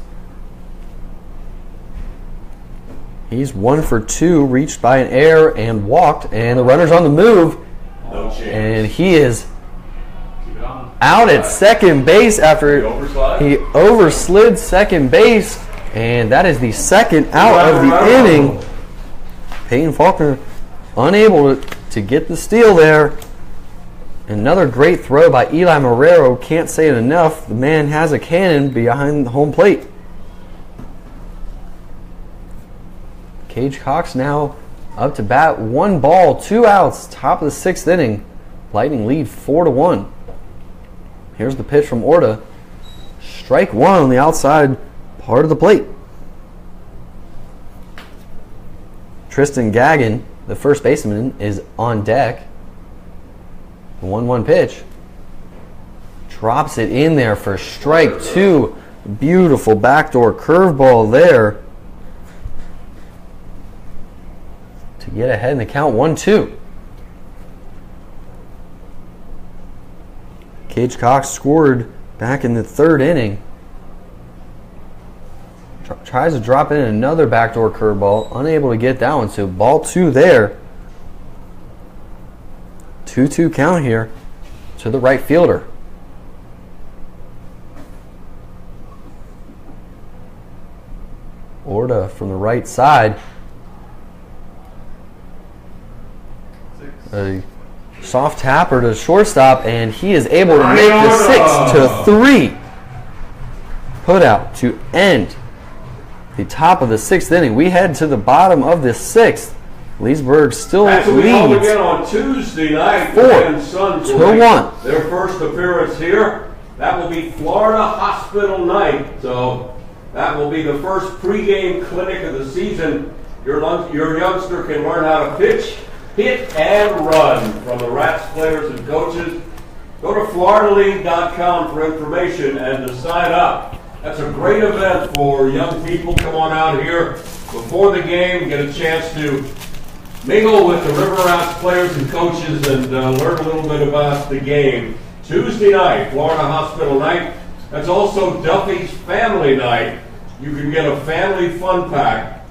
He's 1 for 2, reached by an error and walked, and the runner's on the move, No chance. and he is Keep it on. out at second base after Overslide? he overslid second base, and that is the second out of the inning. Peyton Faulkner unable to get the steal there. Another great throw by Eli Marrero. Can't say it enough. The man has a cannon behind the home plate. Cage Cox now up to bat. 1 ball, 2 outs. Top of the 6th inning. Lightning lead 4-1. Here's the pitch from Orta. Strike 1 on the outside part of the plate. Tristan Gagnon, the first baseman, is on deck. The 1-1 pitch. Drops it in there for strike 2. Beautiful backdoor curveball there to get ahead in the count 1-2. Cage Cox scored back in the 3rd inning. Tries to drop in another backdoor curveball. Unable to get that one, so ball 2 there. 2-2 count here to the right fielder. Orta from the right side. A soft tapper to shortstop, and he is able to make the 6-3 put out to end the top of the 6th inning. We head to the bottom of the 6th. Leesburg still That's what we called leads again on Tuesday night. 4-1. Their first appearance here. That will be Florida Hospital night. So that will be the first pregame clinic of the season. Your youngster can learn how to pitch, hit, and run from the Rats players and coaches. Go to FloridaLeague.com for information and to sign up. That's a great event for young people. Come on out here before the game, get a chance to mingle with the River Rats players and coaches and learn a little bit about the game. Tuesday night, Florida Hospital night. That's also Duffy's Family Night. You can get a family fun pack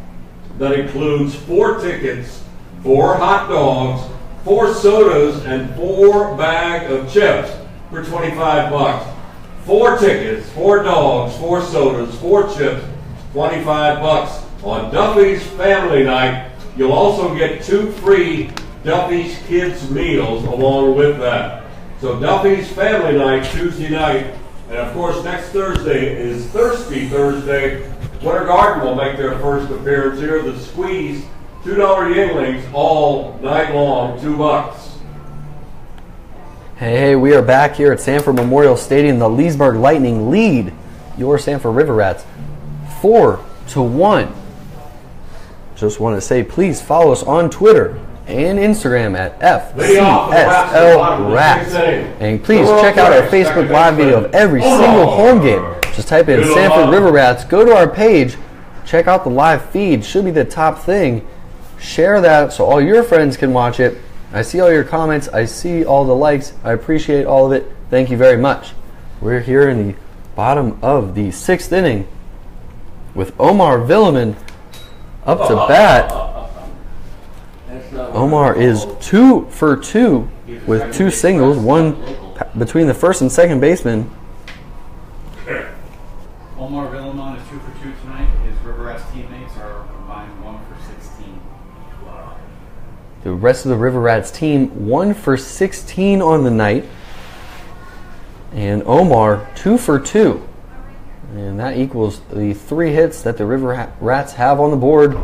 that includes 4 tickets, 4 hot dogs, 4 sodas, and 4 bags of chips for $25. 4 tickets, 4 dogs, 4 sodas, 4 chips, $25 on Duffy's Family Night. You'll also get 2 free Duffy's Kids meals along with that. So Duffy's Family Night, Tuesday night. And of course, next Thursday is Thirsty Thursday. Winter Garden will make their first appearance here. The Squeeze, $2 Yinglings all night long, $2. Hey, we are back here at Sanford Memorial Stadium. The Leesburg Lightning lead your Sanford River Rats 4-1. Just want to say, please follow us on Twitter and Instagram at FCSL Rats. And please check out our Facebook Live video of every single home game. Just type in Sanford River Rats, go to our page, check out the live feed. Should be the top thing. Share that so all your friends can watch it. I see all your comments. I see all the likes. I appreciate all of it. Thank you very much. We're here in the bottom of the 6th inning with Omar Villeman up to bat. Omar is 2 for 2 with 2 singles, one between the first and second baseman. Omar Villeman is 2 for 2 tonight. His River Rats teammates are combined 1 for 16. The rest of the River Rats team 1 for 16 on the night. And Omar 2 for 2. And that equals the 3 hits that the River Rats have on the board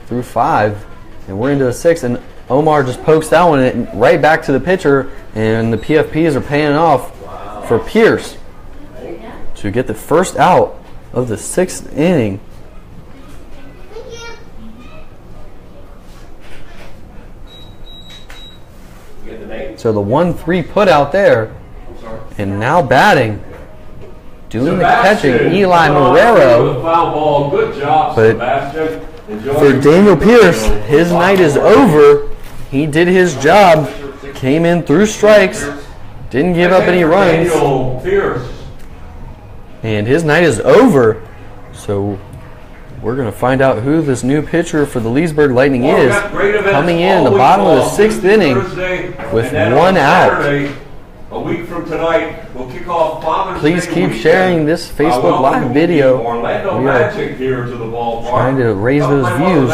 through 5. And we're into the 6th. And Omar just pokes that one right back to the pitcher. And the PFPs are paying off for Pierce to get the first out of the 6th inning. So the 1-3 put out there, and now batting, doing the catching, Eli Marrero. But for Daniel Pierce, his night is over. He did his job, came in through strikes, didn't give up any runs, and his night is over. So we're going to find out who this new pitcher for the Leesburg Lightning is, coming in the bottom of the 6th inning with 1 out. A week from tonight, we'll kick off Father's Please Day keep weekend. sharing this Facebook Live video. We are trying to raise those views.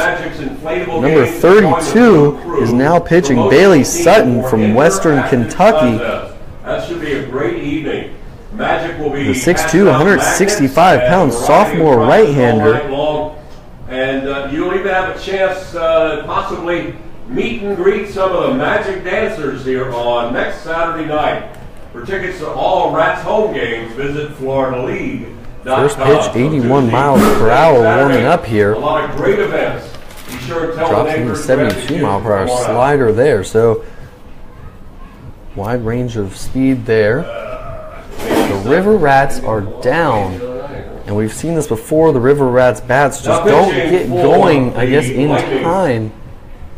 Number 32 is now pitching Bailey Sutton from Western Kentucky. That should be a great evening. Magic will be The 6'2", 165-pound sophomore right-hander. And you'll even have a chance to possibly meet and greet some of the Magic dancers here on next Saturday night. For tickets to all Rats home games, visit FloridaLeague.com. First pitch, 81 miles per hour, warming up here. A lot of great events. Be sure to tell Drops the in the neighbors 72 mile per hour slider there. So wide range of speed there. The River Rats are down. And we've seen this before. The River Rats bats just don't get going, I guess, in time.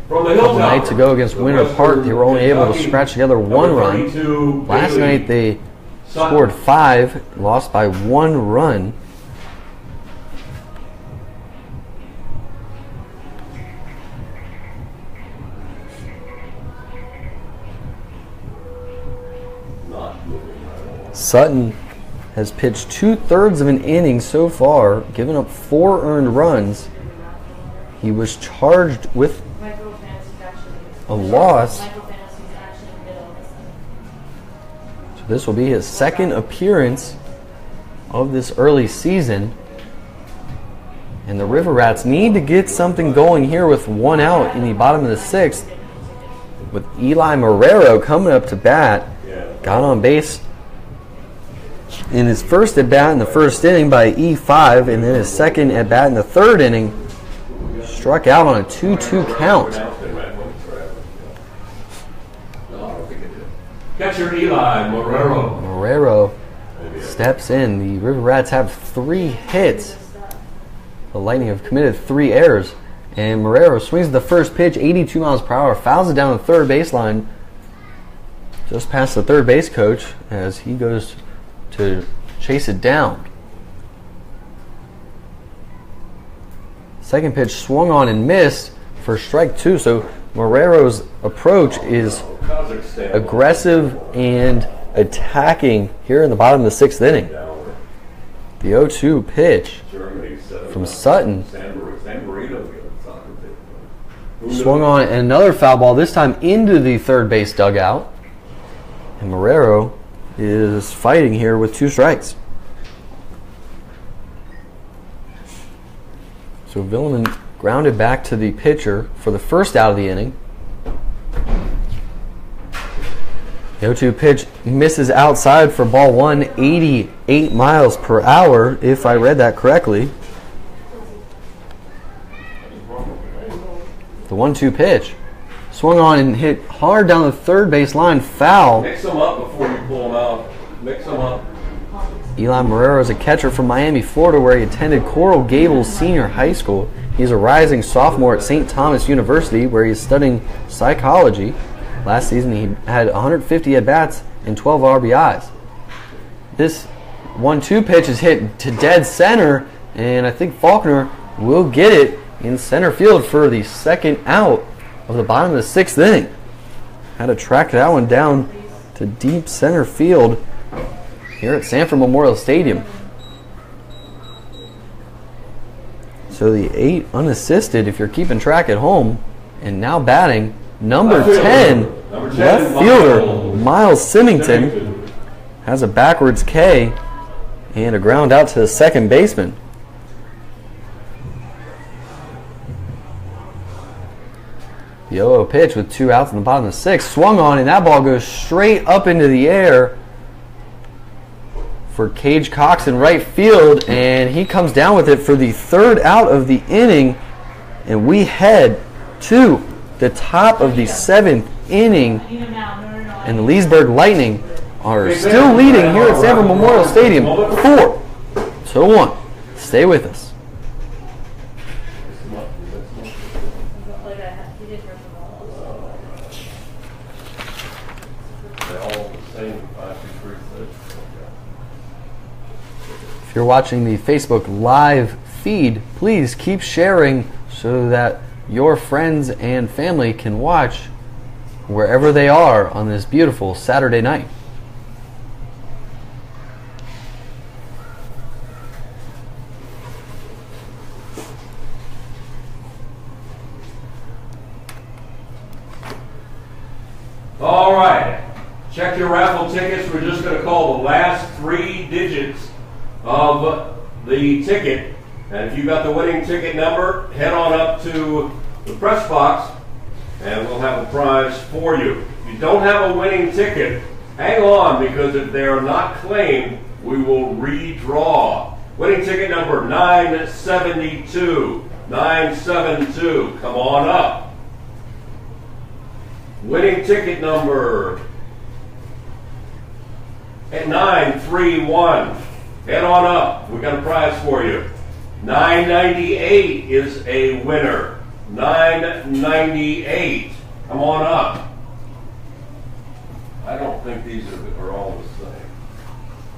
The night to go against Winter Park, they were only able to scratch together 1 run. Last night they scored 5, lost by 1 run. Sutton has pitched 2/3 of an inning so far, given up 4 earned runs. He was charged with a loss. So this will be his 2nd appearance of this early season. And the River Rats need to get something going here with 1 out in the bottom of the 6th. With Eli Marrero coming up to bat. Got on base in his first at bat in the 1st inning by E5, and then his 2nd at bat in the 3rd inning. Struck out on a 2-2 count. Catcher Eli Marrero. Marrero steps in. The River Rats have 3 hits. The Lightning have committed 3 errors. And Marrero swings the first pitch, 82 miles per hour, fouls it down the 3rd baseline, just past the 3rd base coach as he goes to chase it down. 2nd pitch swung on and missed for strike 2. So Marrero's approach is aggressive and attacking here in the bottom of the 6th inning. The 0-2 pitch from Sutton swung on, and another foul ball, this time into the 3rd base dugout. And Marrero is fighting here with 2 strikes. So Villeman grounded back to the pitcher for the first out of the inning. The 0-2 pitch misses outside for ball one, 88 miles per hour, if I read that correctly. The 1-2 pitch swung on and hit hard down the third base line, foul. Mix them up before you pull them out. Mix them up. Eli Marrero is a catcher from Miami, Florida, where he attended Coral Gables Senior High School. He's a rising sophomore at St. Thomas University, where he's studying psychology. Last season, he had 150 at-bats and 12 RBIs. This 1-2 pitch is hit to dead center, and I think Faulkner will get it in center field for the second out of the bottom of the sixth inning. Had to track that one down to deep center field here at Sanford Memorial Stadium. So the 8 unassisted, if you're keeping track at home, and now batting, number 10, left fielder Miles Symington has a backwards K and a ground out to the second baseman. The 0-0 pitch with 2 outs in the bottom of the sixth, swung on, and that ball goes straight up into the air for Cage Cox in right field, and he comes down with it for the third out of the inning, and we head to the top of the seventh inning, and the Leesburg Lightning are still leading here at Sanford Memorial Stadium 4-1. Stay with us. If you're watching the Facebook live feed, please keep sharing so that your friends and family can watch wherever they are on this beautiful Saturday night. All right. Check your raffle tickets. We're just going to call the last 3 digits of the ticket. And if you got the winning ticket number, head on up to the press box and we'll have a prize for you. If you don't have a winning ticket, hang on, because if they are not claimed, we will redraw. Winning ticket number 972. 972. Come on up. Winning ticket number 931. Head on up. We got a prize for you. 998 is a winner. 998. Come on up. I don't think these are all the same.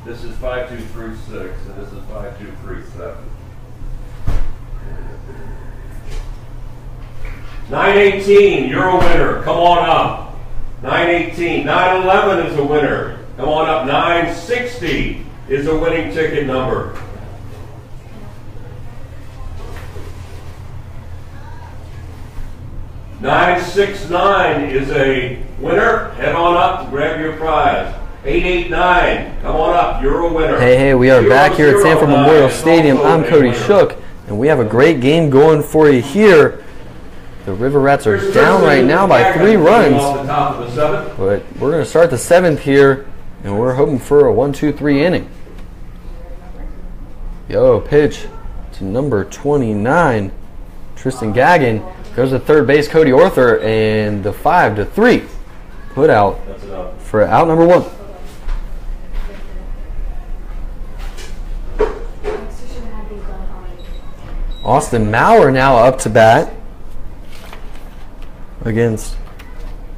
This is 5236 and this is 5237. 918, you're a winner. Come on up. 918. 911 is a winner. Come on up. 960 is a winning ticket number. 969 is a winner. Head on up and grab your prize. 889, come on up. You're a winner. Hey, we are back here at Sanford Memorial Stadium. I'm Cody Shook, and we have a great game going for you here. The River Rats are down right now by 3 runs, but we're going to start the 7th here, and we're hoping for a 1-2-3 inning. Pitch to number 29, Tristan Gagin. Goes to third base, Cody Orther, and the 5-3 put out for out number 1. Austin Maurer now up to bat against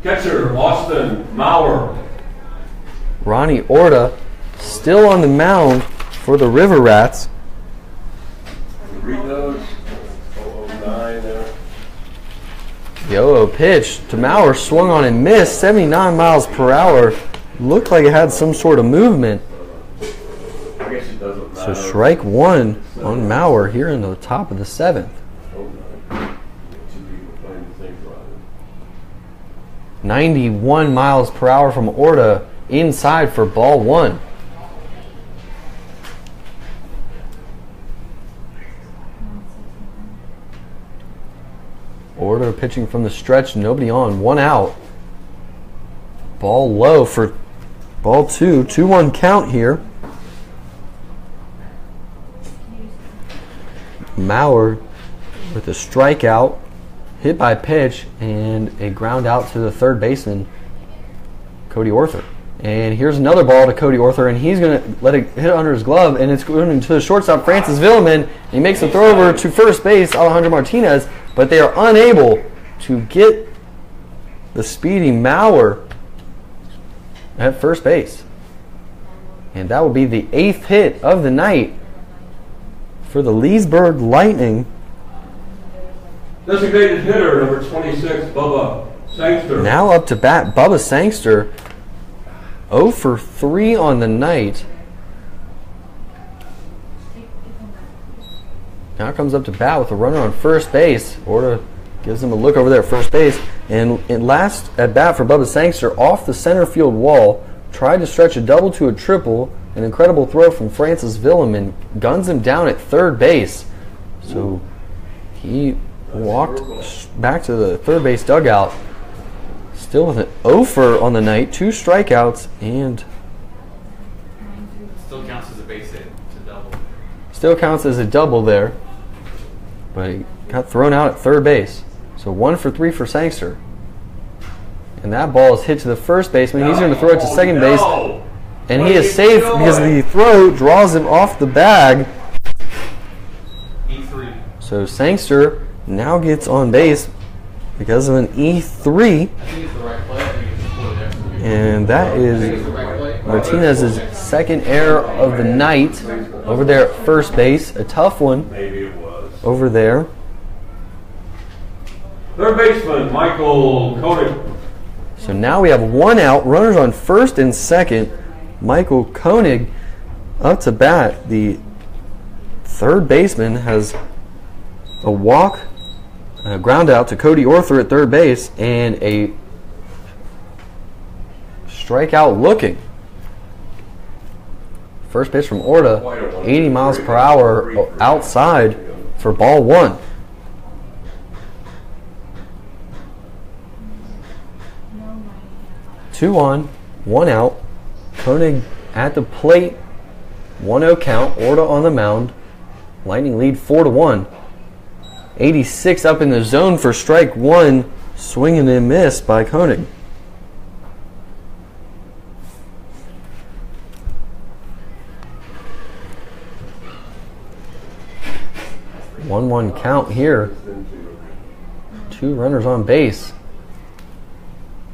catcher Austin Maurer. Ronnie Orta still on the mound for the River Rats. Read those. 009 there. The 0-0 pitch to Maurer, swung on and missed, 79 miles per hour. Looked like it had some sort of movement. I guess it doesn't matter. So strike 1 on Maurer here in the top of the 7th. 91 miles per hour from Orta inside for ball 1. Orta pitching from the stretch, nobody on, 1 out. Ball low for ball 2. 2-1 count here. Mauer with a strikeout, hit by pitch, and a ground out to the third baseman, Cody Orther. And here's another ball to Cody Orther, and he's going to let it hit under his glove, and it's going to the shortstop, Francis Villeman. And he makes a throw over to first base, Alejandro Martinez, but they are unable to get the speedy Mauer at first base. And that will be the 8th hit of the night for the Leesburg Lightning. Designated hitter number 26, Bubba Sangster. Now up to bat, Bubba Sangster, 0 for 3 on the night. Now comes up to bat with a runner on first base. Orta gives him a look over there at first base. And last at bat for Bubba Sangster, off the center field wall, tried to stretch a double to a triple. An incredible throw from Francis Villeman guns him down at third base. So he walked back to the third base dugout, still with an 0 for on the night, 2 strikeouts, and Still counts as a base hit to double. still counts as a double there. But he got thrown out at third base. So 1 for 3 for Sangster. And that ball is hit to the first baseman. He's going to throw it to second base. And he is safe because the throw draws him off the bag. E3. So Sangster now gets on base because of an E3. I think it's the right play. I think it's split there. And that is It's the right play. Martinez's second error of the night over there at first base. A tough one Maybe it was. over there. Third baseman, Michael Cody. So now we have 1 out, runners on first and second. Michael Koenig up to bat. The third baseman has a walk, a ground out to Cody Orther at third base, and a strikeout looking. First pitch from Orta, 80 miles per hour outside for ball 1. Two on, 1 out. Koenig at the plate, 1-0 count. Orta on the mound. Lightning lead 4-1. 86 up in the zone for strike 1. Swinging and miss by Koenig. One count here. 2 runners on base.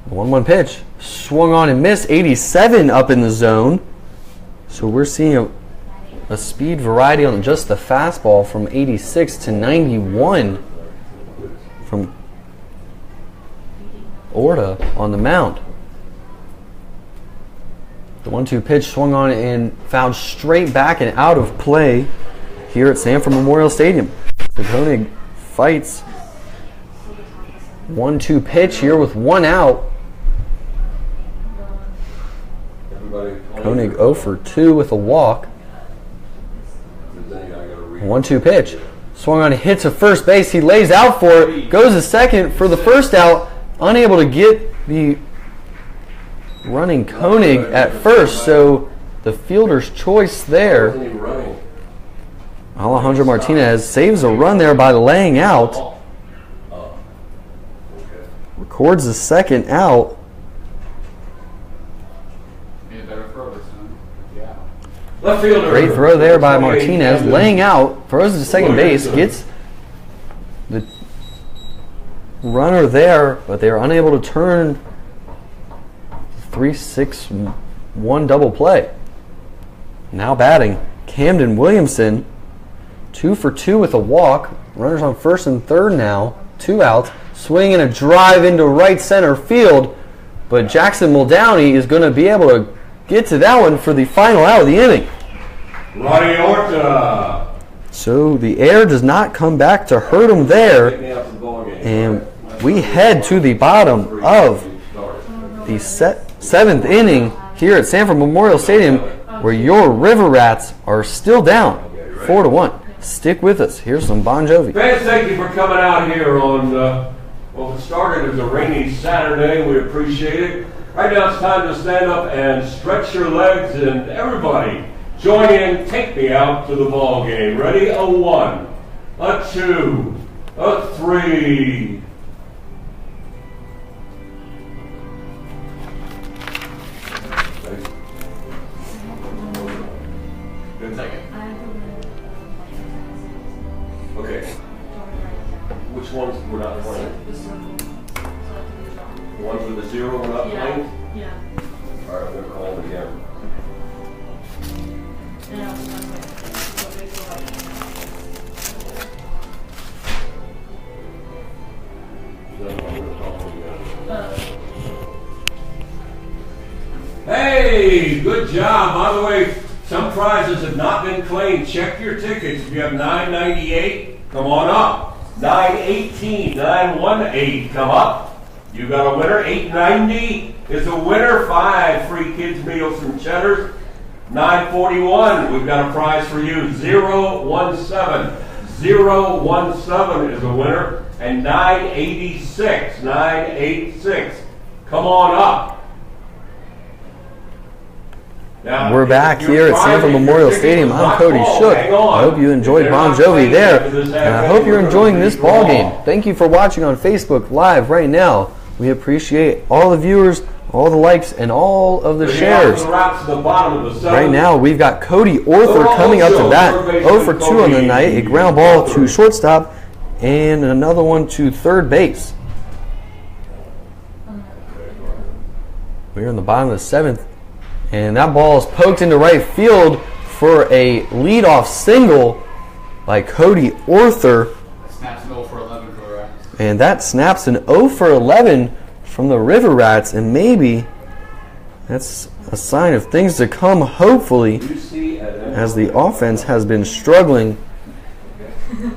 1-1 pitch. Swung on and missed. 87 up in the zone. So we're seeing a speed variety on just the fastball from 86 to 91 from Orta on the mound. The 1-2 pitch swung on and fouled straight back and out of play here at Sanford Memorial Stadium. So Koenig fights. 1-2 pitch here with 1 out. Koenig 0 for 2 with a walk. 1-2 pitch. Swung on a hit to first base. He lays out for it. Goes to second for the first out. Unable to get the running Koenig at first. So the fielder's choice there. Alejandro Martinez saves a run there by laying out. Records the second out. Left fielder. Great throw there by Martinez. Laying out, throws it to second base, gets the runner there, but they are unable to turn 3-6-1 double play. Now batting, Camden Williamson, 2 for 2 with a walk. Runners on first and third now, 2 outs. Swing and a drive into right center field, but Jackson Muldowney is going to be able to get to that one for the final out of the inning. Roddy Orta. So the air does not come back to hurt him there. And we head to the bottom of the 7th inning here at Sanford Memorial Stadium, where your River Rats are still down 4-1. Stick with us. Here's some Bon Jovi. Fans, thank you for coming out here on what started as a rainy Saturday. We appreciate it. Right now it's time to stand up and stretch your legs, and everybody join in. Take me out to the ball game. Ready? A 1, a 2, a 3. Good second. Okay. Which ones we're not playing? The ones with the 0 we're not playing? Yeah. All right, I'm going to call it again. Hey, good job. By the way, some prizes have not been claimed. Check your tickets. If you have 998, come on up. 918, 918, come up. You got a winner. 890 is a winner. 5 free kids meals from Cheddar's. 941, we've got a prize for you. 017. 017 is a winner. And 986, 986. Come on up. Now, We're back here at Sanford Memorial Stadium. I'm Cody Shook. I hope you enjoyed Bon Jovi there, and I hope you're enjoying this ball game. Thank you for watching on Facebook Live right now. We appreciate all the viewers, all the likes, and all of the shares. Right now, we've got Cody Orther coming up to bat. 0 for 2 on the night. A ground ball to shortstop, and another one to third base. We're in the bottom of the 7th. And that ball is poked into right field for a leadoff single by Cody Orther. Snaps an 0 for 11 for the Rats. And that snaps an 0 for 11 from the River Rats. And maybe that's a sign of things to come, hopefully, as the offense has been struggling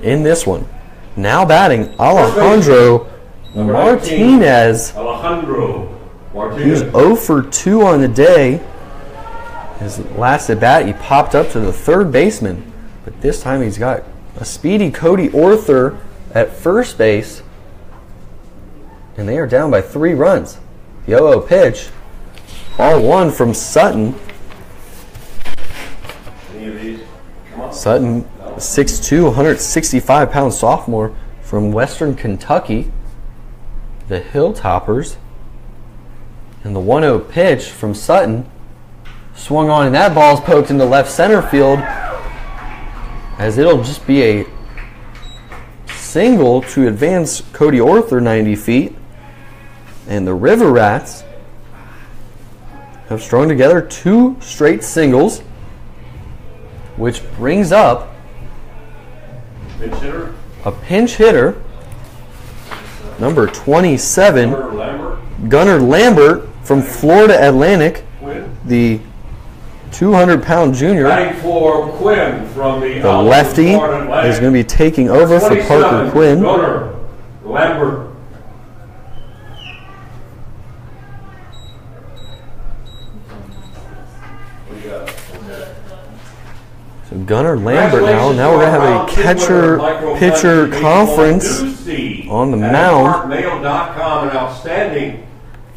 in this one. Now batting, Alejandro Martinez. He's 0 for 2 on the day. His last at bat, he popped up to the third baseman, but this time he's got a speedy Cody Orther at first base, and they are down by 3 runs. The 0-0 pitch, ball 1 from Sutton. Sutton, 6'2", 165-pound sophomore from Western Kentucky. The Hilltoppers. And the 1-0 pitch from Sutton swung on, and that ball's poked into left center field, as it'll just be a single to advance Cody Orther 90 feet. And the River Rats have strung together 2 straight singles, which brings up a pinch hitter, number 27, Gunnar Lambert from Florida Atlantic, the 200-pound junior. The lefty is going to be taking over for Parker Quinn. Gunnar Lambert. So Gunnar Lambert now we're going to have a catcher-pitcher conference on the mound. Mail.com, an outstanding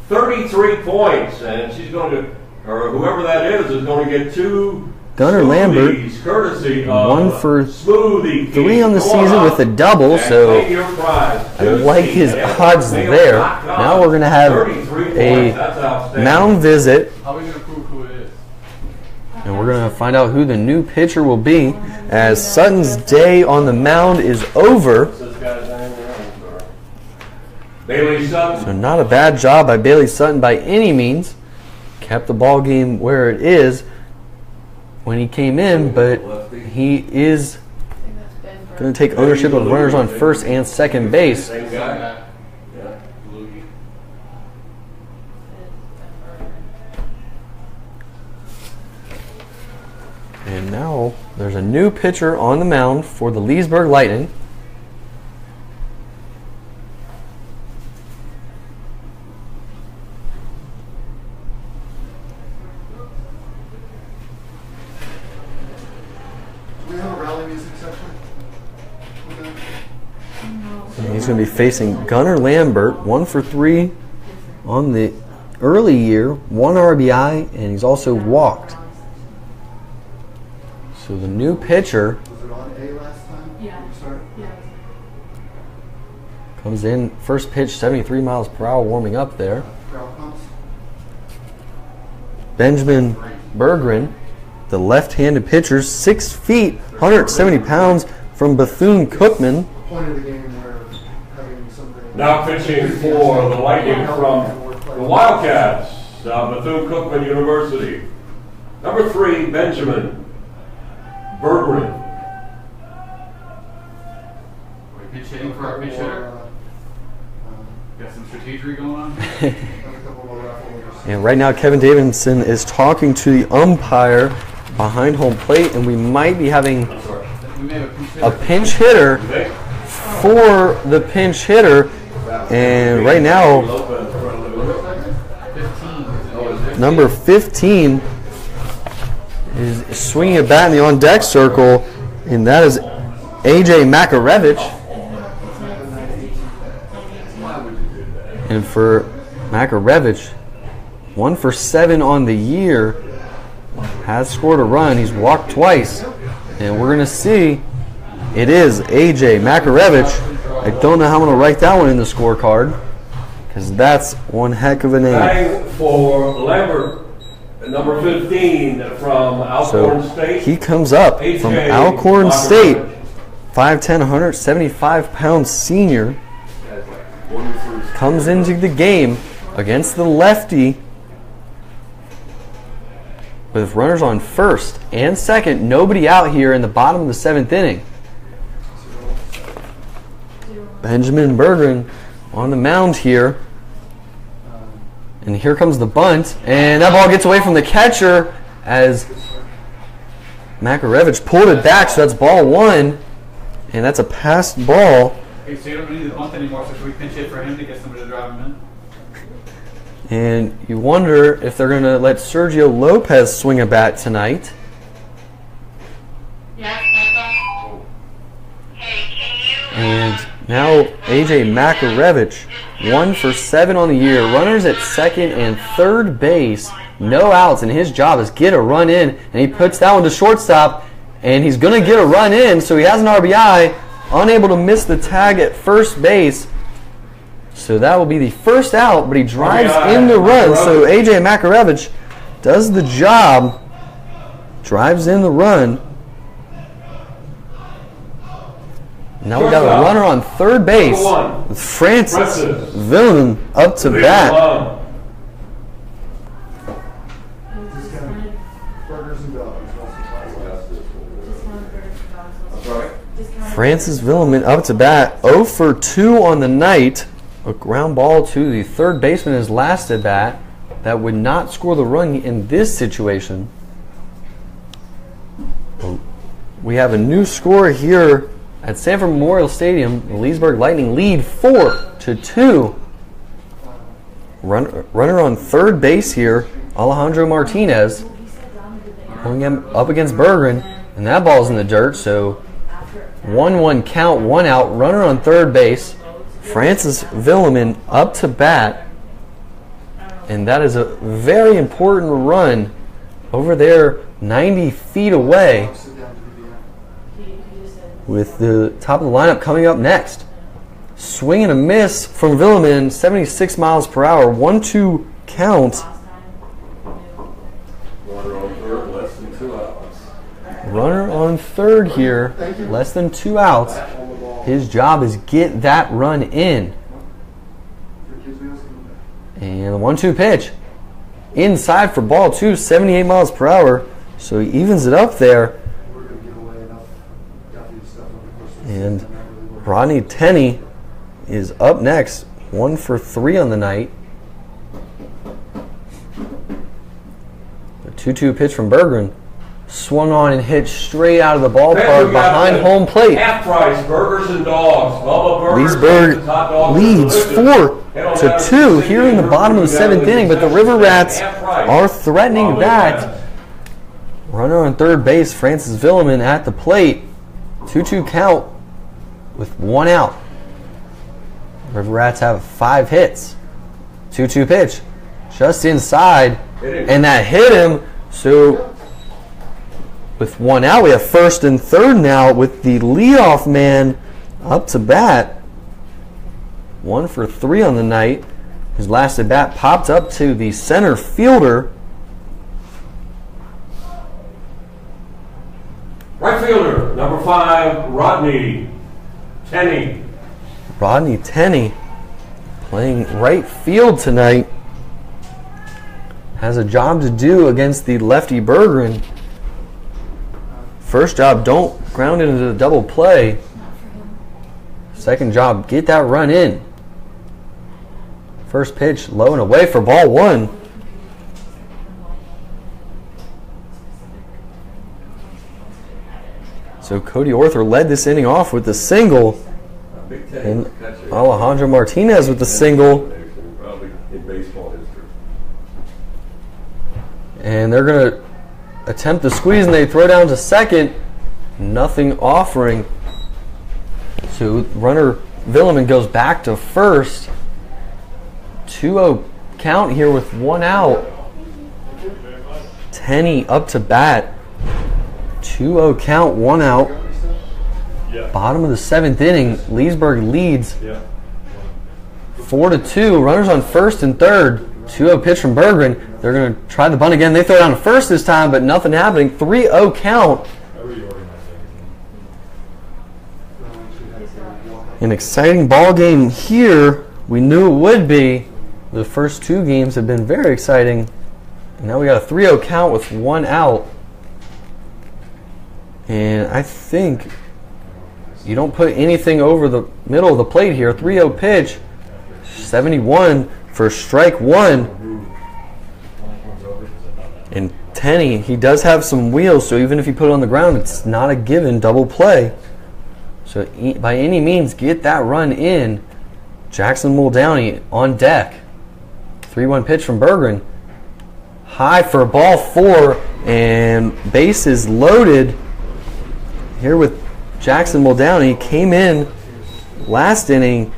33 points, and she's going to, or whoever that is going to get 2 Gunnar Lambert, courtesy of 1 for Smoothie 3 on the season with a double, so I like his odds there. Now we're going to have a mound visit, How are we going to prove who it is? and we're going to find out who the new pitcher will be, as Sutton's day on the mound is over. Bailey Sutton. So not a bad job by Bailey Sutton by any means. Kept the ball game where it is when he came in, but he is going to take ownership of runners on first and second base. Same guy. And now there's a new pitcher on the mound for the Leesburg Lightning. And he's going to be facing Gunnar Lambert, 1 for 3 on the early year, 1 RBI, and he's also walked. So the new pitcher Was it on A last time? Yeah. You started? Yeah. comes in, first pitch, 73 miles per hour, warming up there. Crowd pumps? Benjamin Berggren, the left-handed pitcher, 6 feet, 170 pounds, from Bethune-Cookman. Point of the game where having something. Now pitching for the Lightning from the Wildcats, Bethune-Cookman University. Number 3, Benjamin Berggren. We're Pinch hitting for our pinch hitter. Got some strategery going on. And right now, Kevin Davidson is talking to the umpire behind home plate, and we might be having We may have a pinch hitter for the pinch hitter. And right now, 15. number 15 is swinging a bat in the on-deck circle, and that is A.J. Makarevich. And for Makarevich, 1 for 7 on the year, has scored a run. He's walked twice, and we're going to see it is A.J. Makarevich. I don't know how I'm going to write that one in the scorecard, because that's one heck of a name. Batting for Lambert, number 15 from Alcorn So State. he comes up A.J. from Alcorn Makarevich. State, 5'10", 175-pound senior. Comes into the game against the lefty with runners on first and second. Nobody out here in the bottom of the 7th inning. Benjamin Berggren on the mound here. And here comes the bunt. And that ball gets away from the catcher as Makarevich pulled it back. So that's ball 1. And that's a passed ball. Okay, so you don't need the bunt anymore, so should we pinch hit for him to get somebody to drive him in? And you wonder if they're going to let Sergio Lopez swing a bat tonight. And now A.J. Makarevich, 1 for 7 on the year. Runners at second and third base. No outs, and his job is get a run in. And he puts that one to shortstop, and he's going to get a run in, so he has an RBI. Unable to miss the tag at first base. So that will be the first out, but he drives in the run. So A.J. Makarevich does the job, drives in the run. Now we got a runner on third base with Francis Villen up to bat. Burgers and dogs. Francis Villen up to bat, 0 for 2 on the night. A ground ball to the third baseman his last at bat. That would not score the run in this situation. We have a new score here at Sanford Memorial Stadium. The Leesburg Lightning lead 4-2. Runner on third base here, Alejandro Martinez, going up against Berggren, and that ball's in the dirt. So 1-1 count, 1 out. Runner on third base. Francis Villiman up to bat. And that is a very important run over there 90 feet away, with the top of the lineup coming up next. Swing and a miss from Villiman, 76 miles per hour, 1-2 count. Runner on third here, less than 2 outs. His job is get that run in. And the 1-2 pitch. Inside for ball 2, 78 miles per hour. So he evens it up there. And Rodney Tenney is up next, 1 for 3 on the night. The 2-2 pitch from Berggren. Swung on and hit straight out of the ballpark behind home plate. Half price burgers and dogs. Bubba Burgers, Leesburg hot dogs, leads delicious. 4-2 here in the bottom of the 7th inning, but the River Rats are threatening that. Runner on third base, Francis Villiman at the plate. 2-2 count with 1 out. River Rats have 5 hits. 2-2 pitch. just inside, and that hit him. So with one out, we have first and third now with the leadoff man up to bat. 1 for 3 on the night. His last at bat popped up to the center fielder. Right fielder, number 5, Rodney Tenney. Rodney Tenney playing right field tonight. Has a job to do against the lefty Bergeron. First job, don't ground into the double play. Second job, get that run in. First pitch, low and away for ball 1. So Cody Orther led this inning off with the single. And Alejandro Martinez with the single. Probably in baseball history. And they're going to attempt the squeeze, and they throw down to second. Nothing offering. So runner Villeman goes back to first. 2-0 count here with 1 out. Tenney up to bat. 2-0 count, 1 out. Bottom of the 7th inning. Leesburg leads 4-2. Runners on first and third. 2-0 pitch from Bergeron. They're going to try the bunt again. They throw down to first this time, but nothing happening. 3-0 count. An exciting ball game here. We knew it would be. The first 2 games have been very exciting. And now we got a 3-0 count with 1 out. And I think you don't put anything over the middle of the plate here. 3-0 pitch. 71 for strike 1. And Tenney, he does have some wheels, so even if you put it on the ground, it's not a given double play. So by any means, get that run in. Jackson Muldowney on deck. 3-1 pitch from Bergeron. High for ball 4, and bases loaded here with Jackson Muldowney. Came in last inning,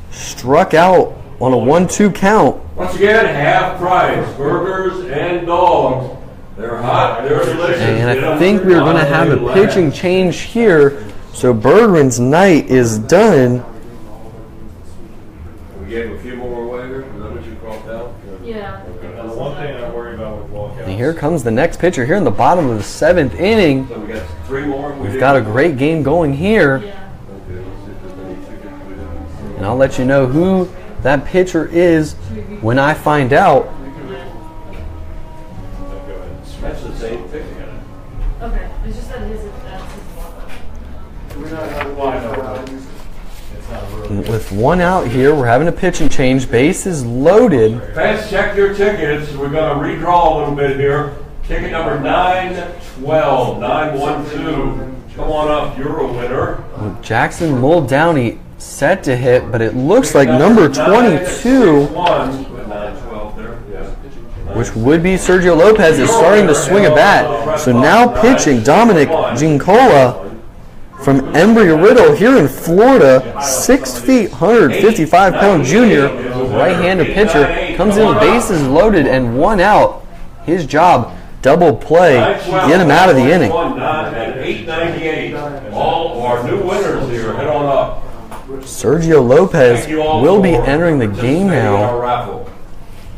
struck out on a 1-2 count. Once again, half price burgers and dogs. They're hot, they're delicious. And I think we're going to have a pitching change here. So Bergeron's night is done. We gave a few more waivers. Is that what you called out? Yeah. The one thing I worry about with walkouts. And here comes the next pitcher here in the bottom of the 7th inning. So we got 3 more. We've got a great game going here. Yeah. Okay, let's see if there's any tickets we didn't. And I'll let you know who that pitcher is when I find out. That's the same thing. Okay. It's just that that's his With 1 out here, we're having a pitching change. Bases loaded. Fans, check your tickets. We're going to redraw a little bit here. Ticket number 912, 912. Come on up, you're a winner. Jackson Muldowney set to hit, but it looks like number 22, which would be Sergio Lopez, is starting to swing a bat. So now pitching Dominic Gincola from Embry-Riddle here in Florida, 6 feet, 155-pound junior, right-handed pitcher, comes in, bases loaded and 1 out. His job, double play, get him out of the inning. 898. All our new winners here. Head on up. Sergio Lopez will be entering the game now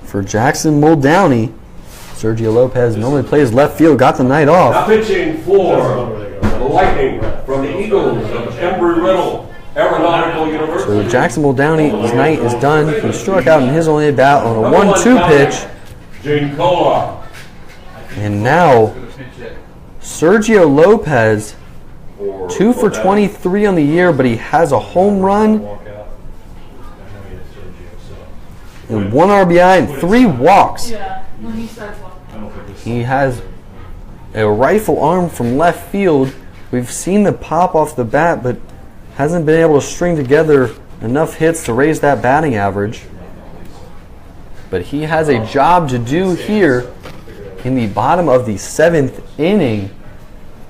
for Jackson Muldowney. Sergio Lopez normally plays left field, got the night Now off. pitching for the Lightning from the Eagles of Embry-Riddle, Aeronautical University. So Jackson Muldowney's night is done. He struck out in his only at bat on a 1-2 pitch. Gincola. And now Sergio Lopez, 2 for 23 on the year, but he has a home run and 1 RBI and 3 walks. Yeah. When he starts walking. He has a rifle arm from left field. We've seen the pop off the bat, but hasn't been able to string together enough hits to raise that batting average. But he has a job to do here in the bottom of the 7th inning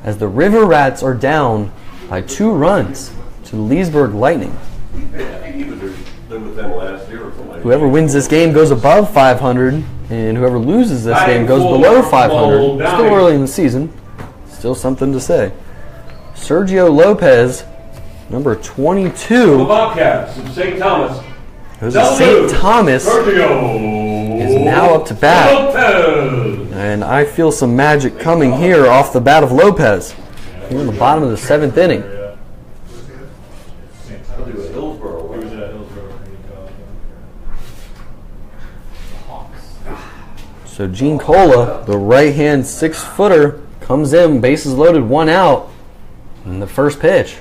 as the River Rats are down by 2 runs to the Leesburg Lightning. I think he was with them last year or something like Whoever wins this game goes above 500, and whoever loses this game goes Batting below for 500. Downey. Still early in the season. Still something to say. Sergio Lopez, number The 22, Bobcats of St. Thomas. who's a St. Thomas, Sergio is now up to bat. Lopez. And I feel some magic coming here off the bat of Lopez. Here in the bottom of the 7th inning. I'll do a Hillsborough one. So Gene Cola, the right-hand 6-footer, comes in, bases loaded, 1 out, in the first pitch.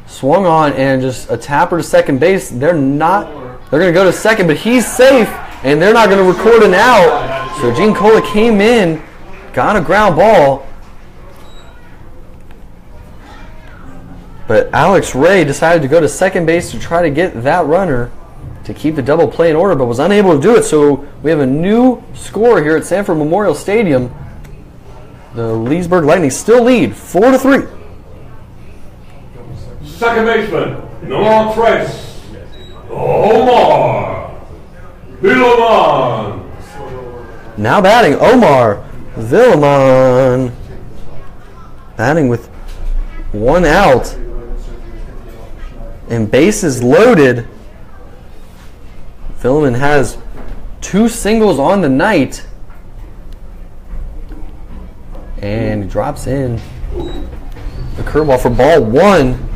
Swung on and just a tapper to second base. They're going to go to second, but he's safe, and they're not going to record an out. So Gene Cola came in, got a ground ball, but Alex Ray decided to go to second base to try to get that runner to keep the double play in order, but was unable to do it. So we have a new score here at Sanford Memorial Stadium. The Leesburg Lightning still lead 4-3. Second baseman, number 3, Omar Villaman. Now batting, Omar Villaman. Batting with 1 out. And bases loaded. Villaman has 2 singles on the night. And he drops in the curveball for ball 1.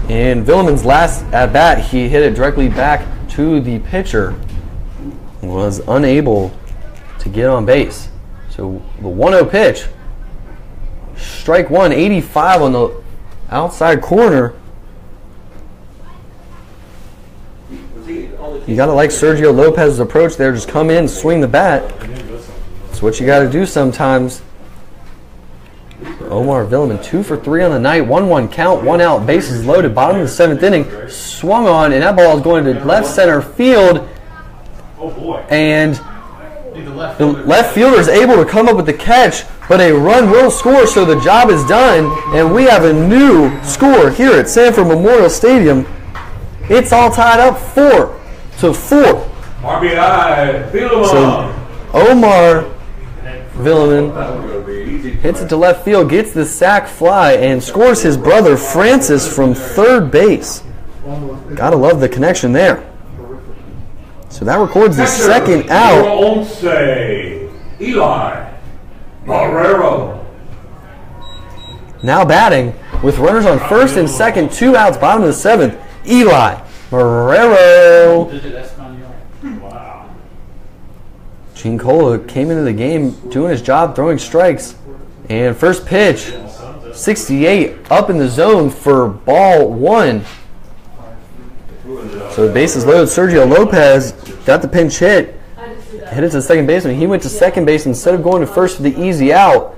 And Villaman's last at bat, he hit it directly back to the pitcher. Was unable to get on base. So the 1-0 pitch. Strike 1, 85 on the outside corner. You got to like Sergio Lopez's approach there. Just come in, swing the bat. That's what you got to do sometimes. Omar Villaman, 2 for 3 on the night. 1-1 count, 1 out, bases loaded. Bottom of the 7th inning. Swung on, and that ball is going to left center field. And the left fielder is able to come up with the catch, but a run will score, so the job is done. And we have a new score here at Sanford Memorial Stadium. It's all tied up 4-4. RBI, Villaman. So Omar Villaman hits it to left field, gets the sac fly, and scores his brother Francis from third base. Gotta love the connection there. So that records the second out. Eli Marrero. Now batting with runners on first and second, 2 outs, bottom of the 7th. Eli Marrero. Gene Cola came into the game doing his job, throwing strikes. And first pitch, 68 up in the zone for ball 1. So the bases loaded. Sergio Lopez got the pinch hit. Hit it to the second baseman. He went to second base instead of going to first for the easy out.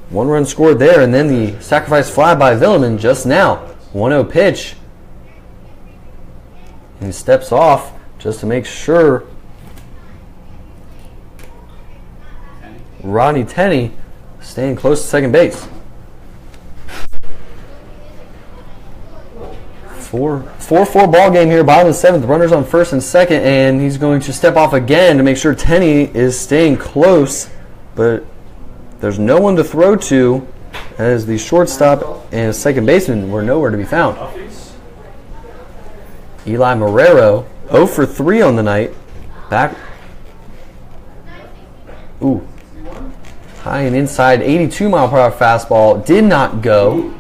1 run scored there, and then the sacrifice fly by Villaman just now. 1-0 pitch. And he steps off just to make sure Rodney Tenney staying close to second base. 4-4 ball game here, bottom of the 7th. Runners on first and second, and he's going to step off again to make sure Tenney is staying close. But there's no one to throw to, as the shortstop and second baseman were nowhere to be found. Eli Marrero, 0 for 3 on the night. Back. Ooh. High and inside, 82-mile-per-hour fastball. Did not go.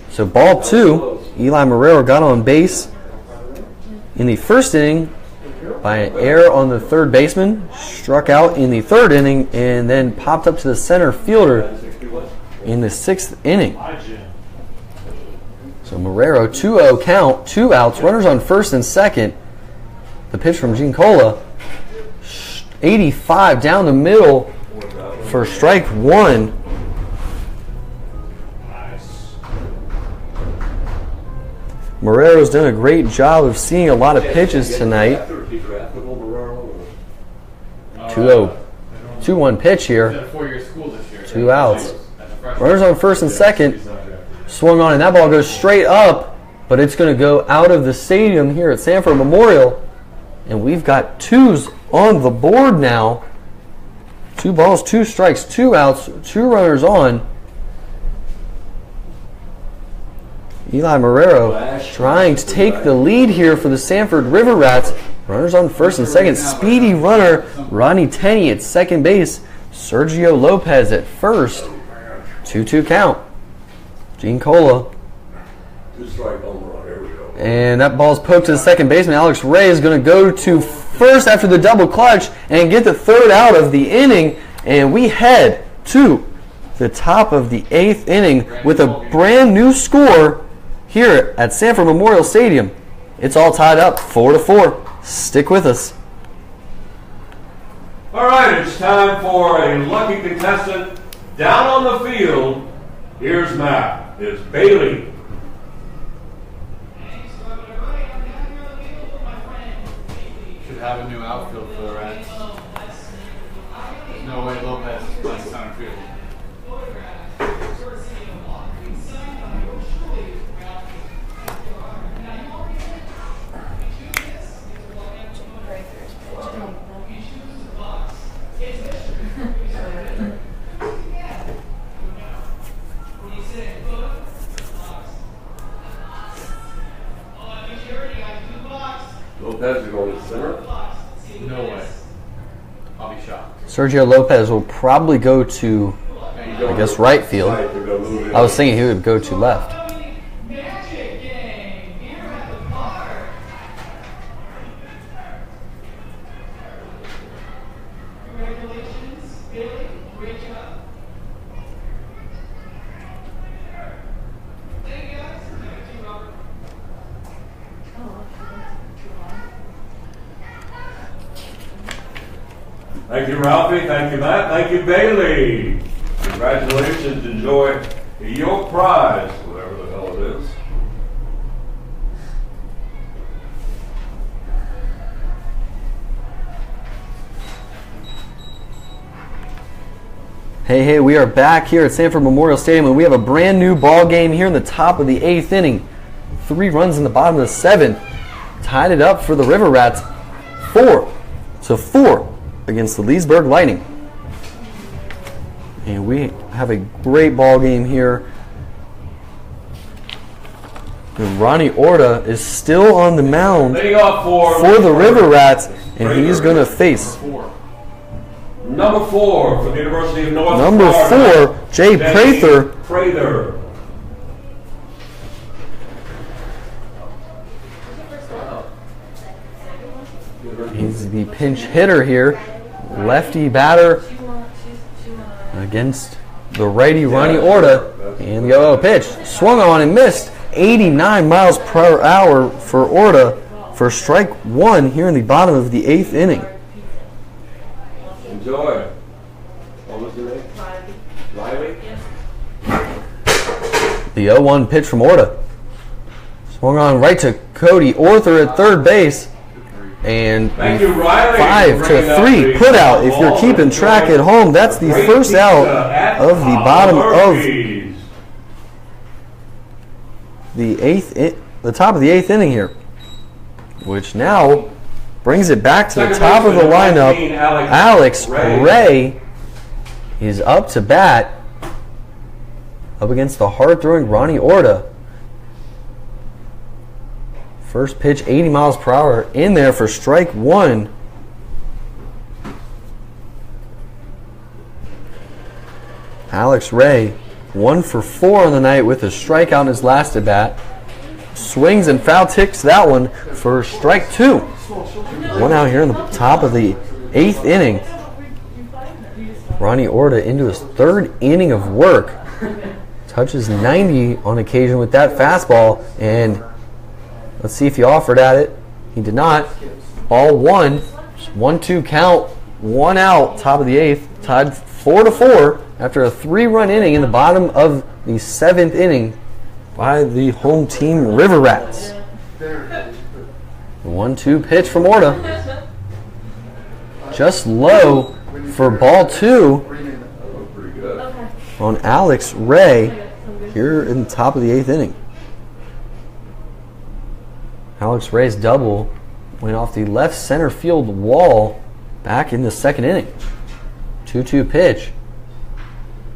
So ball 2. Eli Marrero got on base in the first inning by an error on the third baseman. Struck out in the 3rd inning and then popped up to the center fielder in the 6th inning. So Marrero, 2-0 count, 2 outs, runners on first and second. The pitch from Gene Cola, 85 down the middle for strike 1. Marrero's done a great job of seeing a lot of pitches tonight. 2-0, 2-1 pitch here. 2 outs. Runners on first and second. Swung on, and that ball goes straight up but it's going to go out of the stadium here at Sanford Memorial. And we've got 2s on the board now. 2 balls, 2 strikes, 2 outs, 2 runners on. Eli Marrero trying to take the lead here for the Sanford River Rats. Runners on first and second. Speedy runner Ronnie Tenney at second base. Sergio Lopez at first. 2-2 count. Gene Cola. 2-strike home run. Here we go. And that ball's poked to the second baseman. Alex Ray is going to go to first after the double clutch and get the 3rd out of the inning. And we head to the top of the 8th inning with a brand new score here at Sanford Memorial Stadium. It's all tied up 4-4. Stick with us. All right, it's time for a lucky contestant down on the field. Here's Matt. It's Bailey. Should have a new outfield for the Rats. There's no way Lopez is playing center field. Lopez is going to center. No way. I'll be shocked. Sergio Lopez will probably go to, I guess, right field. I was thinking he would go to left. Thank you, Ralphie. Thank you, Matt. Thank you, Bailey. Congratulations. Enjoy your prize, whatever the hell it is. Hey, we are back here at Sanford Memorial Stadium, and we have a brand new ball game here in the top of the 8th inning. 3 runs in the bottom of the 7th. Tied it up for the River Rats. 4-4 against the Leesburg Lightning. And we have a great ball game here. And Ronnie Orta is still on the mound for the River Rats, and he's going to face number 4 for the University of North number Florida, 4, Jay Prather. He's the pinch hitter here. Lefty batter against the righty Ronnie Orta. And the 0-0 pitch. Swung on and missed. 89 miles per hour for Orta for strike 1 here in the bottom of the 8th inning. Enjoy. What was the name? Riley? The 0-1 pitch from Orta. Swung on right to Cody Arthur at third base. And Thank you, Riley, 5-3 put out. If you're keeping track at home, that's the first out of the bottom of the top of the 8th inning here, which now brings it back to the top of the lineup. Alex Ray is up to bat up against the hard-throwing Ronnie Orta. First pitch, 80 miles per hour in there for strike 1. Alex Ray, 1 for 4 on the night with a strikeout in his last at bat. Swings and foul ticks that one for strike 2. 1 out here in the top of the 8th inning. Ronnie Orta into his 3rd inning of work. Touches 90 on occasion with that fastball, and let's see if he offered at it. He did not. Ball 1. 1-2 count. 1 out. Top of the 8th. Tied 4-4 after a 3-run inning in the bottom of the 7th inning by the home team River Rats. The 1-2 pitch from Orta. Just low for ball 2 on Alex Ray here in the top of the 8th inning. Alex Ray's double went off the left center field wall back in the second inning. 2-2 pitch.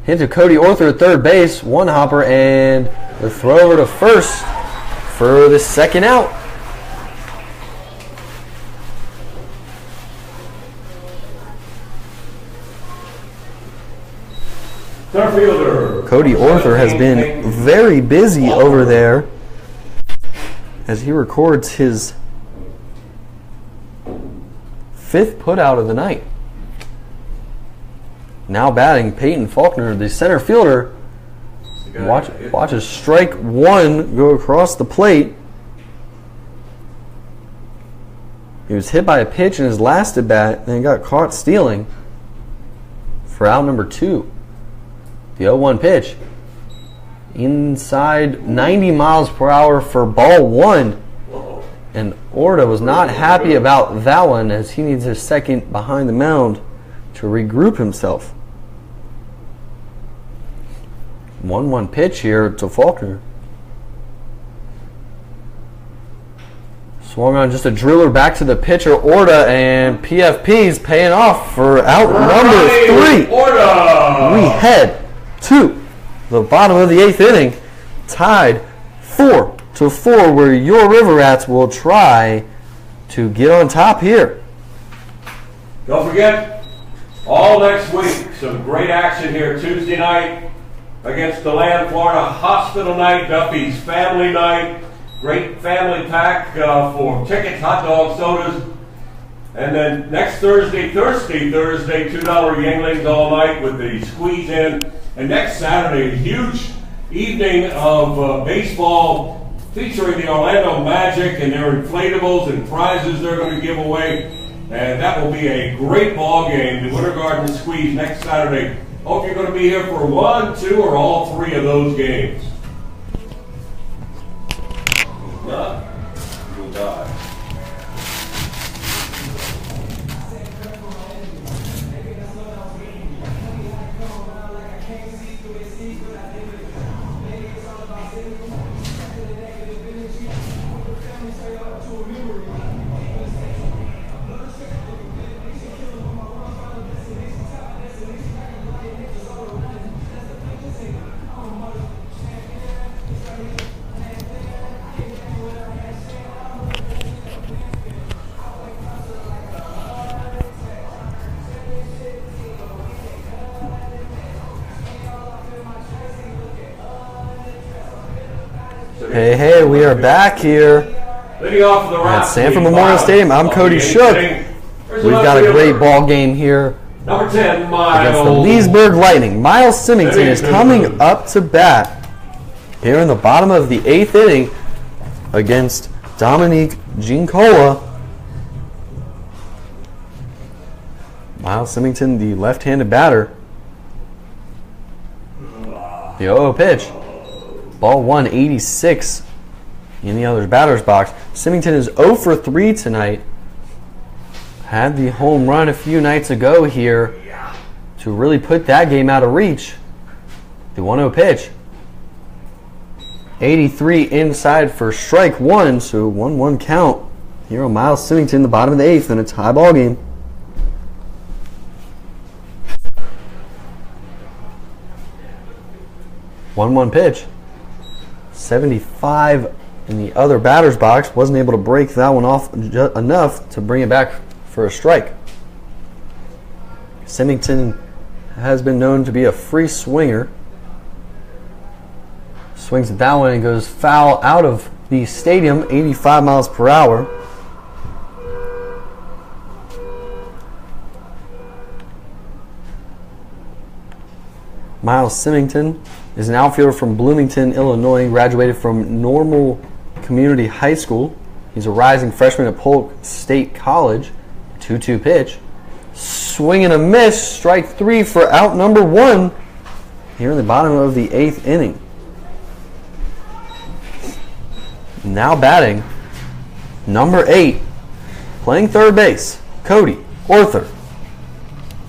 Hit to Cody Orther at third base. One hopper and the throw over to first for the second out. Center fielder Cody Orther has been very busy over there as he records his 5th putout of the night. Now batting, Peyton Faulkner, the center fielder, watches strike one go across the plate. He was hit by a pitch in his last at bat, then got caught stealing for out number 2. The 0-1 pitch. Inside 90 miles per hour for ball 1. And Orta was not happy about that one as he needs his second behind the mound to regroup himself. 1-1 pitch here to Faulkner. Swung on just a driller back to the pitcher, Orta, and PFP's paying off for out number 3. Orta! We head to the bottom of the 8th inning, tied 4-4, where your River Rats will try to get on top here. Don't forget, all next week, some great action here Tuesday night against DeLand, Florida. Hospital night, Duffy's family night. Great family pack for tickets, hot dogs, sodas. And then next Thursday, $2 Yanglings all night with the squeeze in. And next Saturday, a huge evening of baseball featuring the Orlando Magic and their inflatables and prizes they're going to give away. And that will be a great ball game, the Winter Garden Squeeze next Saturday. Hope you're going to be here for 1, 2, or all 3 of those games. You'll die. Hey, we are back here Leading off the at Sanford Memorial Stadium. I'm Cody Shook. We've got a great ball game here Number 10, against the Miles. Leesburg Lightning. Miles Symington is coming up to bat here in the bottom of the 8th inning against Dominique Gincola. Miles Symington, the left-handed batter. The 0-0 pitch. Ball 186 in the other batter's box. Symington is 0 for 3 tonight. Had the home run a few nights ago here to really put that game out of reach. The 1-0 pitch. 83 inside for strike 1, so 1-1 count here on Miles Symington, the bottom of the 8th, and a tie ball game. One pitch. 75 in the other batter's box. Wasn't able to break that one off enough to bring it back for a strike. Symington has been known to be a free swinger. Swings at that one and goes foul out of the stadium, 85 miles per hour. Miles Symington is an outfielder from Bloomington, Illinois, graduated from Normal Community High School. He's a rising freshman at Polk State College. 2-2 pitch. Swing and a miss. Strike 3 for out number 1 here in the bottom of the 8th inning. Now batting, number 8, playing third base, Cody Orther.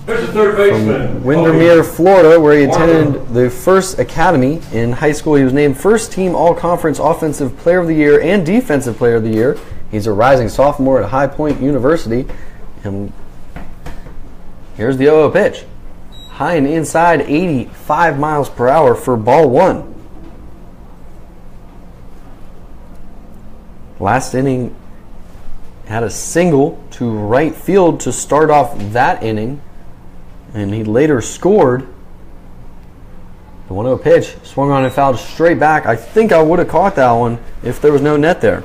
There's a third baseman. Windermere, Florida, where he attended the First Academy. In high school, he was named First Team All-Conference Offensive Player of the Year and Defensive Player of the Year. He's a rising sophomore at High Point University. And here's the 0-0 pitch. High and inside, 85 miles per hour for ball one. Last inning had a single to right field to start off that inning, and he later scored. The 1-0 pitch swung on and fouled straight back. I think I would have caught that one if there was no net there.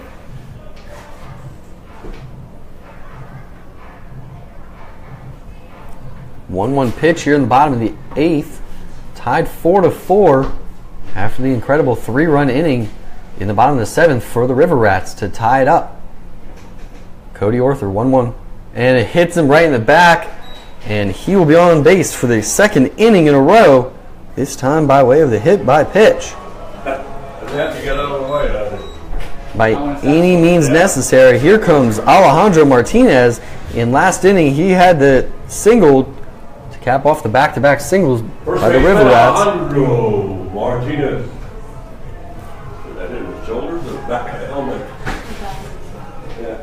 One pitch here in the bottom of the 8th, tied 4-4 after the incredible 3-run inning in the bottom of the 7th for the River Rats to tie it up. Cody Orther, 1-1, and it hits him right in the back, and he will be on base for the second inning in a row, this time by way of the hit by pitch. Have to get out of the way, doesn't it? By any means necessary, here comes Alejandro Martinez. In last inning, he had the single to cap off the back-to-back singles by the River Rats. Alejandro Martinez. Put that in his shoulders or the back of the helmet? Yeah.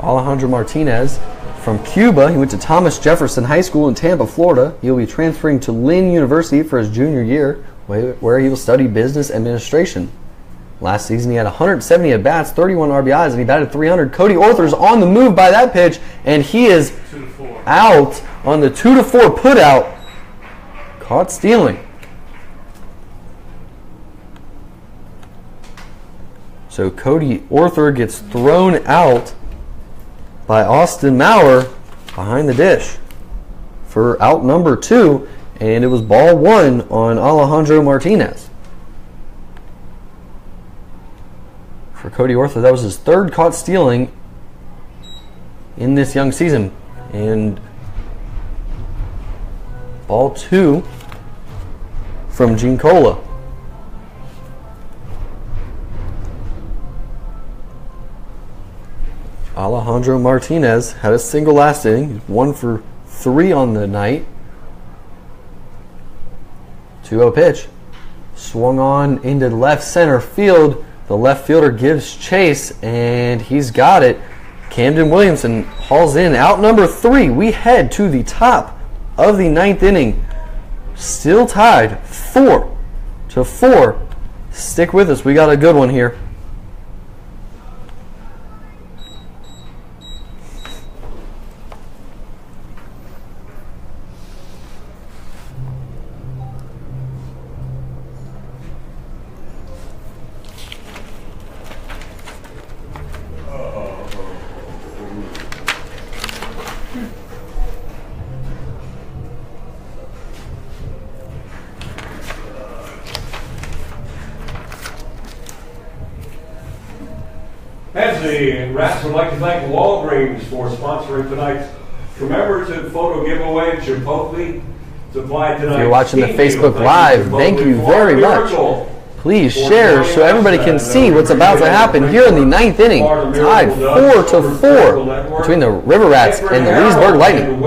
Alejandro Martinez from Cuba. He went to Thomas Jefferson High School in Tampa, Florida. He'll be transferring to Lynn University for his junior year, where he will study business administration. Last season, he had 170 at-bats, 31 RBIs, and he batted .300. Cody Orther's on the move by that pitch, and he is out on the 2-4 put-out. Caught stealing. So Cody Orther gets thrown out by Austin Maurer behind the dish for out number 2, and it was ball 1 on Alejandro Martinez. For Cody Orther, that was his third caught stealing in this young season. And ball 2 from Gene Cola. Alejandro Martinez had a single last inning, 1 for 3 on the night. 2-0 pitch. Swung on into left center field. The left fielder gives chase, and he's got it. Camden Williamson hauls in out number 3. We head to the top of the 9th inning. Still tied 4-4. Stick with us. We got a good one here. As the Rats would like to thank Walgreens for sponsoring tonight's commemorative photo giveaway at Chipotle. Supplied tonight. If you're watching the Facebook Live, thank you very much. Please share so everybody can see what's about to happen here in the 9th inning. Tied 4-4 between the River Rats and the Leesburg Lightning.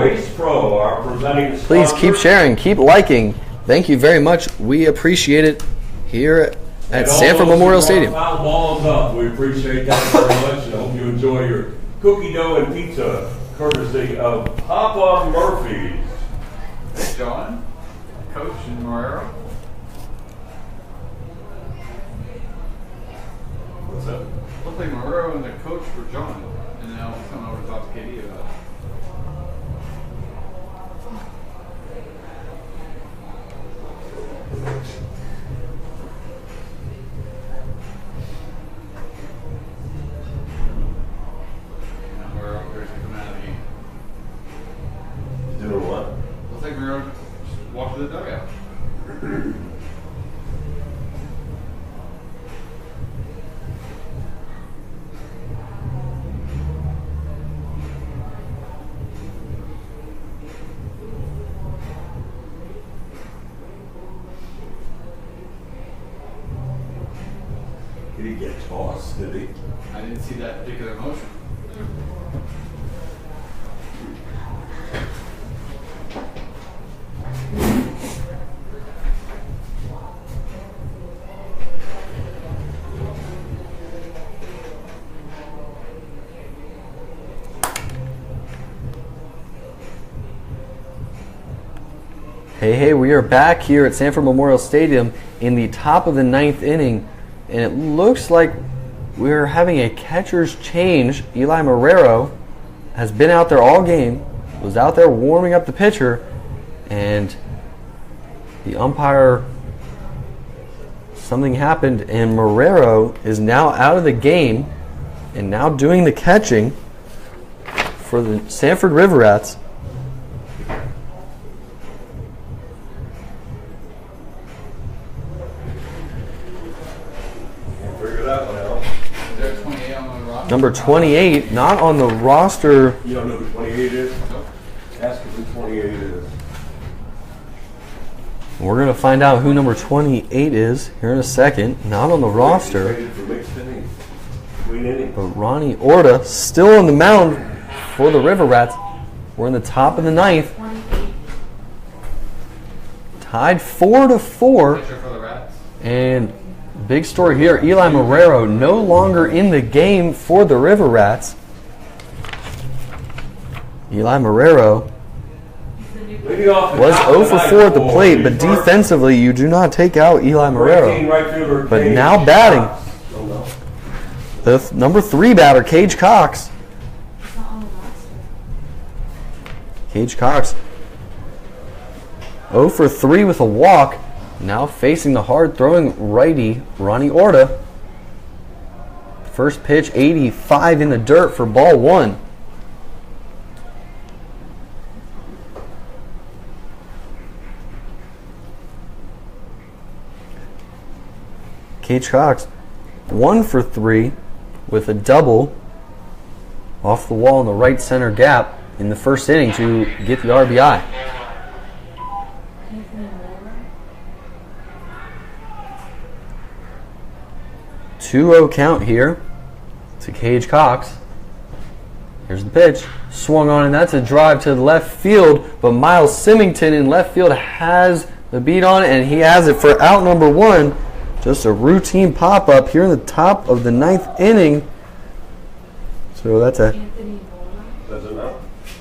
Please keep sharing, keep liking. Thank you very much. We appreciate it here at Sanford Memorial Stadium. Balls up. We appreciate that very much. I hope you enjoy your cookie dough and pizza, courtesy of Papa Murphy's. Hey, John, Coach and Marrero. What's up? Looks like Marrero and the coach for John, and now he's coming over to talk to Katie about it. Doing what? Looks like Marrero just walked to the dugout. Did he get tossed? Did he? I didn't see that particular motion. Hey, we are back here at Sanford Memorial Stadium in the top of the 9th inning, and it looks like we're having a catcher's change. Eli Marrero has been out there all game, was out there warming up the pitcher, and the umpire, something happened, and Marrero is now out of the game and now doing the catching for the Sanford River Rats. Is there 28 on the roster? Number 28, not on the roster. You don't know who 28 is? Ask him who 28 is. We're going to find out who number 28 is here in a second. Not on the roster. But Ronnie Orta still on the mound for the River Rats. We're in the top of the 9th. 28. Tied 4-4. Pitcher for the Rats. And big story here, Eli Marrero no longer in the game for the River Rats. Eli Marrero was 0 for 4 at the plate, but defensively you do not take out Eli Marrero. But now batting, the number 3 batter, Cage Cox. It's not on the roster. Cage Cox 0 for 3 with a walk. Now facing the hard-throwing righty, Ronnie Orta. First pitch, 85 in the dirt for ball 1. Cage Cox 1 for 3 with a double off the wall in the right center gap in the first inning to get the RBI. 2-0 count here to Cage Cox. Here's the pitch. Swung on, and that's a drive to the left field. But Miles Symington in left field has the beat on it, and he has it for out number 1. Just a routine pop-up here in the top of the 9th inning. So that's a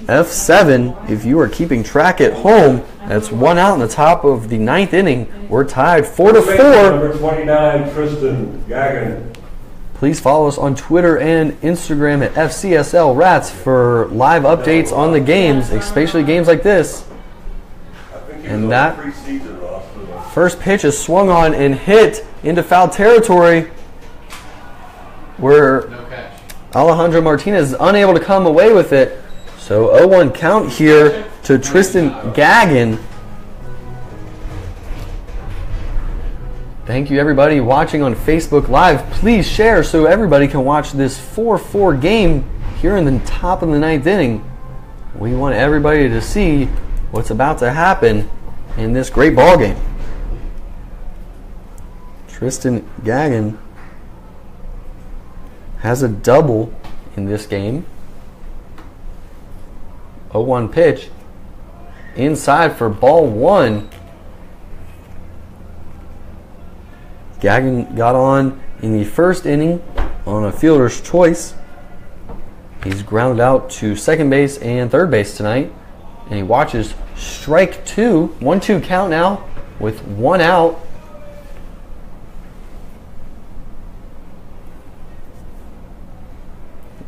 F7. If you are keeping track at home, that's 1 out in the top of the 9th inning. We're tied 4-4. Number 29, Tristan Gagin. Please follow us on Twitter and Instagram at FCSL Rats for live updates on the games, especially games like this. And that first pitch is swung on and hit into foul territory where No catch. Alejandro Martinez is unable to come away with it. So 0-1 count here to Tristan Gagin. Thank you everybody watching on Facebook Live. Please share so everybody can watch this 4-4 game here in the top of the 9th inning. We want everybody to see what's about to happen in this great ball game. Tristan Gagin has a double in this game. 0-1 pitch inside for ball 1. Gagin got on in the first inning on a fielder's choice. He's grounded out to second base and third base tonight. And he watches strike 2. 1-2 count now with 1 out.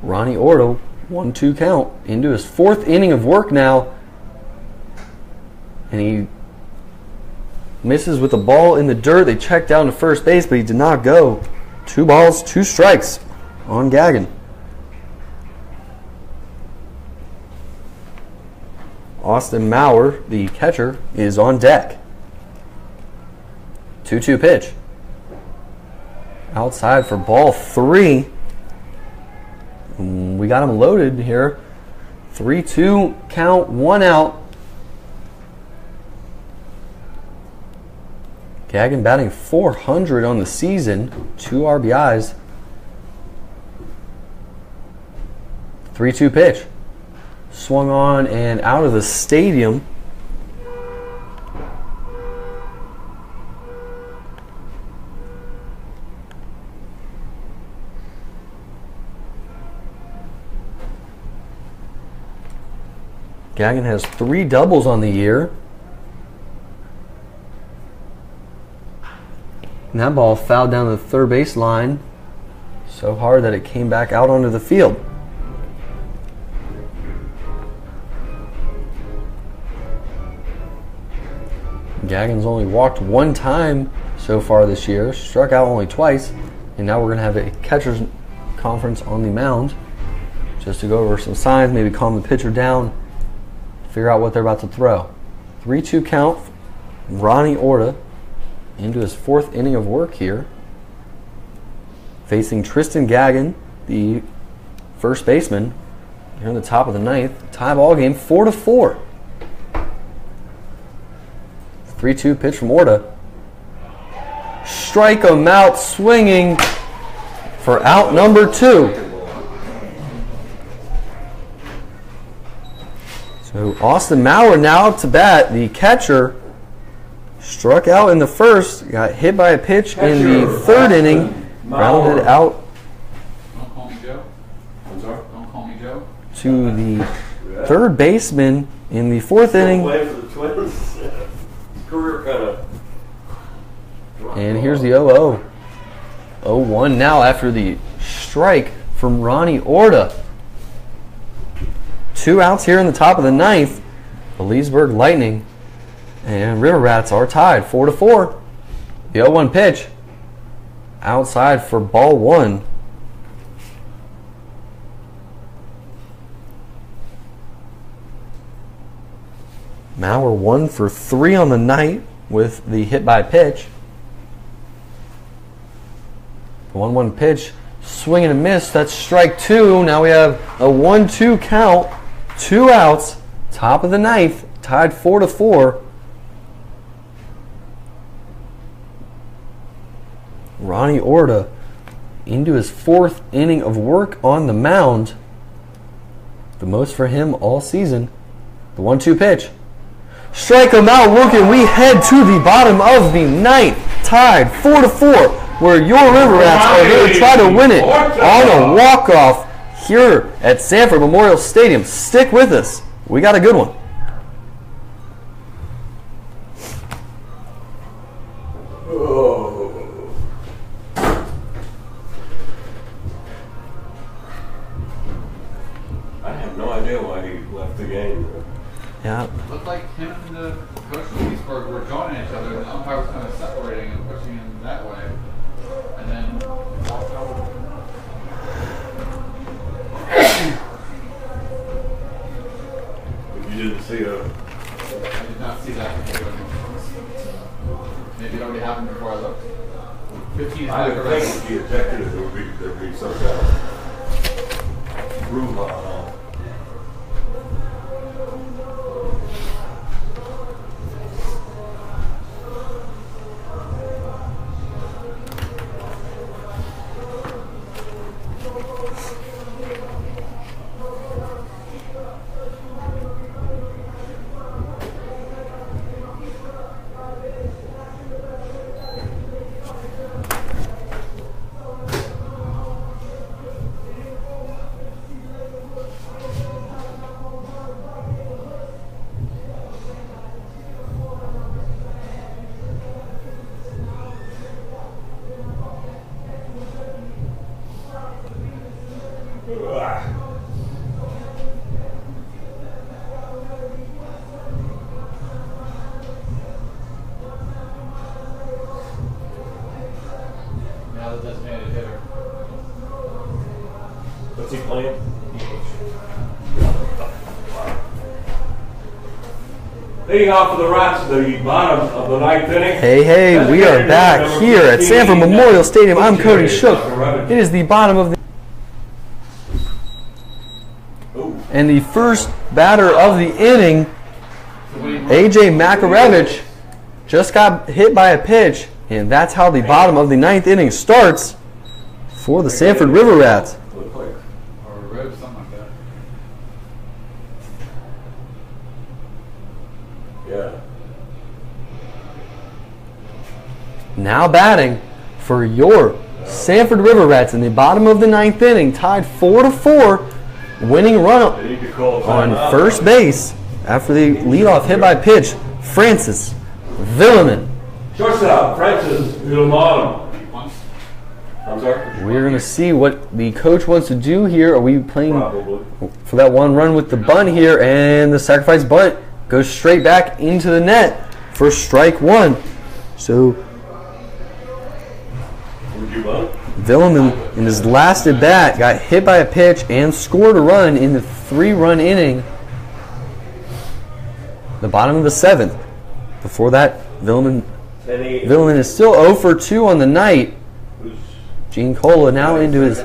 Ronnie Orta, 1-2 count into his 4th inning of work now. And he misses with the ball in the dirt. They checked down to first base, but he did not go. 2 balls, 2 strikes on Gagin. Austin Maurer, the catcher, is on deck. 2-2 pitch. Outside for ball 3. We got him loaded here. 3-2 count, 1 out. Gagin batting .400 on the season, 2 RBIs. 3-2 pitch. Swung on and out of the stadium. Gagin has 3 doubles on the year. And that ball fouled down the third base line so hard that it came back out onto the field. Gaggin's only walked one time so far this year, struck out only twice, and now we're going to have a catcher's conference on the mound just to go over some signs, maybe calm the pitcher down, figure out what they're about to throw. 3-2 count, Ronnie Orta into his fourth inning of work here, facing Tristan Gaggin, the first baseman, here in the top of the ninth. Tie ball game, 4-4. 3-2 pitch from Orta. Strike him out, swinging for out number 2. So Austin Maurer now up to bat. The catcher struck out in the first, got hit by a pitch in the third inning, grounded out Don't call me Joe. I'm sorry? Don't call me Joe. to the third baseman in the fourth inning. Play for the Twins. Career kind of. And here's the 0-0. 0-1 now after the strike from Ronnie Orta. 2 outs here in the top of the ninth. The Leesburg Lightning and River Rats are tied 4-4. The 0-1 pitch outside for ball 1. Now we're 1 for 3 on the night with the hit by pitch. The 1-1 pitch, swing and a miss. That's strike 2. Now we have a 1-2 count, 2 outs, top of the ninth, tied 4-4. Ronnie Orta into his fourth inning of work on the mound. The most for him all season. The 1-2 pitch. Strike him out, looking. We head to the bottom of the ninth, tied 4-4, where your River Rats are going to try to win it on a walk-off here at Sanford Memorial Stadium. Stick with us. We got a good one. I have no idea why he left the game. Yeah. Looked like him and the coach of Leesburg were joining each other, and the umpire was kind of separating and pushing him that way. And then walked over. You didn't see a. I did not see that before. Maybe it already happened before I looked. 15 is I not would correct. think if he ejected it, there'd be some kind of brouhaha. Now the designated hitter. What's he playing? Leading off for the Rats, the bottom of the ninth inning. Hey, we are back here at Sanford Memorial Stadium. I'm Cody Shook. It is the bottom of the... And the first batter of the inning, A.J. Makarevich, just got hit by a pitch, and that's how the bottom of the ninth inning starts for the Sanford River Rats. Or a rib, something like that. Yeah. Now batting for your Sanford River Rats in the bottom of the ninth inning, tied 4-4, winning run They need to call on timeout. first base after the leadoff hit by pitch, Francis Villeman. Shortstop, Francis Villamano. Once. I'm sorry? We're going to see what the coach wants to do here. Are we playing Probably. for that one run with the bunt here? And the sacrifice bunt goes straight back into the net for strike one. So Would you bunt? Villeman, in his last at bat, got hit by a pitch and scored a run in the 3-run inning, the bottom of the 7th. Before that, Villeman is still 0 for 2 on the night. Gene Cola now into his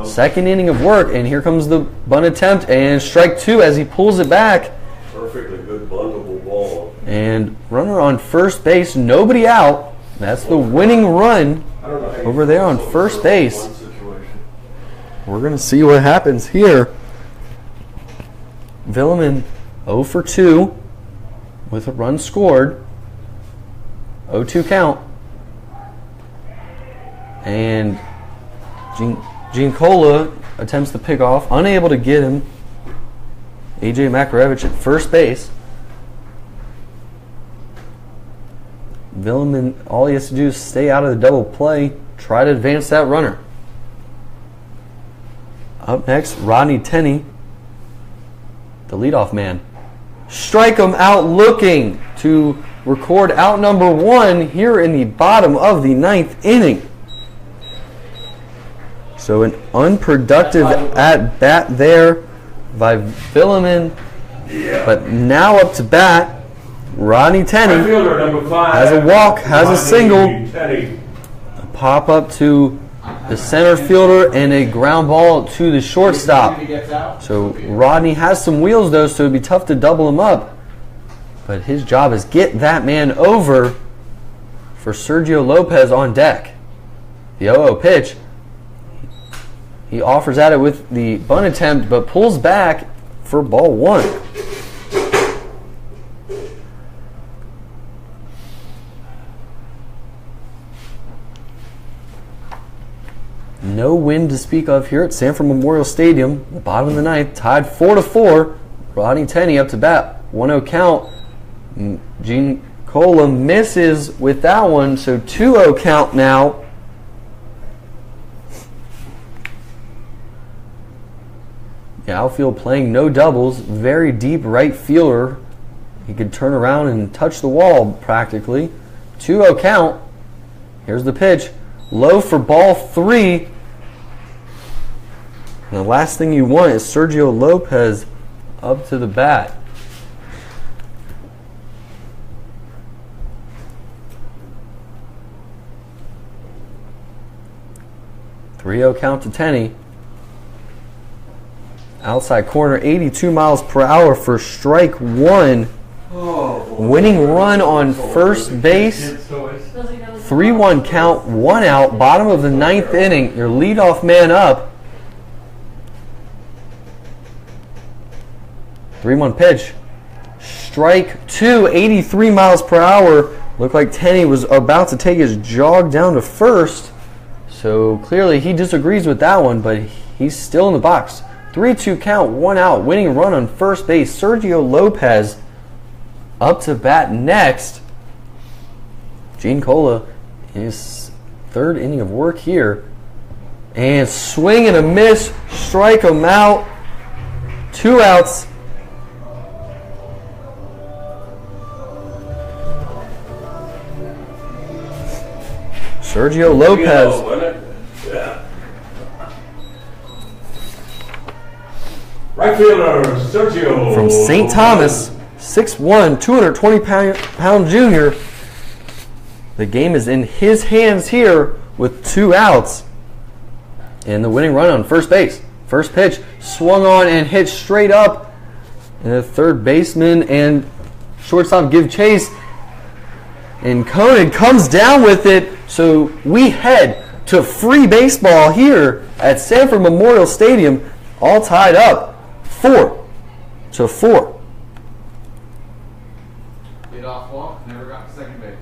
second inning of work, and here comes the bunt attempt and strike 2 as he pulls it back. Perfectly good buntable ball. And runner on first base, nobody out. That's the winning run over there on first base. We're going to see what happens here. Villeman 0 for 2 with a run scored. 0-2 count. And Gene Cola attempts to pick off, unable to get him. A.J. Makarevich at first base. Villeman, all he has to do is stay out of the double play, try to advance that runner. Up next, Rodney Tenney, the leadoff man. Strike him out looking to record out number 1 here in the bottom of the 9th inning. So an unproductive at bat there by Villeman, but now up to bat, Rodney Tenney Fielder, number 5, has a walk, has a single, Tenney. a pop up to the center fielder, and a ground ball to the shortstop. So Rodney has some wheels though, so it'd be tough to double him up. But his job is get that man over for Sergio Lopez on deck. The 0-0 pitch. He offers at it with the bunt attempt, but pulls back for ball 1. No wind to speak of here at Sanford Memorial Stadium. The bottom of the 9th, tied 4-4. Rodney Tenney up to bat. 1-0 count. Gene Cola misses with that one, so 2-0 count now. The outfield playing no doubles. Very deep right fielder. He could turn around and touch the wall practically. 2-0 count. Here's the pitch. Low for ball 3. And the last thing you want is Sergio Lopez up to the bat. .30 count to Tenney. Outside corner, 82 miles per hour for strike 1. Winning run on first base. 3-1 count, 1 out, bottom of the 9th inning. Your leadoff man up. 3-1 pitch. Strike 2, 83 miles per hour. Looked like Tenney was about to take his jog down to first. So clearly he disagrees with that one, but he's still in the box. 3-2 count, 1 out, winning run on first base. Sergio Lopez up to bat next. Gene Cola in his 3rd inning of work here. And swing and a miss, strike him out. 2 outs. Sergio Lopez. Right fielder, Sergio. From St. Thomas, 6'1", 220-pound junior. The game is in his hands here with 2 outs. And the winning run on first base. First pitch swung on and hit straight up. And the third baseman and shortstop give chase. And Conan comes down with it. So we head to free baseball here at Sanford Memorial Stadium. All tied up 4-4. Lead off walk, never got to second base.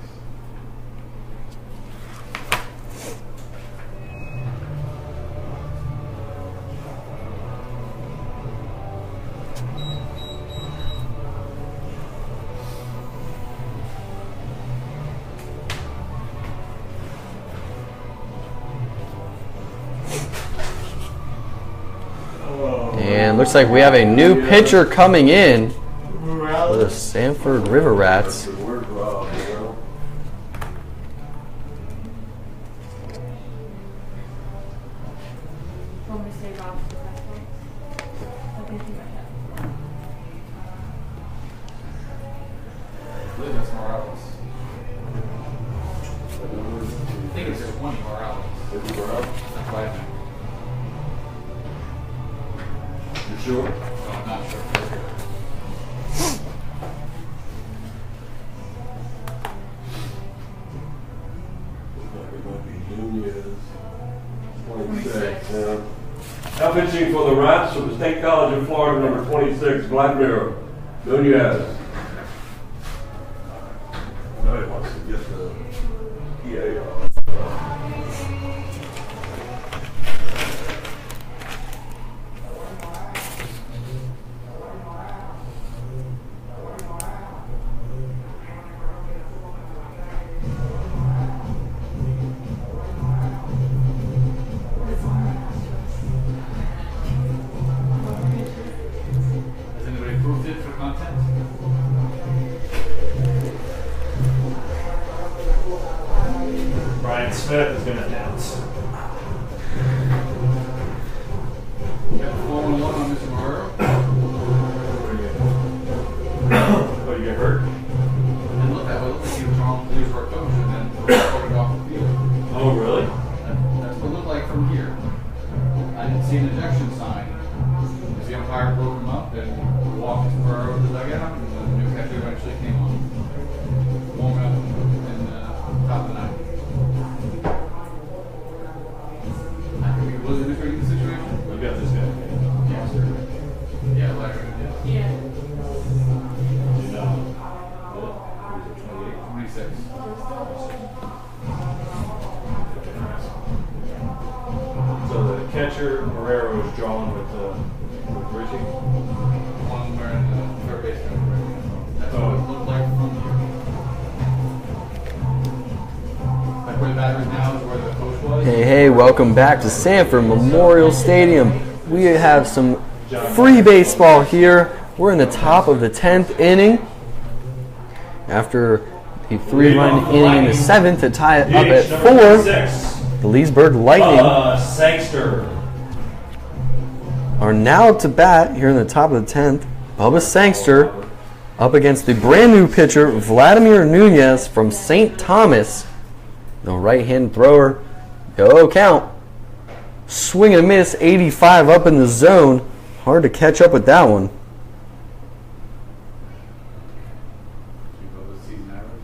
And looks like we have a new pitcher coming in for the Sanford River Rats. Want me to say Rob for the first one? Okay, think about that. I believe that's Morales. I think it's just one Morales. That's what I think. You sure? So I'm not sure. Now pitching for the Rats from the State College of Florida, number 26, Vladimir Nunez. Now he wants to get the PA off. Has anybody proved it for content? Brian Smith is going to announce. We got 4-1 on Mr. Morero. Oh, you get hurt? It didn't look that way. It looked like he was on the Leesburg coach and then reported off the field. Oh, really? That's what it looked like from here. I didn't see an ejection sign. The umpire broke him up and walked Morero to the dugout, and the new catcher eventually came on. Warming up in the top of the ninth. I think was it a situation? We got this guy. Yes, sir. Yeah, Larry. Yeah. Yeah. You know, what? 26. So the catcher, Marrero, is drawn with Richie. One wearing the third base cover. That's what it looked like from here. Like where the batteries now is where the coach was. Hey, welcome back to Sanford Memorial Stadium. We have some free baseball here. We're in the top of the 10th inning. After the 3-run inning in the 7th to tie it up at 4, the Leesburg Lightning Sangster. are now to bat here in the top of the 10th. Bubba Sangster up against the brand new pitcher Vladimir Nunez from St. Thomas. The right-hand thrower, go count. Swing and a miss, 85 up in the zone. Hard to catch up with that one. Season average.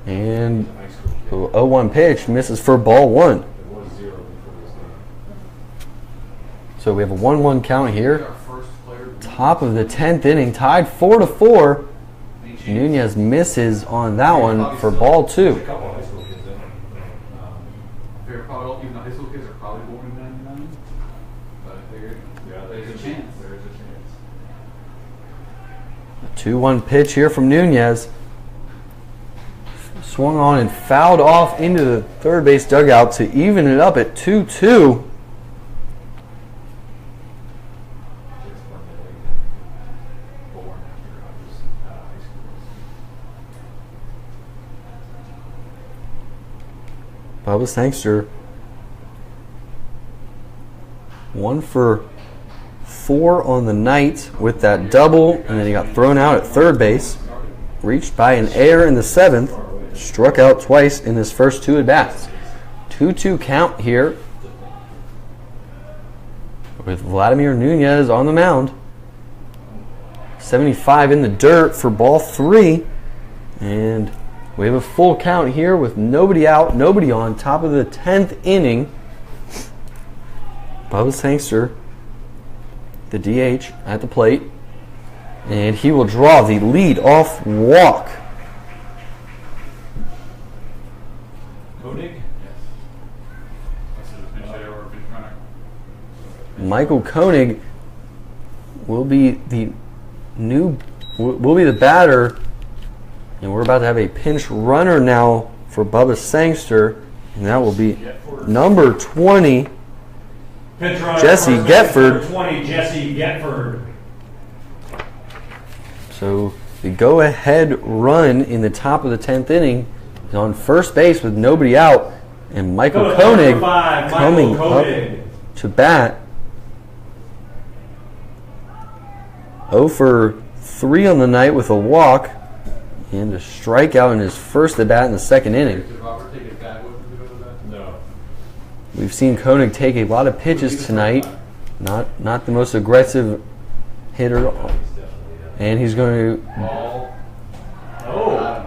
And the 0-1 pitch misses for ball 1. It was 0 before this game. So we have a 1-1 count here. Our first player. Top of the 10th inning, tied 4-4. Nunez misses on that one for ball 2. A couple high school kids in it. Figure probably, even the high school kids are probably born in 99. But I figured there's a chance. There is a chance. 2-1 pitch here from Nunez. Swung on and fouled off into the third base dugout to even it up at 2-2. Bubba Sangster 1 for 4 on the night with that double, and then he got thrown out at third base. Reached by an error in the 7th. Struck out twice in his first 2 at-bats. 2-2 count here with Vladimir Nunez on the mound. 75 in the dirt for ball 3. And we have a full count here with nobody out, nobody on, top of the 10th inning. Bubba Sangster, the DH, at the plate. And he will draw the lead-off walk. Koenig? Michael Koenig will be the batter, and we're about to have a pinch runner now for Bubba Sangster, and that will be number 20, Pitch runner Jesse first base, Getford. number 20, Jesse Getford. So the go-ahead run in the top of the 10th inning is on first base with nobody out, and Michael Go to Koenig number 5, coming Michael Koenig. up to bat. 0 for 3 on the night with a walk and a strikeout in his first at bat in the second inning. Did Robert take his bat with him to go to that? No. We've seen Koenig take a lot of pitches tonight. Not the most aggressive hitter, and he's going to. Ball. Oh.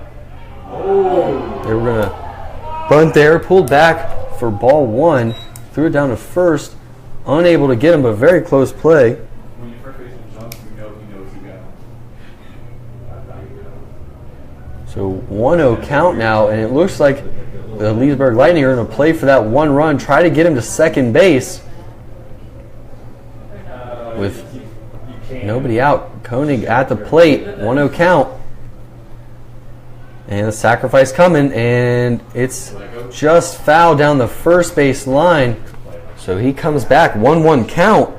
Oh. They were going to bunt there, pulled back for ball 1, threw it down to first, unable to get him, but very close play. When your first baseman jumps, you know he knows you got him. So 1-0 count now, and it looks like the Leesburg Lightning are going to play for that one run, try to get him to second base with nobody out. Koenig at the plate, 1-0 count. And the sacrifice coming, and it's just foul down the first base line. So he comes back, 1-1 count.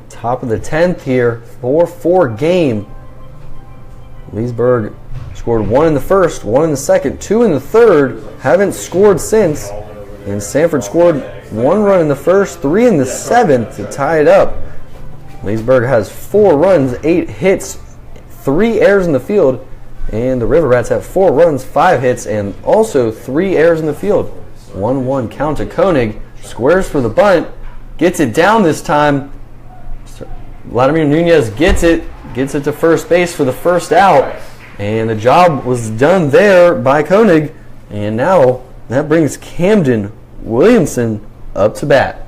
Top of the 10th here, 4-4 game. Leesburg scored 1 in the first, 1 in the second, 2 in the third. Haven't scored since. And Sanford scored 1 run in the first, 3 in the seventh to tie it up. Leesburg has 4 runs, 8 hits, 3 errors in the field. And the River Rats have 4 runs, 5 hits, and also 3 errors in the field. 1-1 count to Koenig. Squares for the bunt. Gets it down this time. Vladimir Nunez gets it to first base for the first out. And the job was done there by Koenig. And now that brings Camden Williamson up to bat.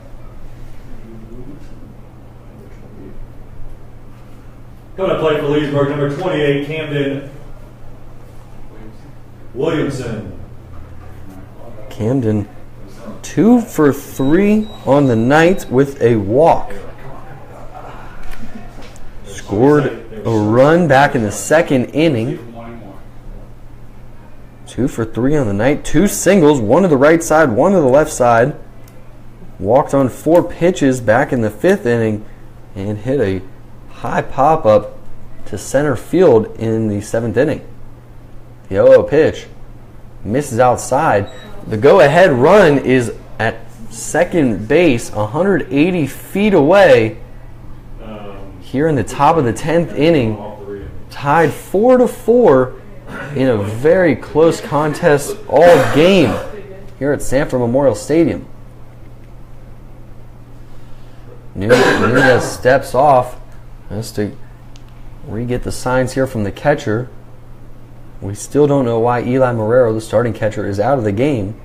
Going to play for Leesburg, number 28, Camden Williamson. Camden 2 for 3 on the night with a walk. Scored a run back in the second inning. 2 for 3 on the night. 2 singles, 1 to the right side, 1 to the left side. Walked on 4 pitches back in the 5th inning and hit a high pop-up to center field in the 7th inning. The 0-0 pitch misses outside. The go-ahead run is at second base, 180 feet away. Here in the top of the 10th inning, tied 4-4 in a very close contest all game here at Sanford Memorial Stadium. Nunez steps off just to re-get the signs here from the catcher. We still don't know why Eli Marrero, the starting catcher, is out of the game,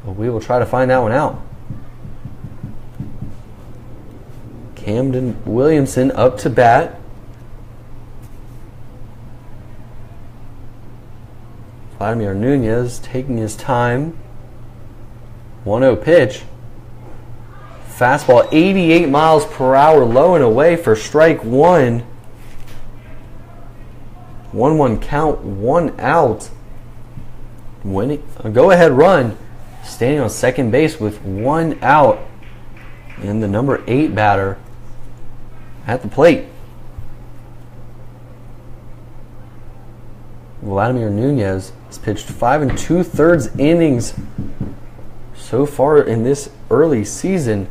but we will try to find that one out. Camden Williamson up to bat. Vladimir Nunez taking his time. 1-0 pitch. Fastball 88 miles per hour, low and away for strike 1. 1-1 count, 1 out. Winning a go-ahead run, standing on second base with 1 out. And the number 8 batter at the plate. Vladimir Nunez has pitched 5 2/3 innings so far in this early season.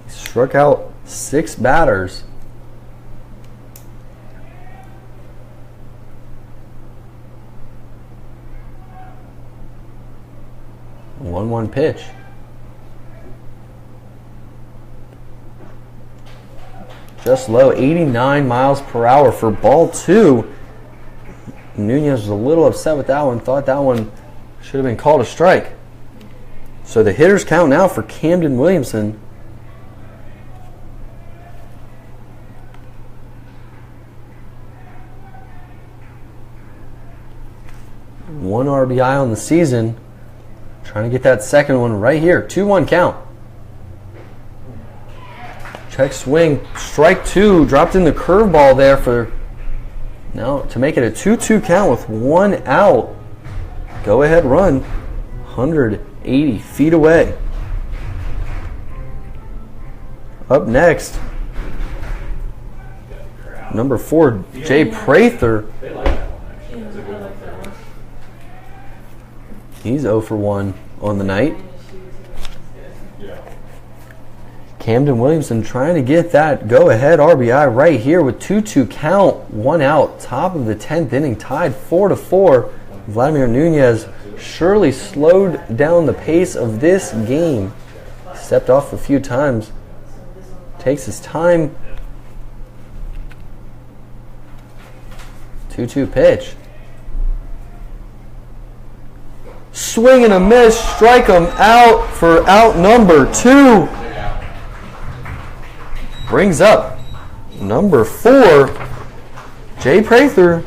He struck out 6 batters. One pitch. Just low, 89 miles per hour for ball 2. Nunez was a little upset with that one, thought that one should have been called a strike. So the hitters count now for Camden Williamson. One RBI on the season. Trying to get that second one right here. 2-1 count. Check swing. Strike 2. Dropped in the curveball there for now to make it a 2-2 count with 1 out. go-ahead run, 180 feet away. Up next, number 4, Jay Prather. They like that one, actually. Yeah, That's a I good like that one. He's 0 for 1 on the night. Yeah. Camden Williamson trying to get that go-ahead RBI right here with 2-2 count, 1 out, top of the 10th inning, tied 4-4. Vladimir Nunez surely slowed down the pace of this game. Stepped off a few times. Takes his time. 2-2 pitch. Swing and a miss. Strike him out for out number 2. Brings up number 4, Jay Prather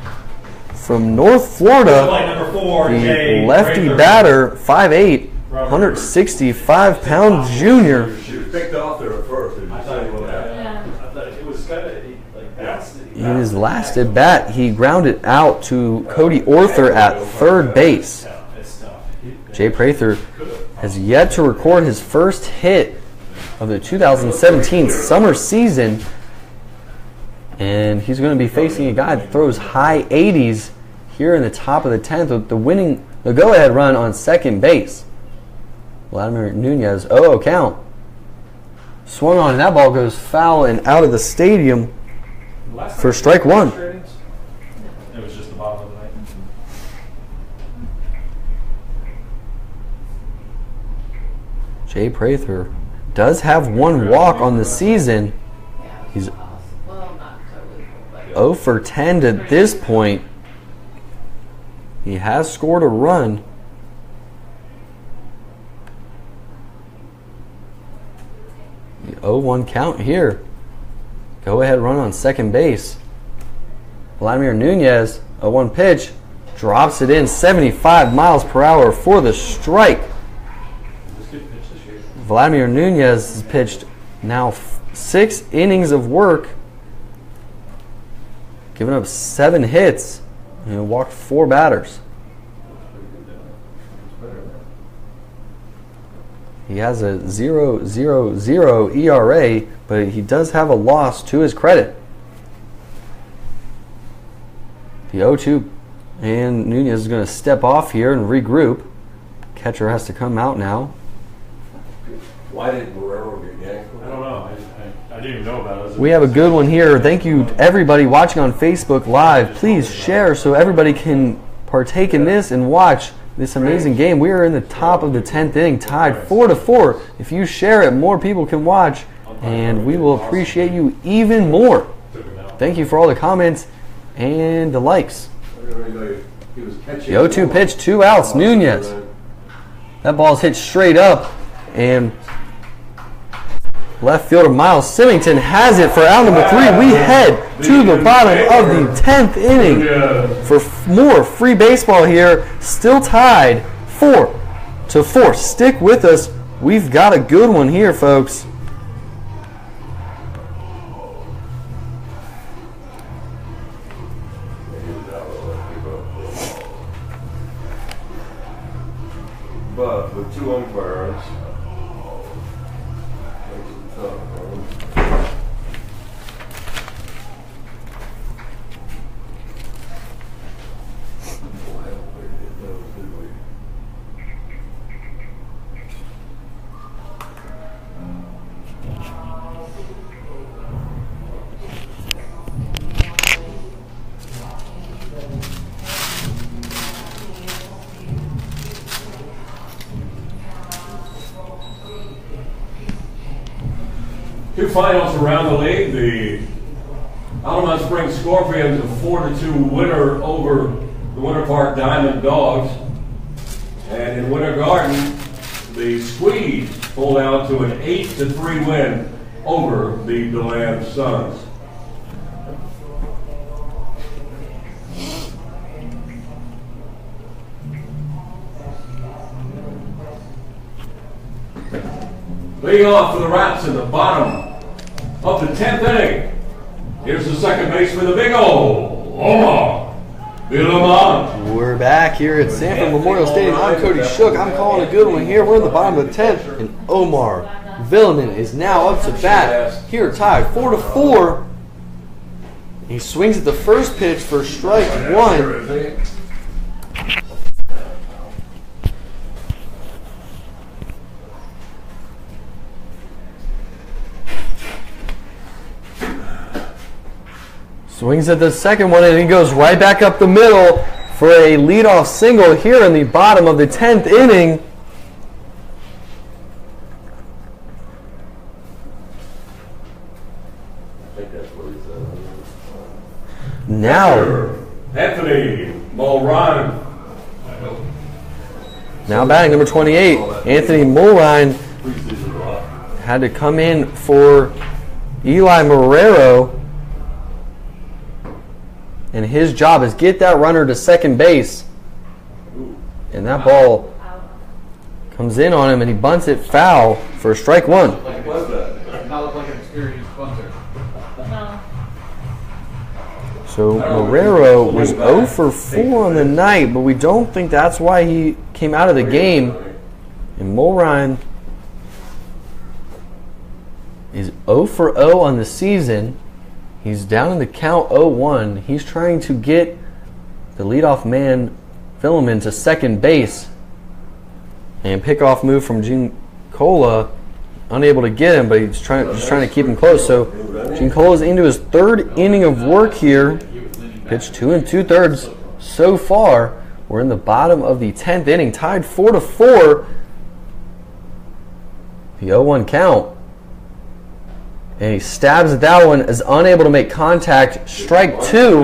from North Florida. Number 4, The lefty batter, 5'8", 165-pound junior. She was picked off there at first. I thought it was Yeah. I thought it was kind of like bounced. In his last at bat, he grounded out to Cody Orther at third base. It's tough. Jay Prather has yet to record his first hit of the 2017 summer season, and he's going to be facing a guy that throws high 80s here in the top of the 10th with the go-ahead run on second base. Vladimir Nunez, 0-0 count. Swung on, and that ball goes foul and out of the stadium for strike 1. It was just the bottom of the night. Jay Prather does have 1 walk on the season. He's Well, not totally, but 0 for 10 to this point. He has scored a run. The 0-1 count here. Go ahead run on second base. Vladimir Nunez, 0-1 pitch, drops it in 75 miles per hour for the strike. Vladimir Nunez has pitched now 6 innings of work, giving up 7 hits, and walked 4 batters. He has a 0.00 ERA, but he does have a loss to his credit. The 0-2, and Nunez is going to step off here and regroup. Catcher has to come out now. Why didn't Guerrero get yanked? I don't know. I didn't even know about it. We have a good one here. Thank you to everybody watching on Facebook Live. Please share so everybody can partake in this and watch this amazing game. We are in the top of the 10th inning, tied 4-4. If you share it, more people can watch, and we will appreciate you even more. Thank you for all the comments and the likes. The 0-2 pitch, 2 outs, Nunez. That ball's hit straight up, and left fielder Miles Symington has it for out number 3. We head to the bottom of the 10th inning for more free baseball here. Still tied 4-4. Stick with us. We've got a good one here, folks. But with 2 umpires, makes it tough, man. Boy, I don't think it does, do we? Two finals around the league. The Altamont Springs Scorpions, a 4-2 winner over the Winter Park Diamond Dogs. And in Winter Garden, the Squeeze pulled out to an 8-3 win over the DeLand Suns. Leading off for the Rats in the bottom of the 10th inning. Here's the second baseman, the big old Omar. Bill 'em on. We're back here at Sanford Memorial Stadium. I'm Cody Shook. I'm calling a good one here. We're in the bottom of the 10th, and Omar Villeman is now up to bat. Here tied 4-4. He swings at the first pitch for strike one. Swings at the second one, and he goes right back up the middle for a leadoff single here in the bottom of the 10th inning. I think that's what he said. Now Anthony Mulrine. batting number 28, Anthony Mulrine Preseason rock. had to come in for Eli Marrero. And his job is get that runner to second base. And that ball comes in on him, and he bunts it foul for strike one. Like not look like an experienced bunter. No. So Marrero was 0 for 4 on the night, but we don't think that's why he came out of the game. And Mulrine is 0 for 0 on the season. He's down in the count 0-1. He's trying to get the leadoff man, Villeman, to second base. And pickoff move from Gene Cola, unable to get him, but he's just trying to keep him close. So Gene Cola's into his third inning of work here. Pitched 2 2/3 so far. We're in the bottom of the 10th inning, tied 4-4. The 0-1 count. And he stabs at that one, is unable to make contact. Strike two.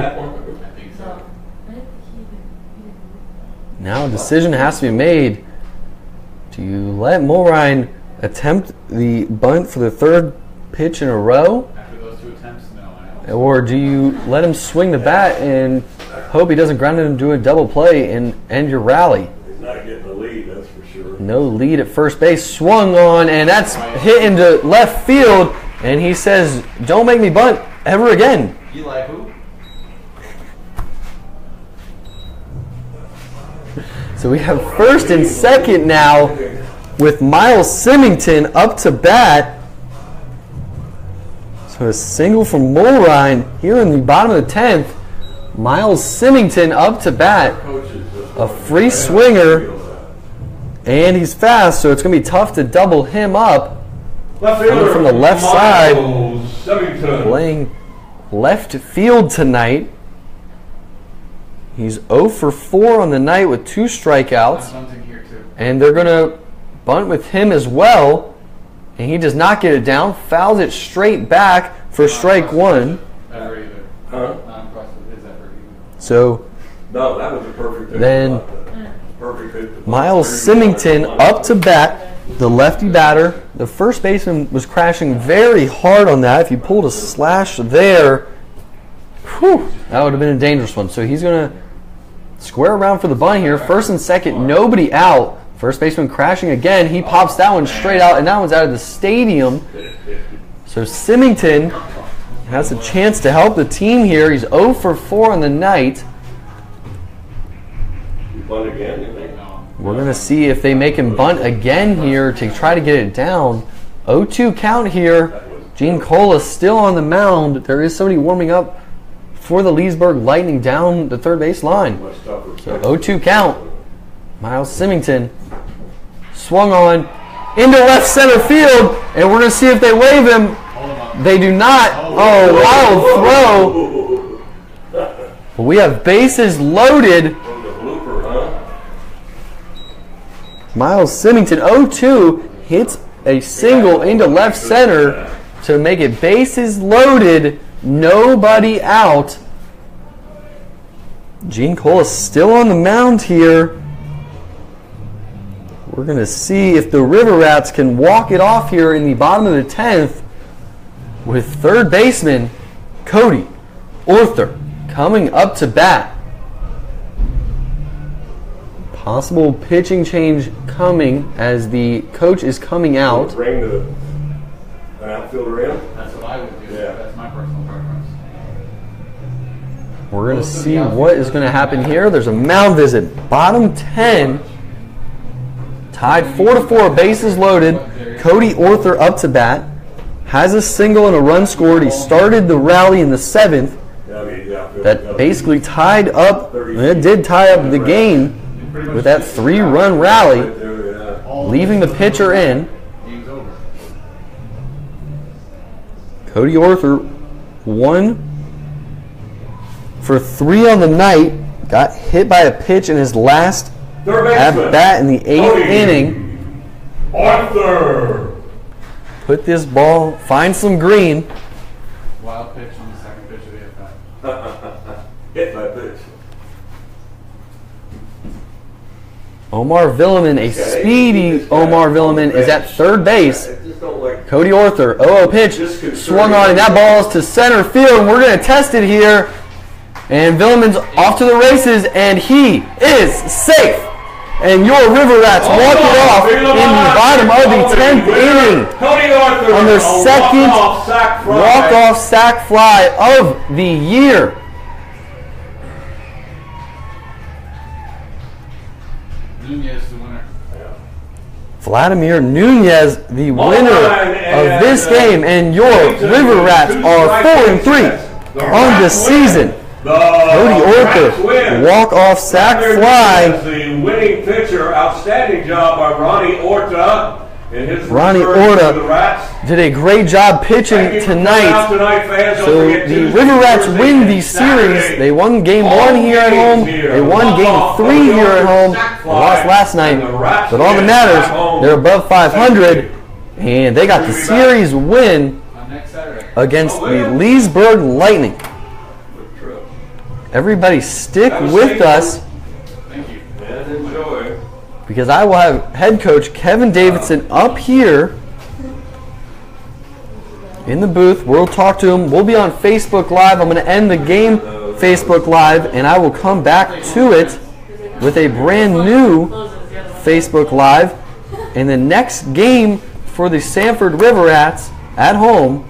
Now a decision has to be made. Do you let Mulrine attempt the bunt for the third pitch in a row? After those two attempts, no. Or do you let him swing the bat and hope he doesn't ground it into a double play and end your rally? He's not getting the lead, that's for sure. No lead at first base. Swung on, and that's hit into left field. And he says, "Don't make me bunt ever again." Eli who? So we have first and second now with Miles Symington up to bat. So a single from Mulrine here in the bottom of the 10th. Miles Symington up to bat. A free swinger. And he's fast, so it's going to be tough to double him up. Coming from the left side, playing left field tonight. He's 0 for 4 on the night with 2 strikeouts. And they're going to bunt with him as well. And he does not get it down. Fouls it straight back for strike one. Ever either. Huh? Not impressed with his effort either. No, that was a perfect hit. Then Perfect hit. Miles Symington up to bat, the lefty batter. The first baseman was crashing very hard on that. If you pulled a slash there, whew, that would have been a dangerous one. So he's going to square around for the bunt here. First and second, nobody out. First baseman crashing again. He pops that one straight out, and that one's out of the stadium. So Symington has a chance to help the team here. He's 0 for 4 on the night. You bunt again, you think? We're going to see if they make him bunt again here to try to get it down. 0-2 count here. Gene Cola still on the mound. There is somebody warming up for the Leesburg Lightning down the third base line. So 0-2 count. Miles Symington swung on into left center field, and we're going to see if they wave him. They do not. Oh, wild throw. But we have bases loaded. Miles Symington, 0-2, hits a single into left center to make it bases loaded, nobody out. Gene Cole is still on the mound here. We're going to see if the River Rats can walk it off here in the bottom of the 10th with third baseman Cody Arthur coming up to bat. Possible pitching change coming as the coach is coming out. Bring an outfielder in? That's what I would do. Yeah. That's my personal preference. We're going to see what is going to happen here. There's a mound visit. Bottom 10. Tied 4-4, bases loaded. Cody Orther up to bat. Has a single and a run scored. He started the rally in the 7th. That basically tied up, it did tie up the game with that 3-run rally, leaving the pitcher in. Cody Orther 1 for 3 on the night. Got hit by a pitch in his last at bat in the 8th inning. Arthur! Put this ball, find some green. Wild pitch on the second pitch of the at-bat. Hit by pitch. Omar Villeman, a speedy Omar Villeman, is at third base. Cody Orther, 0-0 pitch, swung on, and that ball is to center field, and we're going to test it here. And Villeman's off to the races, and he is safe. And your River Rats walk it off in the bottom of the 10th inning on their second walk-off sac fly of the year. Nunez the winner. Vladimir Nunez, the winner of this game, and your River Rats are 4-3 on the season. Cody Orther, walk-off sac fly. The winning pitcher, outstanding job by Ronnie Orta. Ronnie Orta did a great job pitching tonight. So the River Rats win the series. They won game 1 here at home. They won game 3 here at home. They lost last night. But all that matters, they're above 500. And they got the series win against the Leesburg Lightning. Everybody stick with us. Thank you. And enjoy. Because I will have head coach Kevin Davidson up here in the booth. We'll talk to him. We'll be on Facebook Live. I'm going to end the game Facebook Live, and I will come back to it with a brand new Facebook Live. And the next game for the Sanford River Rats at home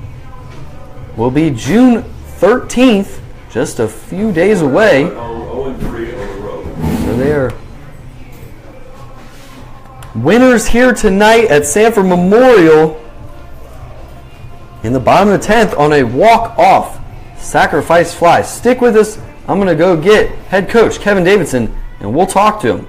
will be June 13th, just a few days away. 0-3 on the road. So they are winners here tonight at Sanford Memorial in the bottom of the 10th on a walk-off sacrifice fly. Stick with us. I'm going to go get head coach Kevin Davidson, and we'll talk to him.